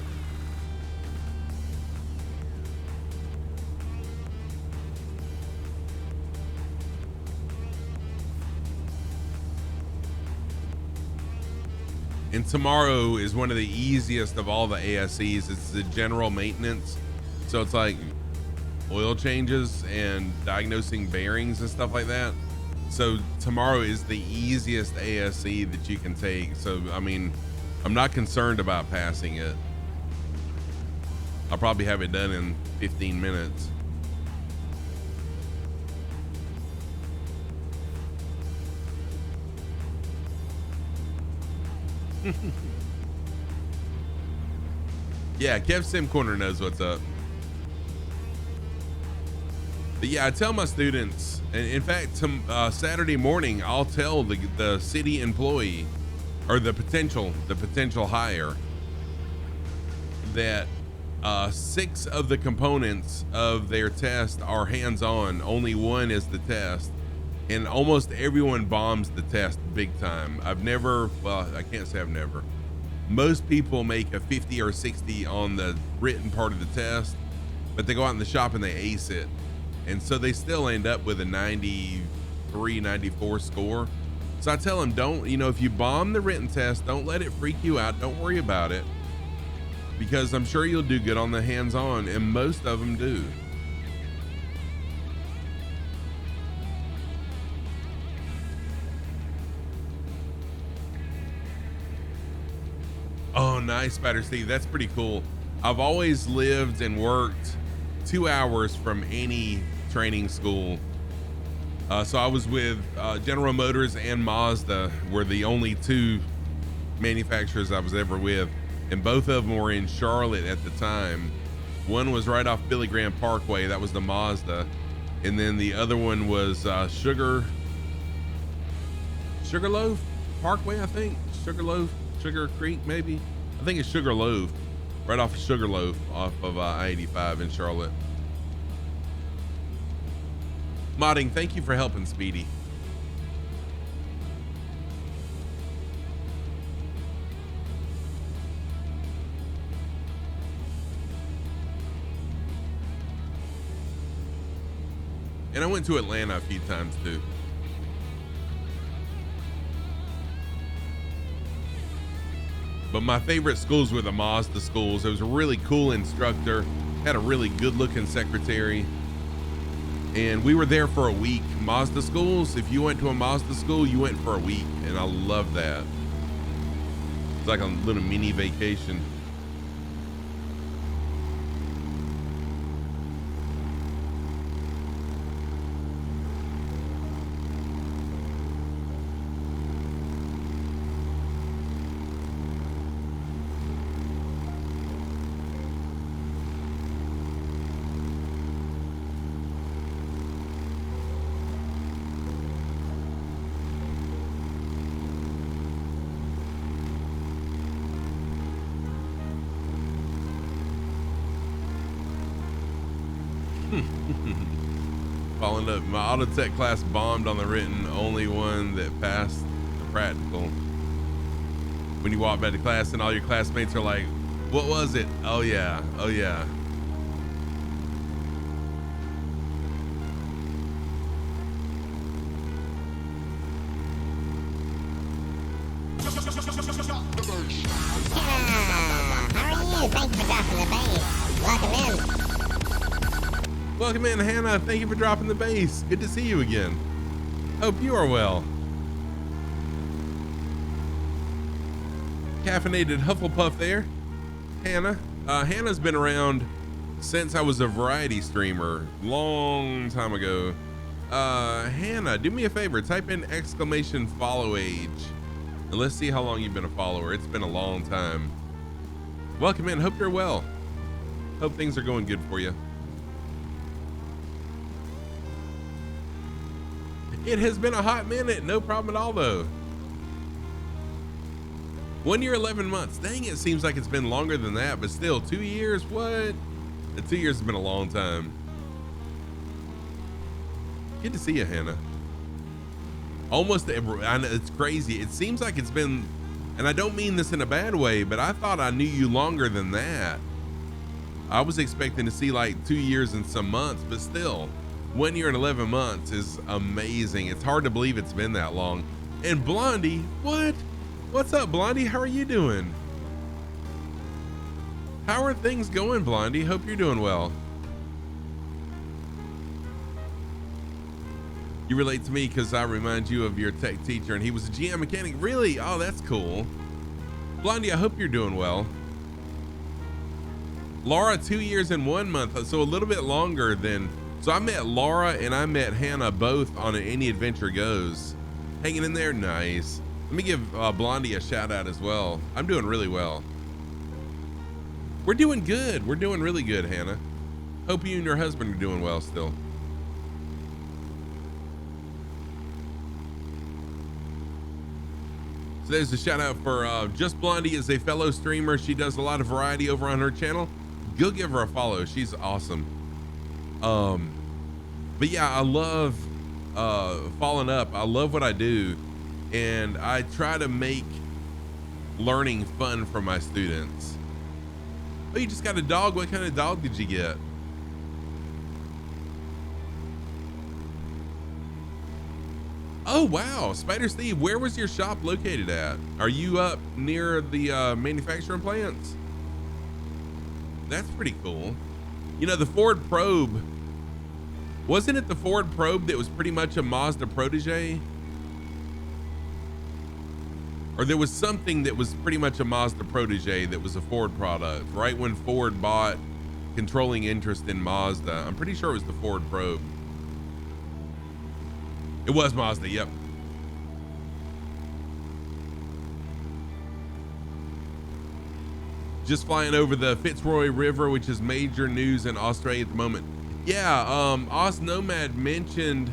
And tomorrow is one of the easiest of all the ASCs. It's the general maintenance. So it's like oil changes and diagnosing bearings and stuff like that. So tomorrow is the easiest ASC that you can take. So, I mean, I'm not concerned about passing it. I'll probably have it done in 15 minutes. Yeah, Kev Sim Corner knows what's up. But yeah, I tell my students, and in fact, Saturday morning, I'll tell the city employee or the potential hire that 6 of the components of their test are hands-on. Only 1 is the test. And almost everyone bombs the test big time. I can't say I've never. Most people make a 50 or 60 on the written part of the test, but they go out in the shop and they ace it. And so they still end up with a 93, 94 score. So I tell them, if you bomb the written test, don't let it freak you out. Don't worry about it, because I'm sure you'll do good on the hands-on, and most of them do. Oh, nice, Spider Steve. That's pretty cool. I've always lived and worked 2 hours from any training school. So I was with General Motors and Mazda were the only 2 manufacturers I was ever with. And both of them were in Charlotte at the time. One was right off Billy Graham Parkway. That was the Mazda. And then the other one was Sugarloaf Parkway, I think. Sugar Creek, maybe. I think it's Sugarloaf, right off of Sugarloaf, off of I-85 in Charlotte. Modding, thank you for helping, Speedy. And I went to Atlanta a few times too. But my favorite schools were the Mazda schools. It was a really cool instructor, had a really good looking secretary. And we were there for a week. Mazda schools, if you went to a Mazda school, you went for a week. And I love that. It's like a little mini vacation. Following up, my auto tech class bombed on the written, only one that passed the practical. When you walk back to class and all your classmates are like, what was it? Oh yeah, oh yeah. How are you? Thanks for dropping the base. Welcome in. Welcome in, Hannah. Thank you for dropping the base. Good to see you again. Hope you are well. Caffeinated Hufflepuff there. Hannah. Hannah's been around since I was a variety streamer. Long time ago. Hannah, do me a favor. Type in ! follow age. And let's see how long you've been a follower. It's been a long time. Welcome in. Hope you're well. Hope things are going good for you. It has been a hot minute. No problem at all, though. 1 year, 11 months. Dang, it seems like it's been longer than that, but still 2 years. What? 2 years has been a long time. Good to see you, Hannah. Almost, I know it's crazy. It seems like it's been, and I don't mean this in a bad way, but I thought I knew you longer than that. I was expecting to see like 2 years and some months, but still, 1 year and 11 months is amazing. It's hard to believe it's been that long. And Blondie, what? What's up, Blondie? How are you doing? How are things going, Blondie? Hope you're doing well. You relate to me because I remind you of your tech teacher, and he was a GM mechanic. Really? Oh, that's cool. Blondie, I hope you're doing well. Laura, 2 years and 1 month, so a little bit longer than. So I met Laura and I met Hannah both on an Any Adventure Goes. Hanging in there, nice. Let me give Blondie a shout out as well. I'm doing really well. We're doing good. We're doing really good, Hannah. Hope you and your husband are doing well still. So there's a shout out for Just Blondie is a fellow streamer. She does a lot of variety over on her channel. Go give her a follow. She's awesome. But yeah, I love following up. I love what I do, and I try to make learning fun for my students. Oh, you just got a dog? What kind of dog did you get? Oh wow, Spider Steve, where was your shop located at? Are you up near the manufacturing plants? That's pretty cool. You know, the Ford Probe, wasn't it the Ford Probe that was pretty much a Mazda protege? Or there was something that was pretty much a Mazda protege that was a Ford product, right when Ford bought controlling interest in Mazda. I'm pretty sure it was the Ford Probe. It was Mazda, yep. Just flying over the Fitzroy River, which is major news in Australia at the moment. Yeah, Oz Nomad mentioned,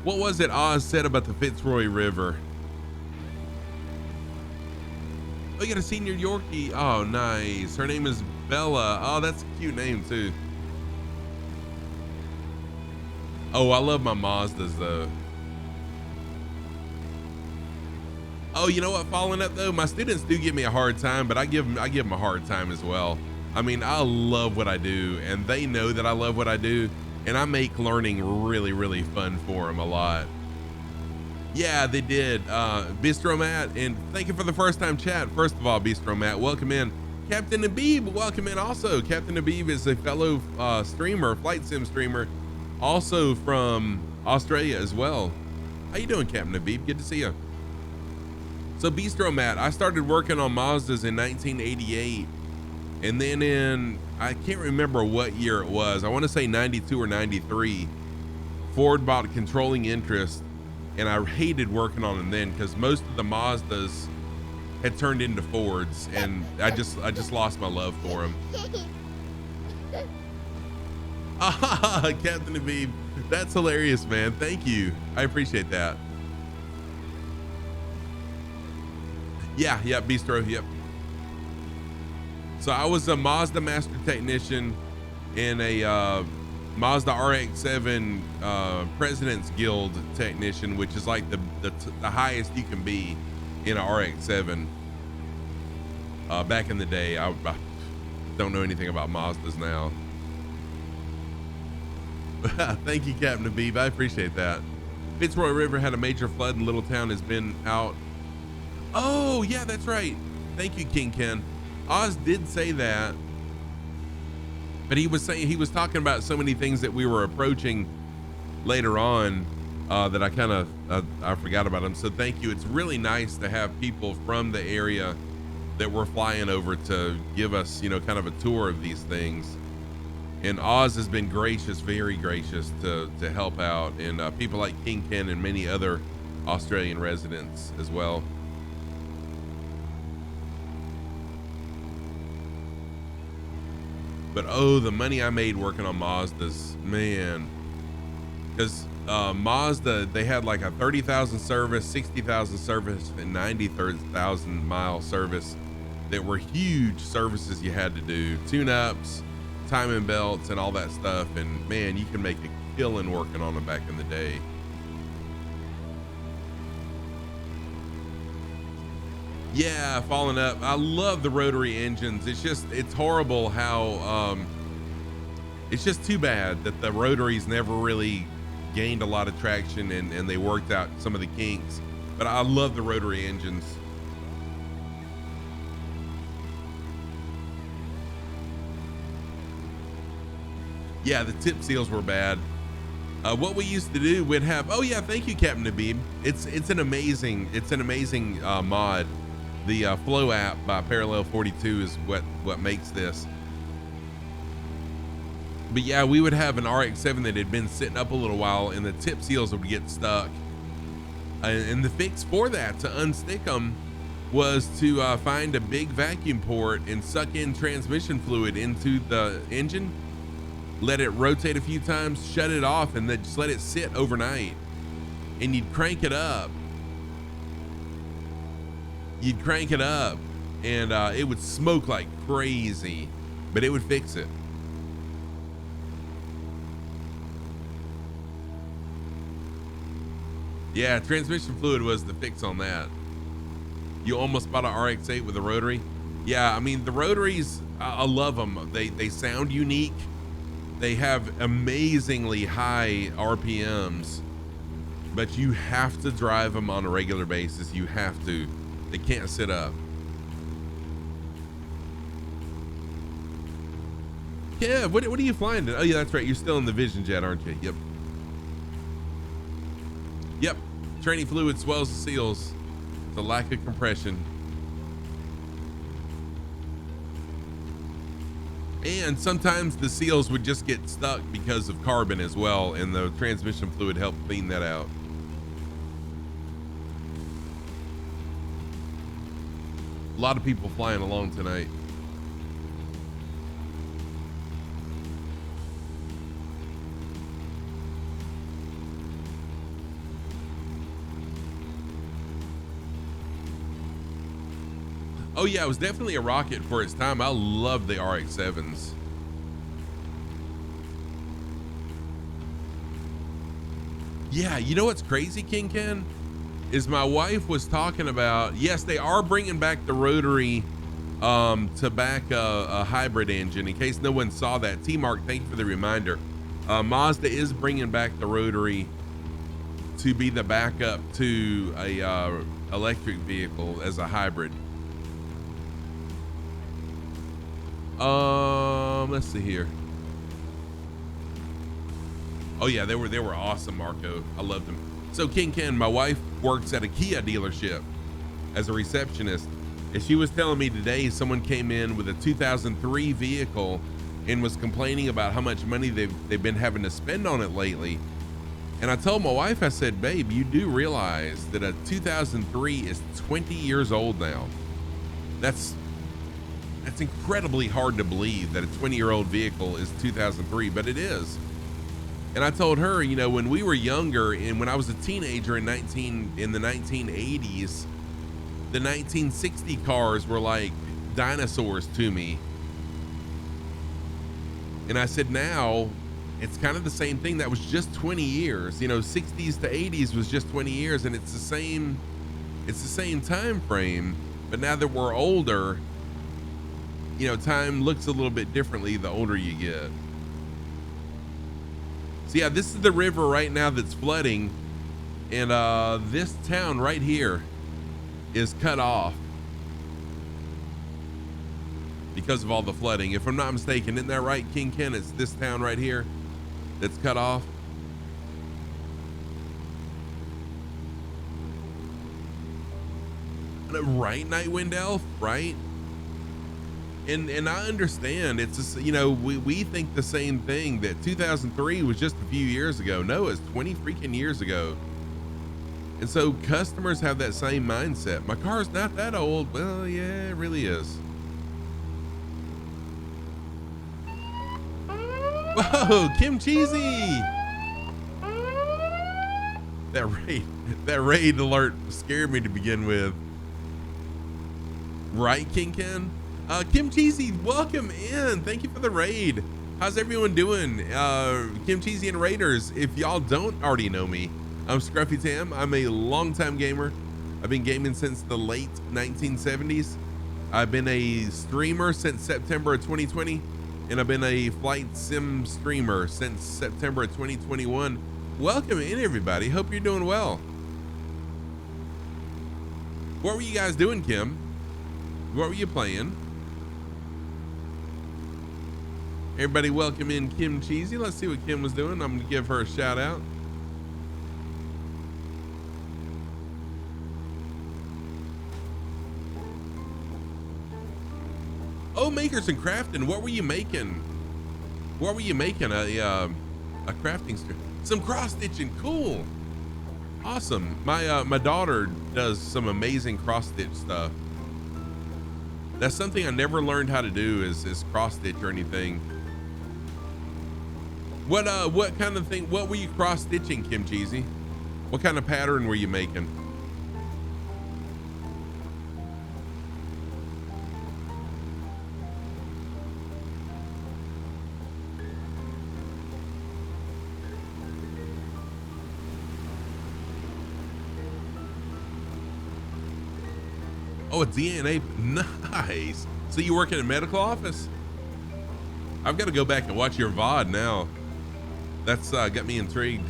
what was it Oz said about the Fitzroy River? Oh, you got a senior Yorkie. Oh, nice. Her name is Bella. Oh, that's a cute name too. Oh, I love my Mazdas though. Oh, you know what, following up though, my students do give me a hard time, but I give them a hard time as well. I mean, I love what I do, and they know that I love what I do, and I make learning really, really fun for them a lot. Yeah, they did. Bistro Matt, and thank you for the first time chat. First of all, Bistro Matt, welcome in. Captain Habib, welcome in also. Captain Habib is a fellow streamer, flight sim streamer, also from Australia as well. How you doing, Captain Habib? Good to see you. So Bistro Matt, I started working on Mazdas in 1988, and then in, I can't remember what year it was. I want to say 92 or 93, Ford bought controlling interest, and I hated working on them then because most of the Mazdas had turned into Fords, and I just lost my love for them. Ah, Captain Habib, that's hilarious, man. Thank you. I appreciate that. Yeah, Bistro, yep. So I was a Mazda Master Technician and a Mazda RX-7 President's Guild Technician, which is like the highest you can be in a RX-7. Back in the day, I don't know anything about Mazdas now. Thank you, Captain Habib. I appreciate that. Fitzroy River had a major flood and Little Town has been out. Oh, yeah, that's right. Thank you, King Ken. Oz did say that, but he was talking about so many things that we were approaching later on that I forgot about them. So thank you. It's really nice to have people from the area that we're flying over to give us, you know, kind of a tour of these things. And Oz has been gracious, very gracious to help out, and people like King Ken and many other Australian residents as well. But oh, the money I made working on Mazdas, man. Because Mazda, they had like a 30,000 service, 60,000 service, and 90,000 mile service that were huge services you had to do. Tune-ups, timing belts and all that stuff. And man, you can make a killing working on them back in the day. Yeah, falling up. I love the rotary engines. It's horrible how, it's just too bad that the rotaries never really gained a lot of traction and they worked out some of the kinks. But I love the rotary engines. Yeah, the tip seals were bad. What we used to do, we'd have, oh yeah, thank you, Captain Nabib. It's an amazing mod. The Flow app by Parallel 42 is what makes this. But yeah, we would have an RX-7 that had been sitting up a little while and the tip seals would get stuck. And the fix for that, to unstick them, was to find a big vacuum port and suck in transmission fluid into the engine, let it rotate a few times, shut it off, and then just let it sit overnight. And you'd crank it up. And it would smoke like crazy, but it would fix it. Yeah, transmission fluid was the fix on that. You almost bought an RX-8 with a rotary. Yeah, I mean, the rotaries, I love them. They sound unique. They have amazingly high RPMs, but you have to drive them on a regular basis. You have to. They can't sit up. Yeah, what are you flying to? Oh yeah, that's right. You're still in the Vision Jet, aren't you? Yep. Yep. Training fluid swells the seals. It's a lack of compression. And sometimes the seals would just get stuck because of carbon as well, and the transmission fluid helped clean that out. A lot of people flying along tonight. Oh yeah, it was definitely a rocket for its time. I love the RX-7s. Yeah, you know what's crazy, King Ken? Is my wife was talking about, yes, they are bringing back the rotary to back a hybrid engine. In case no one saw that, T-Mark, thank you for the reminder. Mazda is bringing back the rotary to be the backup to a electric vehicle as a hybrid. Let's see here. Oh yeah, they were awesome, Marco. I loved them. So King Ken, my wife works at a Kia dealership as a receptionist, and she was telling me today someone came in with a 2003 vehicle and was complaining about how much money they've been having to spend on it lately. And I told my wife, I said, babe, you do realize that a 2003 is 20 years old now. That's incredibly hard to believe that a 20-year-old vehicle is 2003, but it is. And I told her, you know, when we were younger and when I was a teenager in the 1980s, the 1960 cars were like dinosaurs to me. And I said, now it's kind of the same thing. That was just 20 years, you know, 60s to 80s was just 20 years. And it's the same time frame, but now that we're older, you know, time looks a little bit differently the older you get. So yeah, this is the river right now that's flooding, and this town right here is cut off because of all the flooding. If I'm not mistaken, isn't that right, King Ken? It's this town right here that's cut off. Right, Nightwind Elf, right? And I understand, it's just, you know, we think the same thing, that 2003 was just a few years ago. No, it's 20 freaking years ago. And so customers have that same mindset. My car's not that old. Well, yeah, it really is. Whoa, Kim Cheesy. That raid alert scared me to begin with. Right, King Ken? Kim Cheesy, welcome in. Thank you for the raid. How's everyone doing? Kim Cheesy and Raiders. If y'all don't already know me, I'm Scruffy Tam. I'm a longtime gamer. I've been gaming since the late 1970s. I've been a streamer since September of 2020, and I've been a flight sim streamer since September of 2021. Welcome in, everybody. Hope you're doing well. What were you guys doing, Kim? What were you playing? Everybody welcome in Kim Cheesy. Let's see what Kim was doing. I'm gonna give her a shout out. Oh, Makers and Crafting. What were you making? What were you making? A crafting stream. Some cross stitching. Cool. Awesome. My daughter does some amazing cross stitch stuff. That's something I never learned how to do is cross stitch or anything. What kind of thing? What were you cross stitching, Kim Cheesy? What kind of pattern were you making? Oh, a DNA. Nice. So you work in a medical office? I've got to go back and watch your VOD now. That's got me intrigued.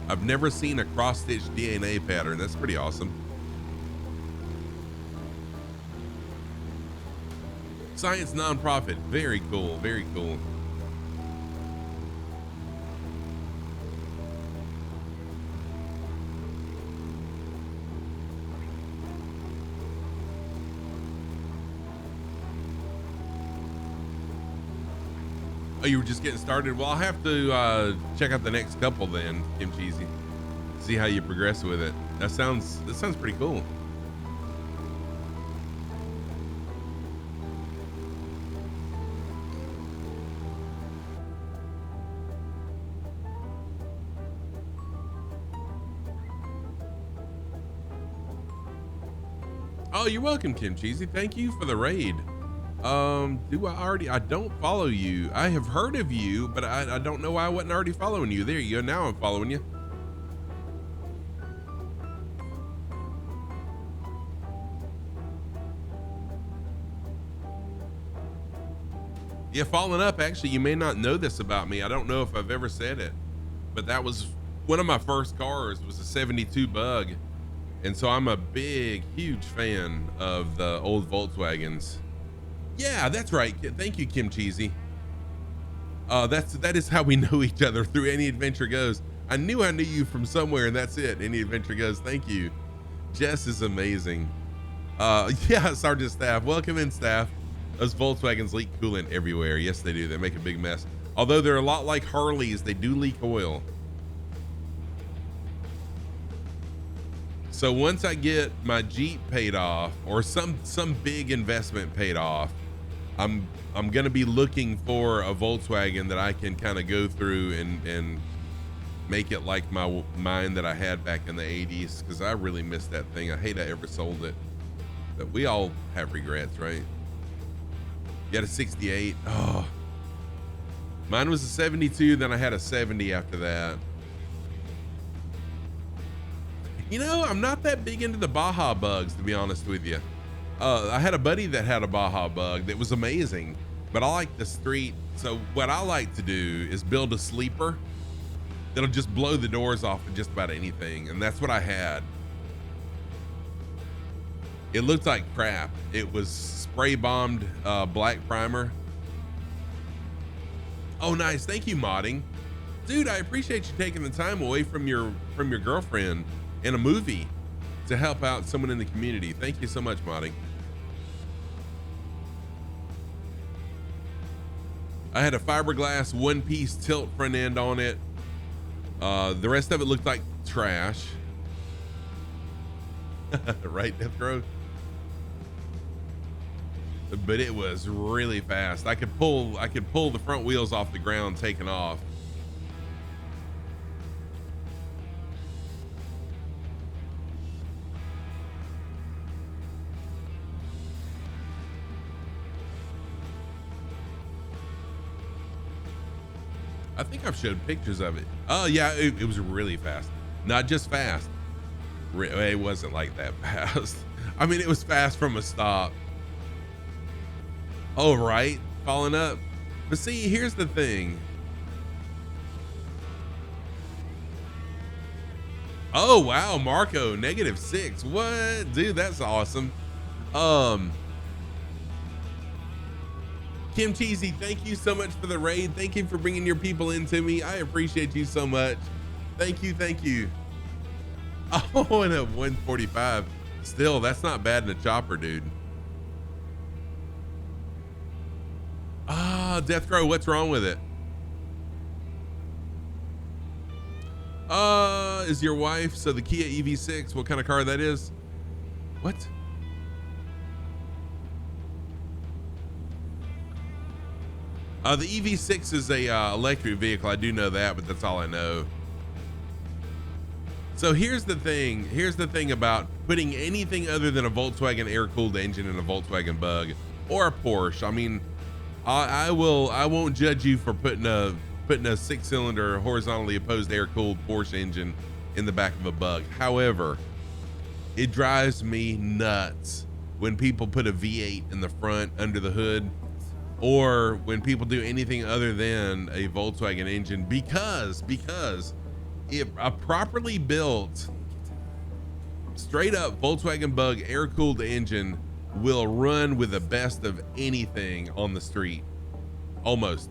I've never seen a cross-stitch DNA pattern. That's pretty awesome. Science nonprofit. Very cool. Very cool. Oh, you were just getting started? Well, I'll have to check out the next couple then, Kim Cheesy. See how you progress with it. That sounds pretty cool. Oh, you're welcome, Kim Cheesy. Thank you for the raid. I don't follow you. I have heard of you, but I don't know why I wasn't already following you. There you go. Now I'm following you. Yeah, following up, actually, you may not know this about me. I don't know if I've ever said it, but that was one of my first cars was a 72 Bug. And so I'm a big, huge fan of the old Volkswagens. Yeah, that's right. Thank you, Kim Cheesy. That is how we know each other, through Any Adventure Goes. I knew you from somewhere, and that's it. Any Adventure Goes. Thank you. Jess is amazing. Yeah, Sergeant Staff. Welcome in, Staff. Those Volkswagens leak coolant everywhere. Yes, they do. They make a big mess. Although they're a lot like Harleys, they do leak oil. So once I get my Jeep paid off, or some big investment paid off, I'm gonna be looking for a Volkswagen that I can kind of go through and make it like mine that I had back in the 80s, because I really miss that thing. I hate I ever sold it, but we all have regrets, right? You had a 68. Oh, mine was a 72. Then I had a 70 after that. You know, I'm not that big into the Baja Bugs, to be honest with you. I had a buddy that had a Baja Bug that was amazing, but I like the street. So what I like to do is build a sleeper that'll just blow the doors off of just about anything. And that's what I had. It looked like crap. It was spray bombed black primer. Oh, nice. Thank you, modding. Dude, I appreciate you taking the time away from your girlfriend in a movie to help out someone in the community. Thank you so much, modding. I had a fiberglass one-piece tilt front end on it. The rest of it looked like trash. Right, Death Row? But it was really fast. I could pull the front wheels off the ground taking off. I think I've showed pictures of it. Oh yeah, it was really fast. Not just fast. It wasn't like that fast. I mean, it was fast from a stop. Oh, right, falling up. But see, here's the thing. Oh wow, Marco, -6. What, dude? That's awesome. Kim Cheesy, thank you so much for the raid. Thank you for bringing your people into me. I appreciate you so much. Thank you, thank you. Oh, and a 145. Still, that's not bad in a chopper, dude. Ah, Death Crow, what's wrong with it? Is your wife, so the Kia EV6, what kind of car that is? What? The EV6 is a electric vehicle. I do know that, but that's all I know. So here's the thing. Here's the thing about putting anything other than a Volkswagen air-cooled engine in a Volkswagen Bug or a Porsche. I mean, I won't judge you for putting a 6-cylinder horizontally opposed air-cooled Porsche engine in the back of a Bug. However, it drives me nuts when people put a V8 in the front under the hood, or when people do anything other than a Volkswagen engine, because if a properly built, straight up Volkswagen Bug air-cooled engine will run with the best of anything on the street. Almost.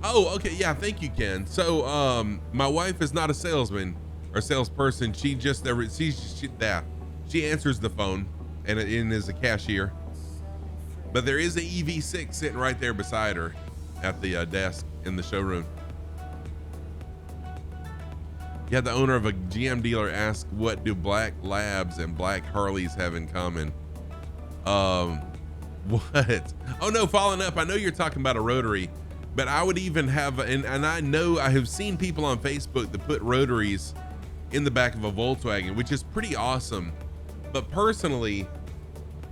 Oh, okay, yeah, thank you, Ken. So, my wife is not a salesman or salesperson. She just she answers the phone and is a cashier. But there is a EV6 sitting right there beside her at the desk in the showroom. Yeah, the owner of a GM dealer asked, what do black Labs and black Harleys have in common? What? Oh no, Falling Up, I know you're talking about a rotary, but I would even have, and I know I have seen people on Facebook that put rotaries in the back of a Volkswagen, which is pretty awesome. But personally,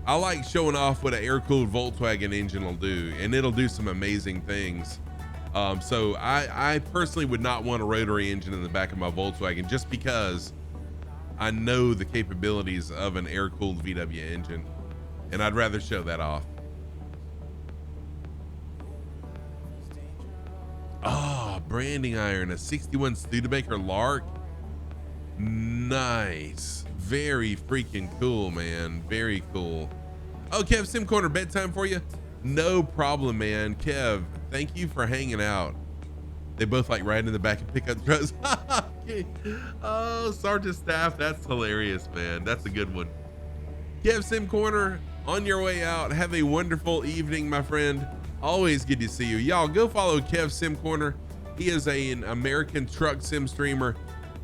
I like showing off what an air-cooled Volkswagen engine will do, and it'll do some amazing things. So I personally would not want a rotary engine in the back of my Volkswagen, just because I know the capabilities of an air-cooled VW engine, and I'd rather show that off. Oh, branding iron, a 61 Studebaker Lark. Nice. Very freaking cool, man. Very cool. Oh, Kev, Sim Corner, bedtime for you? No problem, man. Kev, thank you for hanging out. They both like riding in the back of pickup trucks. Oh, Sergeant Staff, that's hilarious, man. That's a good one. Kev, Sim Corner, on your way out. Have a wonderful evening, my friend. Always good to see you. Y'all go follow Kev Sim Corner. He is an American truck sim streamer.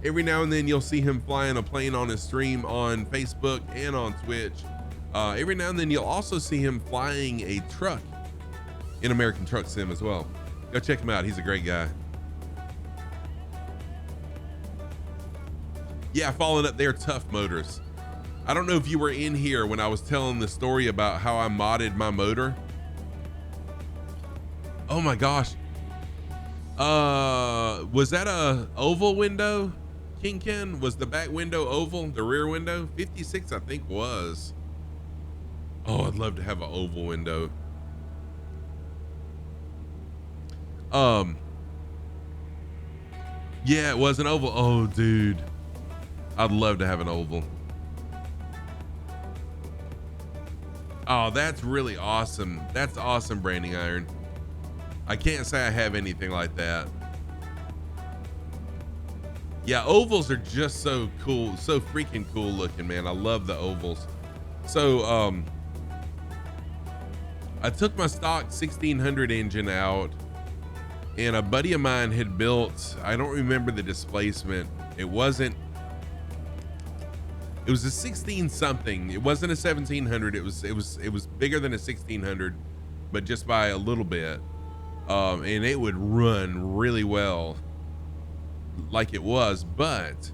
Every now and then you'll see him flying a plane on his stream on Facebook and on Twitch. Every now and then you'll also see him flying a truck in American Truck Sim as well. Go check him out. He's a great guy. Yeah, Falling Up, they're tough motors. I don't know if you were in here when I was telling the story about how I modded my motor. Oh my gosh. Was that a oval window? King Ken, was the back window oval? The rear window? 56, I think was. Oh, I'd love to have an oval window. Yeah, it was an oval. Oh, dude. I'd love to have an oval. Oh, that's really awesome. That's awesome, branding iron. I can't say I have anything like that. Yeah, ovals are just so cool, so freaking cool looking, man. I love the ovals. So, I took my stock 1600 engine out, and a buddy of mine had built, I don't remember the displacement. It was a 16 something. It wasn't a 1700. It was bigger than a 1600, but just by a little bit. And it would run really well like it was, but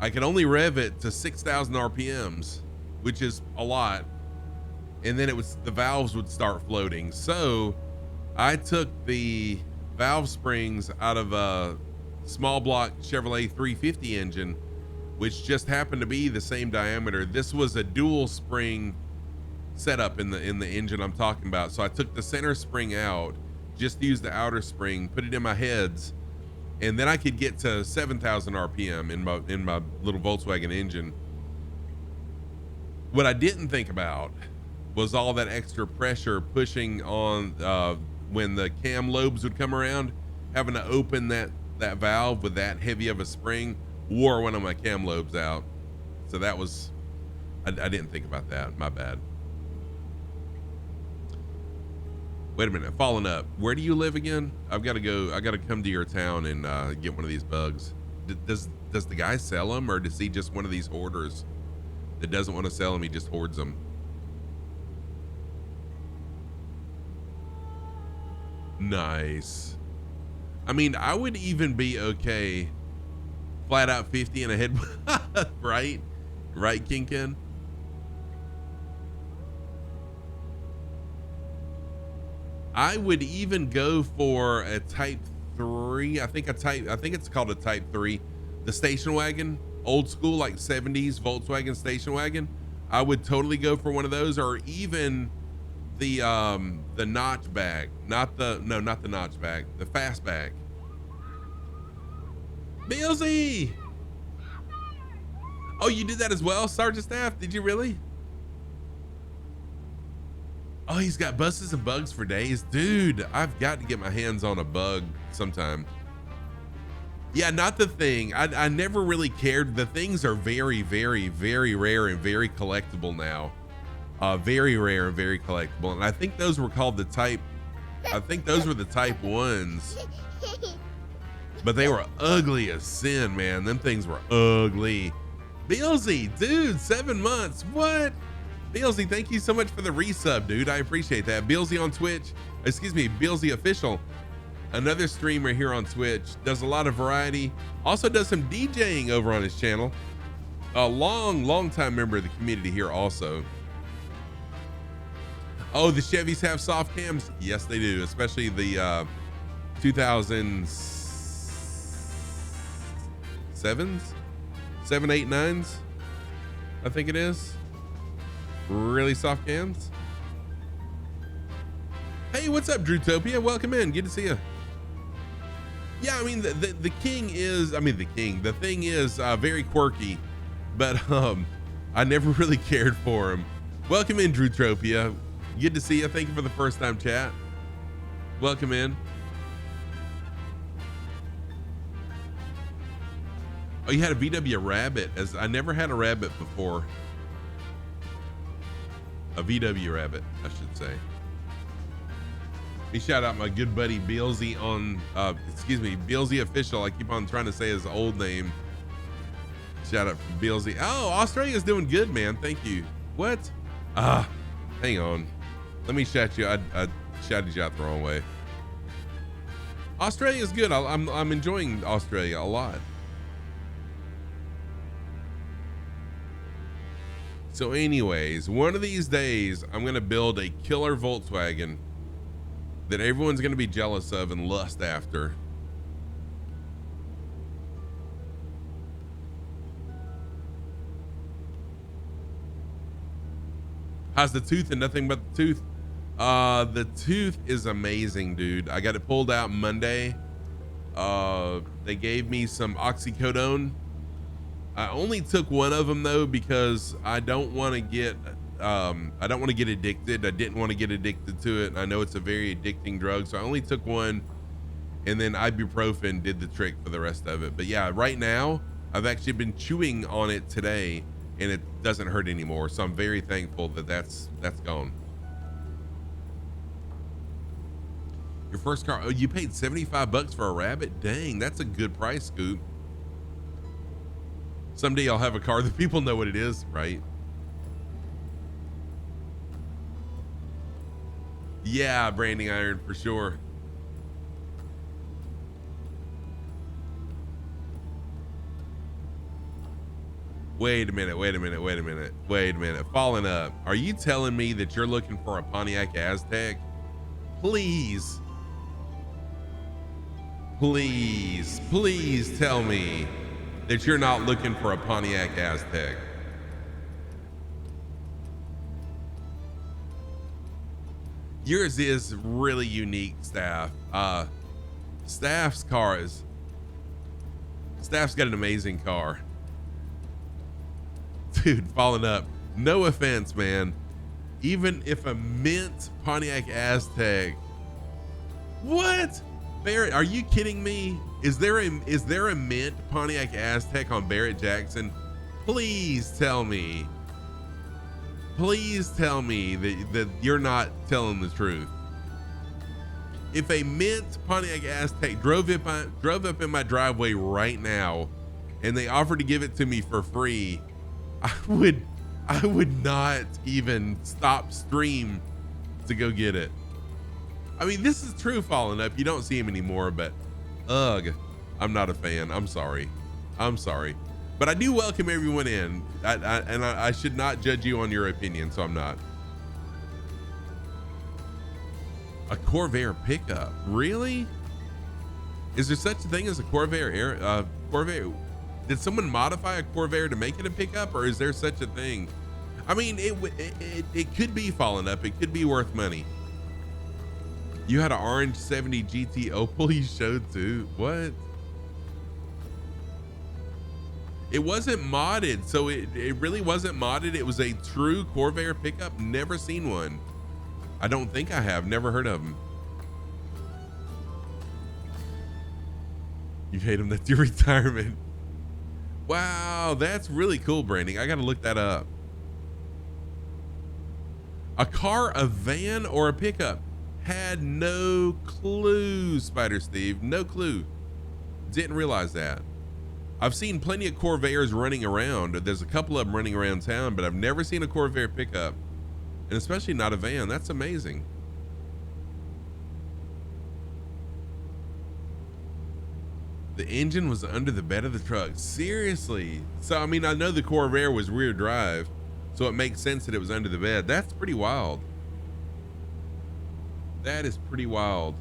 I could only rev it to 6,000 RPMs, which is a lot. and then the valves would start floating. So I took the valve springs out of a small block Chevrolet 350 engine, which just happened to be the same diameter. This was a dual spring setup in the engine I'm talking about. So I took the center spring out, just used the outer spring, put it in my heads, and then I could get to 7,000 RPM in my little Volkswagen engine. What I didn't think about was all that extra pressure pushing on when the cam lobes would come around, having to open that valve with that heavy of a spring wore one of my cam lobes out. So that was, I didn't think about that. My bad. Wait a minute, following up. Where do you live again? I've got to go. I got to come to your town and get one of these bugs. Does the guy sell them, or does he just one of these hoarders that doesn't want to sell them? He just hoards them. Nice. I mean, I would even be okay flat out 50 and a head. Right, Kinkin. I would even go for a Type 3. I think it's called a Type 3, the station wagon, old school, like 70s Volkswagen station wagon. I would totally go for one of those, or even the notchback, not the notchback, the fastback. Billsy! Oh, you did that as well, Sergeant Staff? Did you really? Oh, he's got buses and bugs for days. Dude, I've got to get my hands on a bug sometime. Yeah, not the thing. I never really cared. The things are very, very, very rare and very collectible now. Very rare and very collectible. And I think those were called the Type, I think those were the Type 1s. But they were ugly as sin, man. Them things were ugly. Billsy, dude, 7 months. What? Billsy, thank you so much for the resub, dude. I appreciate that. Billsy on Twitch, excuse me, Billsy Official, another streamer here on Twitch, does a lot of variety, also does some DJing over on his channel. A long time member of the community here also. Oh, the Chevys have soft cams? Yes, they do, especially the 2007s, 7, 8, 9s, I think it is. Really soft cams. Hey, what's up, Drewtopia? Welcome in. Good to see you. Yeah, I mean, the king is, the thing is very quirky, but I never really cared for him. Welcome in, Drewtopia. Good to see you. Thank you for the first time chat. Welcome in. Oh, you had a VW Rabbit. As I never had a Rabbit before. A VW Rabbit, I should say. Let me shout out my good buddy Billsy on, Billsy Official. I keep on trying to say his old name. Shout out for Billsy. Oh, Australia's doing good, man. Thank you. What? Hang on. Let me shout you. I shouted you out the wrong way. Australia's good. I'm enjoying Australia a lot. So anyways, one of these days, I'm going to build a killer Volkswagen that everyone's going to be jealous of and lust after. How's the tooth and nothing but the tooth? The tooth is amazing, dude. I got it pulled out Monday. They gave me some oxycodone. I only took one of them though because I don't want to get addicted. I didn't want to get addicted to it. I know it's a very addicting drug, so I only took one, and then ibuprofen did the trick for the rest of it. But yeah, right now I've actually been chewing on it today, and it doesn't hurt anymore. So I'm very thankful that that's gone. Your first car? Oh, you paid $75 for a Rabbit? Dang, that's a good price, Scoop. Someday I'll have a car that people know what it is, right? Yeah, branding iron for sure. Wait a minute. Falling Up. Are you telling me that you're looking for a Pontiac Aztek? Please tell me that you're not looking for a Pontiac Aztek. Yours is really unique, Staff. Staff's got an amazing car. Dude, Falling Up. No offense, man. Even if a mint Pontiac Aztek. What? Barrett, are you kidding me? Is there a mint Pontiac Aztek on Barrett Jackson? Please tell me. Please tell me that you're not telling the truth. If a mint Pontiac Aztek drove up in my driveway right now and they offered to give it to me for free, I would not even stop stream to go get it. I mean, this is true, Falling Up. You don't see him anymore, but ugh, I'm not a fan. I'm sorry. But I do welcome everyone in. I should not judge you on your opinion, so I'm not. A Corvair pickup, really? Is there such a thing as a Corvair? Corvair? Did someone modify a Corvair to make it a pickup, or is there such a thing? I mean, it could be Falling Up. It could be worth money. You had an orange 70 GT Opel you showed too. What? It wasn't modded, so it really wasn't modded. It was a true Corvair pickup. Never seen one. I don't think I have. Never heard of them. You hate them. That's your retirement. Wow, that's really cool, Branding. I got to look that up. A car, a van, or a pickup? Had no clue, Spider Steve. No clue. Didn't realize that. I've seen plenty of Corvairs running around. There's a couple of them running around town, but I've never seen a Corvair pickup, and especially not a van. That's amazing. The engine was under the bed of the truck. Seriously? So, I mean, I know the Corvair was rear drive, so it makes sense that it was under the bed. That's pretty wild. That is pretty wild.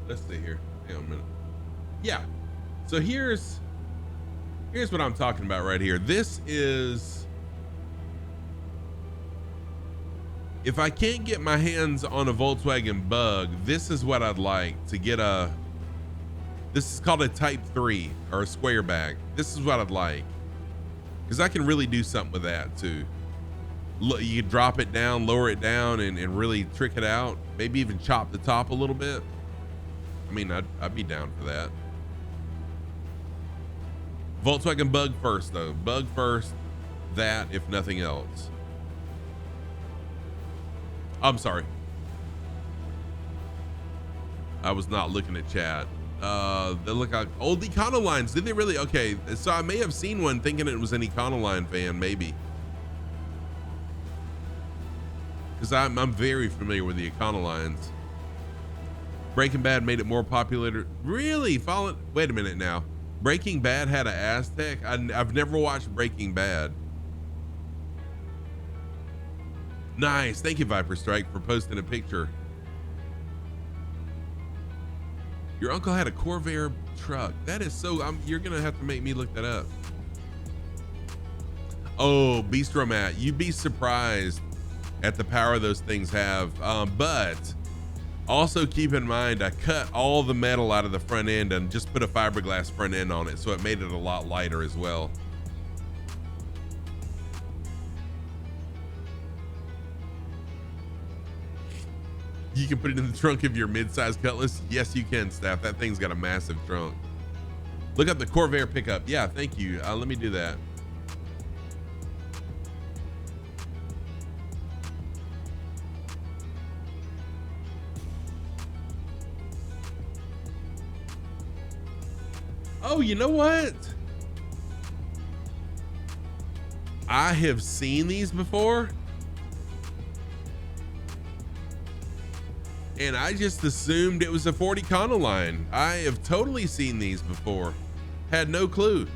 Let's see here. Hang on a minute. Yeah. So here's what I'm talking about right here. This is, if I can't get my hands on a Volkswagen Bug, this is what I'd like to get. This is called a Type 3 or a square back. This is what I'd like, because I can really do something with that too. You drop it down, lower it down, and really trick it out. Maybe even chop the top a little bit. I mean, I'd be down for that. Volkswagen Bug first, though. Bug first, that if nothing else. I'm sorry. I was not looking at chat. They look like old Econolines. Did they really? Okay, so I may have seen one thinking it was an Econoline fan, maybe. Because I'm very familiar with the Econolines. Breaking Bad made it more popular. Really? Wait a minute now. Breaking Bad had an Aztek? I've never watched Breaking Bad. Nice. Thank you, Viper Strike, for posting a picture. Your uncle had a Corvair truck. That is so, you're going to have to make me look that up. Oh, Bistro Matt, you'd be surprised at the power those things have. But also keep in mind, I cut all the metal out of the front end and just put a fiberglass front end on it, so it made it a lot lighter as well. You can put it in the trunk of your mid-size Cutlass. Yes, you can, Staff. That thing's got a massive trunk. Look up the Corvair pickup. Yeah, thank you. Let me do that. Oh, you know what? I have seen these before. And I just assumed it was a 40 Econoline. I have totally seen these before. Had no clue.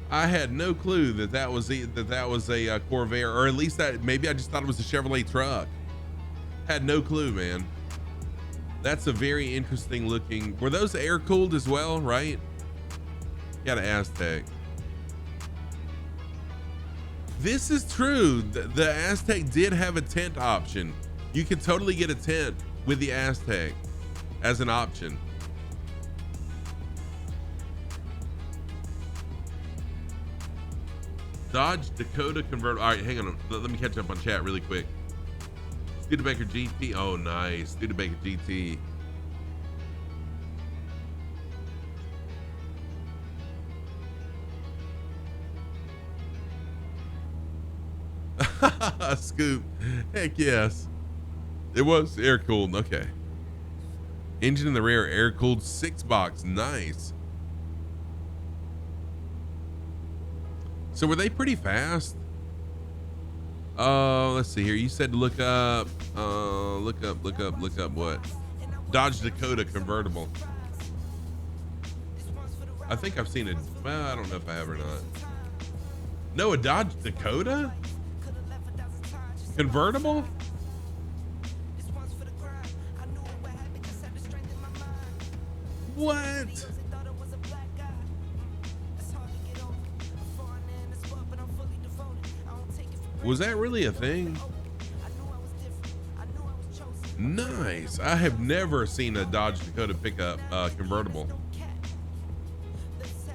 I had no clue that was a Corvair, or at least that maybe I just thought it was a Chevrolet truck. Had no clue, man. That's a very interesting looking. Were those air cooled as well, right? Got an Aztec. This is true. The Aztec did have a tent option. You could totally get a tent with the Aztec as an option. Dodge Dakota convertible. All right, hang on. Let me catch up on chat really quick. Studebaker GT. Oh, nice. Studebaker GT. Scoop. Heck yes. It was air cooled. Okay. Engine in the rear, air cooled 6-box. Nice. So were they pretty fast? Let's see here. You said to look up what? Dodge Dakota convertible. I think I've seen it. Well, I don't know if I have or not. No, a Dodge Dakota? Convertible? What? Was that really a thing? Nice. I have never seen a Dodge Dakota pickup convertible.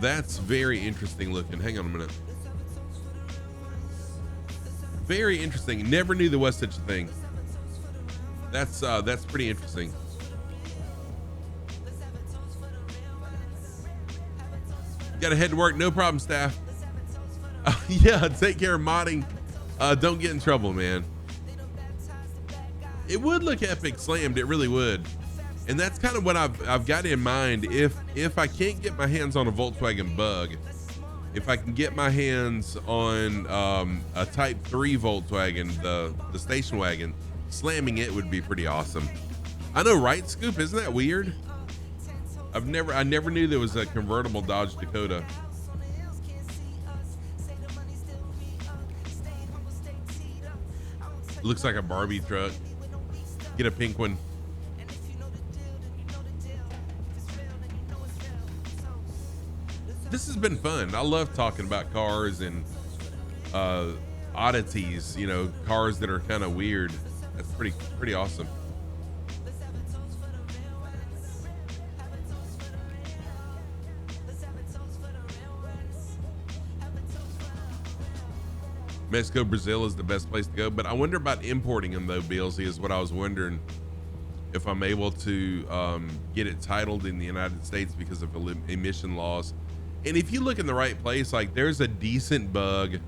That's very interesting looking. Hang on a minute. Very interesting. Never knew there was such a thing. That's pretty interesting. Got to head to work. No problem, staff. Yeah, take care of modding. Don't get in trouble, man. It would look epic slammed. It really would. And that's kind of what I've got in mind. If I can't get my hands on a Volkswagen Bug, if I can get my hands on a Type 3 Volkswagen, the station wagon, slamming it would be pretty awesome. I know, right, Scoop? Isn't that weird? I never knew there was a convertible Dodge Dakota. Looks like a Barbie truck. Get a pink one. This has been fun. I love talking about cars and oddities, you know, cars that are kind of weird. That's pretty awesome. Mexico, Brazil is the best place to go, but I wonder about importing them though, Beelzy, is what I was wondering, if I'm able to get it titled in the United States because of emission laws. And if you look in the right place, like there's a decent Bug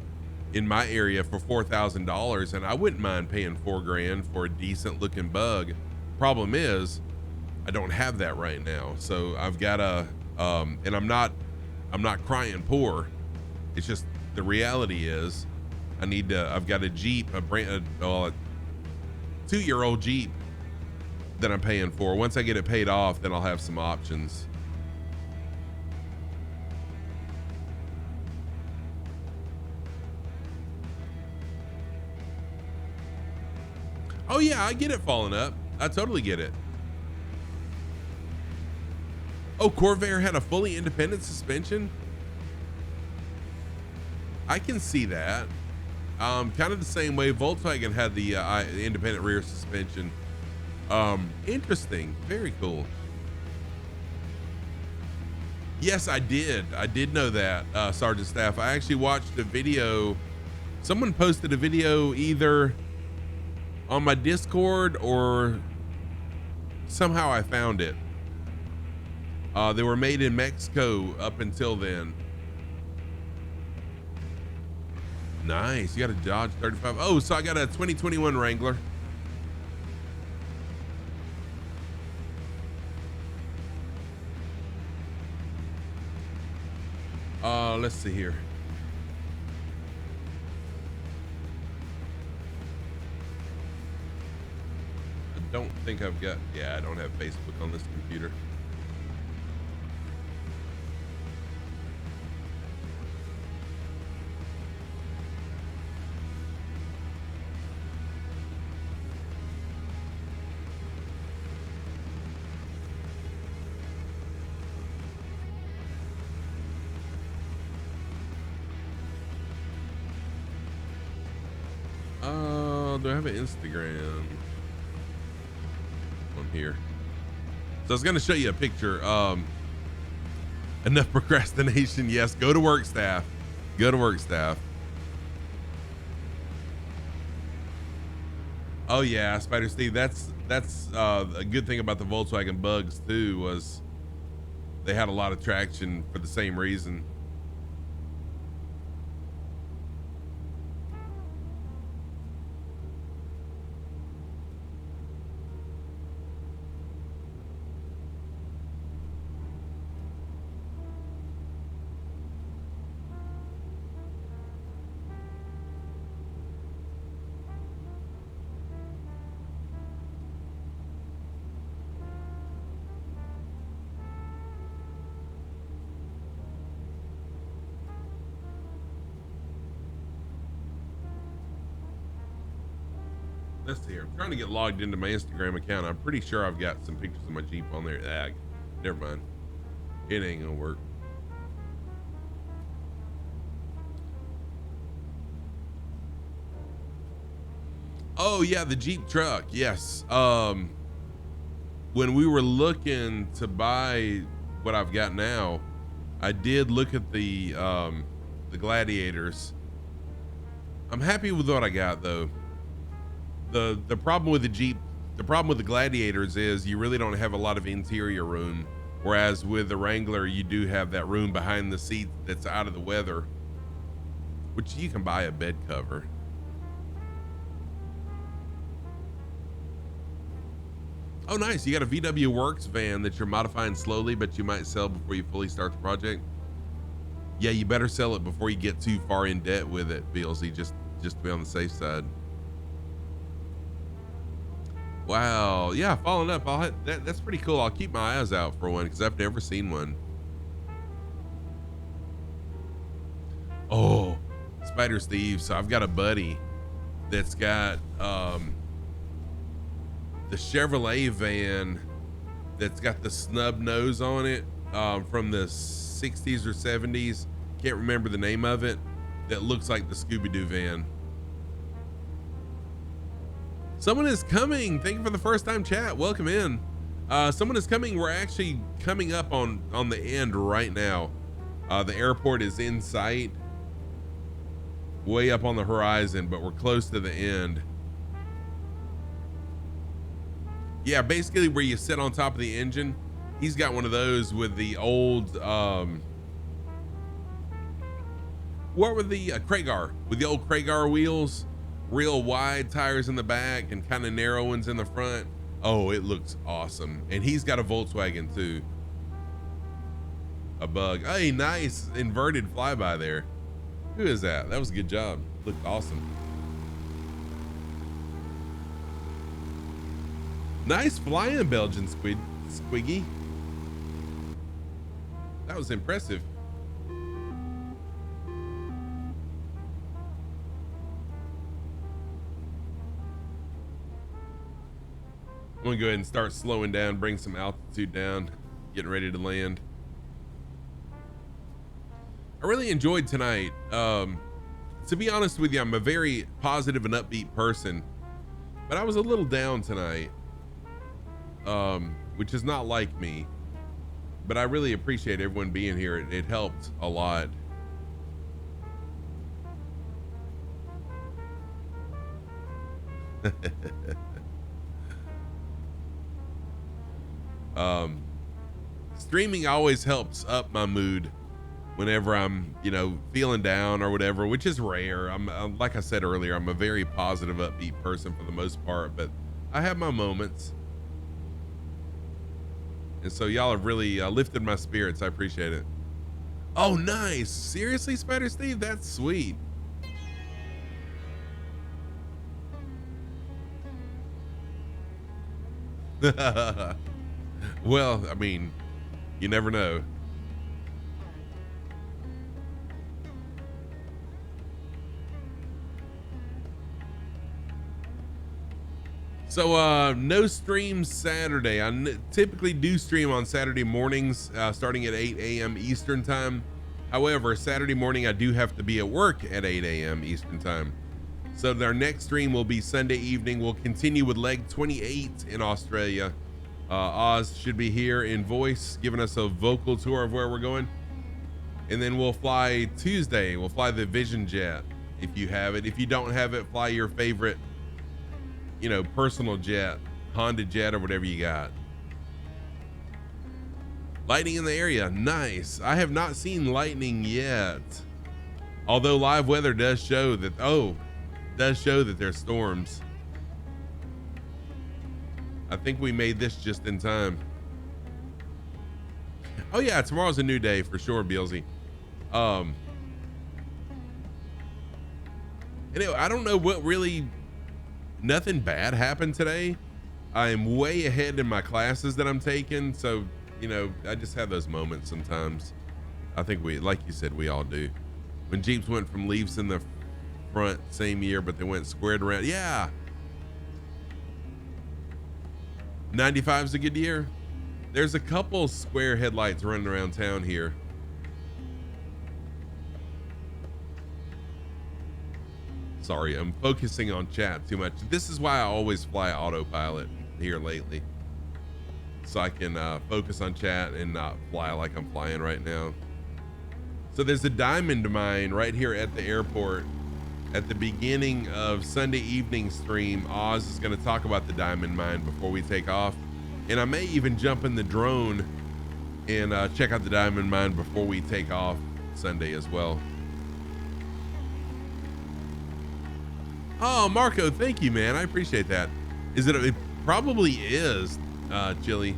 in my area for $4,000, and I wouldn't mind paying $4,000 for a decent looking Bug. Problem is, I don't have that right now, so I've got to, and I'm not crying poor. It's just the reality is, I've got a Jeep, a 2-year-old Jeep that I'm paying for. Once I get it paid off, then I'll have some options. Oh yeah, I get it falling up. I totally get it. Oh, Corvair had a fully independent suspension? I can see that. Kind of the same way Volkswagen had the independent rear suspension. Interesting. Very cool. Yes, I did. I did know that, Sergeant Staff. I actually watched a video. Someone posted a video either on my Discord or somehow I found it. They were made in Mexico up until then. Nice. You got a Dodge 35. Oh, so I got a 2021 Wrangler. Let's see here. A don't think I've got, yeah, I don't have Facebook on this computer. Do I have an Instagram on here? So I was going to show you a picture. Enough procrastination. Yes. Go to work, staff. Go to work, staff. Oh yeah. Spider Steve. That's a good thing about the Volkswagen Bugs too, was they had a lot of traction for the same reason. Let's see here. I'm trying to get logged into my Instagram account. I'm pretty sure I've got some pictures of my Jeep on there. Never mind. It ain't gonna work. Oh yeah, the Jeep truck. Yes. When we were looking to buy what I've got now, I did look at the Gladiators. I'm happy with what I got though. The problem with the Jeep, the problem with the Gladiators is you really don't have a lot of interior room, whereas with the Wrangler you do have that room behind the seat that's out of the weather, which you can buy a bed cover. Oh nice, you got a VW Works van that you're modifying slowly but you might sell before you fully start the project. Yeah, you better sell it before you get too far in debt with it, BLZ, just to be on the safe side. Wow, yeah, following up, that's pretty cool. I'll keep my eyes out for one because I've never seen one. Oh, Spider Steve. So I've got a buddy that's got the Chevrolet van that's got the snub nose on it from the 60s or 70s. Can't remember the name of it. That looks like the Scooby-Doo van. Someone is coming. Thank you for the first time chat. Welcome in. Someone is coming. We're actually coming up on the end right now. The airport is in sight, way up on the horizon, but we're close to the end. Yeah, basically where you sit on top of the engine. He's got one of those with the old, what were the Kragar, with the old Kragar wheels. Real wide tires in the back and kind of narrow ones in the front. Oh, it looks awesome. And he's got a Volkswagen too. A Bug. Hey, nice inverted flyby there. Who is that? That was a good job. Looked awesome. Nice flying, Belgian Squiggy. That was impressive. I'm gonna go ahead and start slowing down, bring some altitude down, getting ready to land. I really enjoyed tonight. To be honest with you, I'm a very positive and upbeat person, but I was a little down tonight, which is not like me, but I really appreciate everyone being here. It helped a lot. Streaming always helps up my mood whenever I'm, you know, feeling down or whatever, which is rare. I'm like I said earlier, I'm a very positive, upbeat person for the most part, but I have my moments. And so y'all have really lifted my spirits. I appreciate it. Oh, nice. Seriously, Spider Steve? That's sweet. Well, I mean, you never know. So no stream Saturday. I typically do stream on Saturday mornings, starting at 8 a.m. Eastern time. However, Saturday morning I do have to be at work at 8 a.m. Eastern time. So our next stream will be Sunday evening. We'll continue with leg 28 in Australia. Oz should be here in voice, giving us a vocal tour of where we're going. And then we'll fly Tuesday. We'll fly the Vision Jet if you have it. If you don't have it, fly your favorite, you know, personal jet, Honda jet or whatever you got. Lightning in the area. Nice. I have not seen lightning yet. Although live weather does show that, there's storms. I think we made this just in time. Oh yeah, tomorrow's a new day for sure, Beelzy. Anyway, I don't know what really, nothing bad happened today. I'm way ahead in my classes that I'm taking. So, you know, I just have those moments sometimes. I think we, like you said, we all do. When Jeeps went from leaves in the front same year, but they went squared around. Yeah. 95's a good year. There's a couple square headlights running around town here. Sorry, I'm focusing on chat too much. This is why I always fly autopilot here lately. So I can focus on chat and not fly like I'm flying right now. So there's a diamond mine right here at the airport. At the beginning of Sunday evening stream, Oz is going to talk about the diamond mine before we take off. And I may even jump in the drone and check out the diamond mine before we take off Sunday as well. Oh, Marco, thank you, man. I appreciate that. It probably is, Chili.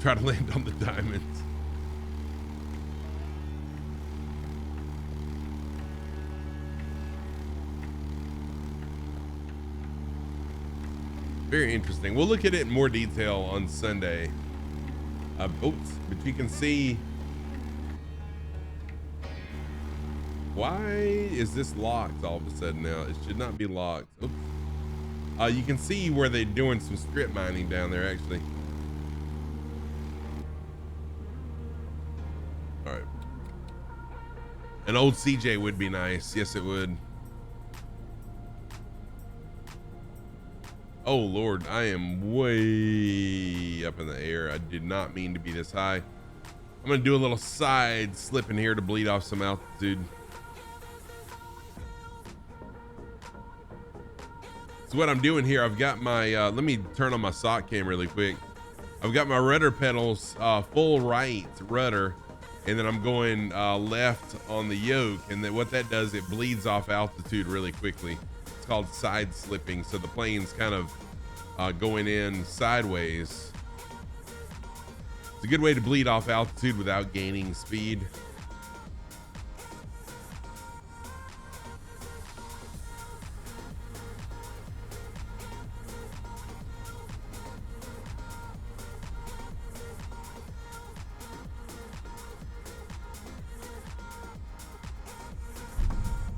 Try to land on the diamonds. Very interesting. We'll look at it in more detail on Sunday. But you can see, why is this locked all of a sudden now? It should not be locked. Oops. You can see where they're doing some strip mining down there actually. All right. An old CJ would be nice. Yes, it would. Oh Lord, I am way up in the air. I did not mean to be this high. I'm gonna do a little side slip in here to bleed off some altitude. So what I'm doing here, I've got my, let me turn on my sock cam really quick. I've got my rudder pedals full right rudder, and then I'm going left on the yoke, and then what that does, it bleeds off altitude really quickly. It's called side slipping, so the plane's kind of going in sideways. It's a good way to bleed off altitude without gaining speed.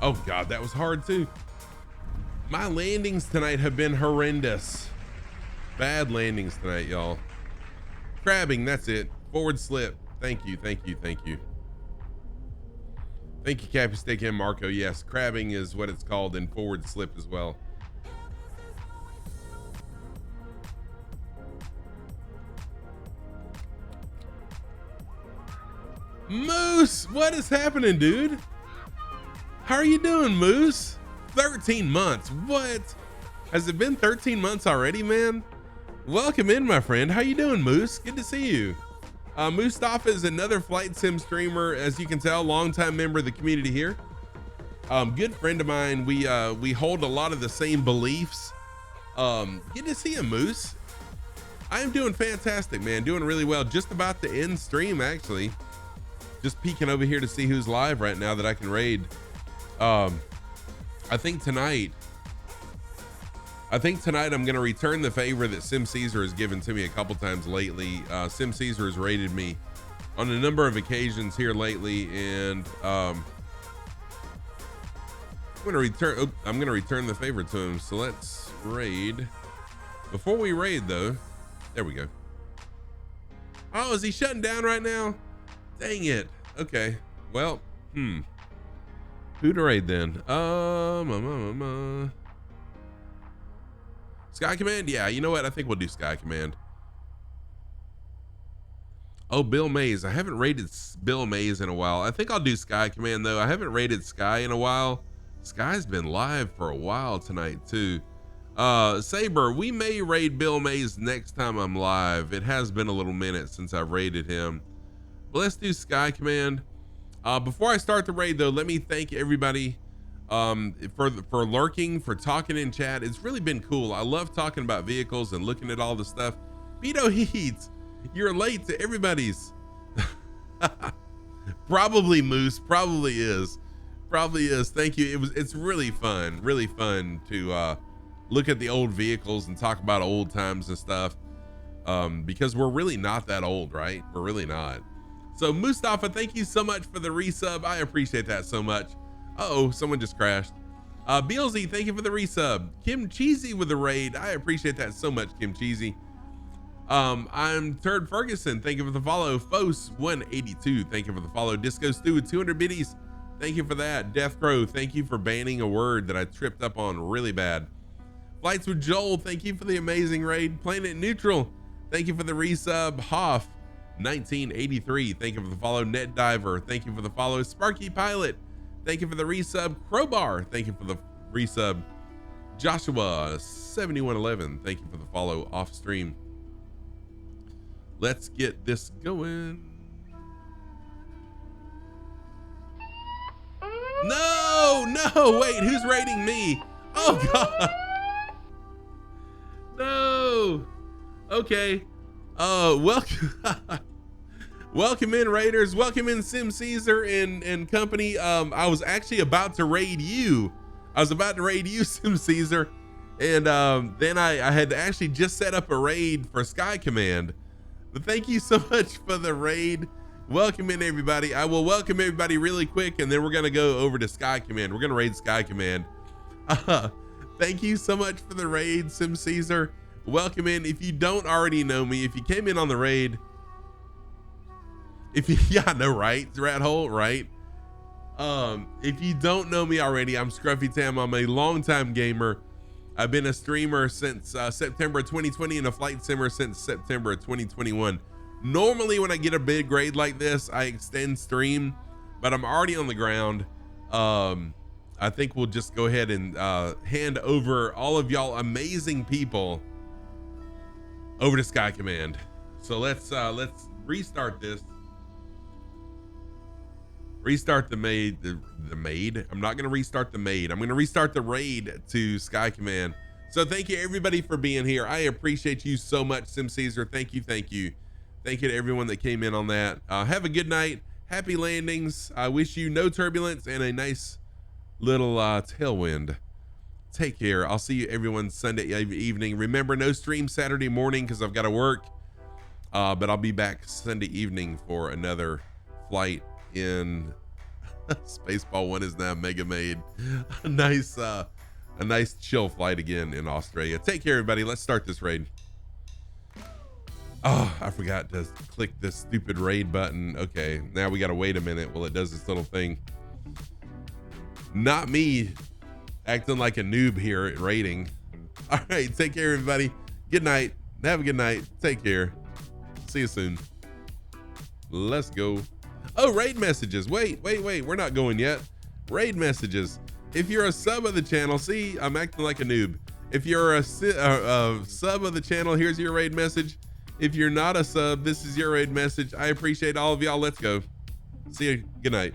Oh God, that was hard too. My landings tonight have been horrendous. Bad landings tonight, y'all. Crabbing, that's it. Forward slip. Thank you, thank you, thank you. Thank you, Cappy Steak and Marco. Yes, crabbing is what it's called, and forward slip as well. Moose, what is happening, dude? How are you doing, Moose? 13 months. What? Has it been 13 months already, man? Welcome in, my friend. How you doing, Moose? Good to see you. Mustafa is another flight sim streamer, as you can tell, longtime member of the community here. Good friend of mine. We hold a lot of the same beliefs. Good to see you, Moose. I am doing fantastic, man. Doing really well. Just about to end stream, actually. Just peeking over here to see who's live right now that I can raid. I think tonight I'm gonna return the favor that Sim Caesar has given to me a couple times lately. Sim Caesar has raided me on a number of occasions here lately, and I'm gonna return the favor to him. So let's raid. Before we raid though, there we go. Oh, is he shutting down right now? Dang it. Okay. Well, who to raid then? Sky Command? Yeah, you know what? I think we'll do Sky Command. Oh, Bill Mays. I haven't raided Bill Mays in a while. I think I'll do Sky Command though. I haven't raided Sky in a while. Sky's been live for a while tonight too. Saber, we may raid Bill Mays next time I'm live. It has been a little minute since I've raided him. But let's do Sky Command. Before I start the raid though, let me thank everybody for lurking, for talking in chat. It's really been cool. I love talking about vehicles and looking at all the stuff. Beto Heats, you're late to everybody's. Probably Moose, probably is. Thank you. It's really fun to look at the old vehicles and talk about old times and stuff, because we're really not that old, right? We're really not. So Mustafa, thank you so much for the resub. I appreciate that so much. Uh-oh, someone just crashed. BLZ, thank you for the resub. Kim Cheesy with the raid. I appreciate that so much, Kim Cheesy. I'm Turd Ferguson. Thank you for the follow. Fos 182. Thank you for the follow. Disco Stew with 200 biddies. Thank you for that. Death Crow, thank you for banning a word that I tripped up on really bad. Flights with Joel, thank you for the amazing raid. Planet Neutral, thank you for the resub. Hoff 1983, thank you for the follow. Net Diver, thank you for the follow. Sparky Pilot, thank you for the resub. Crowbar, thank you for the resub. Joshua 7111, thank you for the follow. Off stream. Let's get this going. No, wait, who's raiding me? Oh God. No. Okay. Welcome in, raiders. Welcome in, Sim Caesar and company. I was actually about to raid you. Sim Caesar, and then I had actually just set up a raid for Sky Command. But thank you so much for the raid. Welcome in, everybody. I will welcome everybody really quick, and then we're gonna go over to Sky Command. We're gonna raid Sky Command. Thank you so much for the raid, Sim Caesar. Welcome in. If you don't already know me, if you came in on the raid, right, rat hole, right? If you don't know me already, I'm Scruffy Tam. I'm a longtime gamer. I've been a streamer since September 2020 and a flight simmer since September 2021. Normally when I get a big raid like this, I extend stream, but I'm already on the ground. I think we'll just go ahead and hand over all of y'all amazing people over to Sky Command. So let's restart this. Restart the maid. The maid. I'm not gonna restart the maid. I'm gonna restart the raid to Sky Command. So thank you everybody for being here. I appreciate you so much, Sim Caesar. Thank you. Thank you to everyone that came in on that. Have a good night. Happy landings. I wish you no turbulence and a nice little tailwind. Take care. I'll see you everyone Sunday evening. Remember, no stream Saturday morning because I've got to work, but I'll be back Sunday evening for another flight in Spaceball 1 is now Mega Made. A nice chill flight again in Australia. Take care, everybody. Let's start this raid. Oh, I forgot to click this stupid raid button. Okay, now we got to wait a minute while it does this little thing. Not me acting like a noob here at raiding. All right, take care, everybody. Good night. Have a good night. Take care. See you soon. Let's go. Oh, raid messages. Wait. We're not going yet. Raid messages. If you're a sub of the channel, see, I'm acting like a noob. If you're a sub of the channel, here's your raid message. If you're not a sub, this is your raid message. I appreciate all of y'all. Let's go. See you. Good night.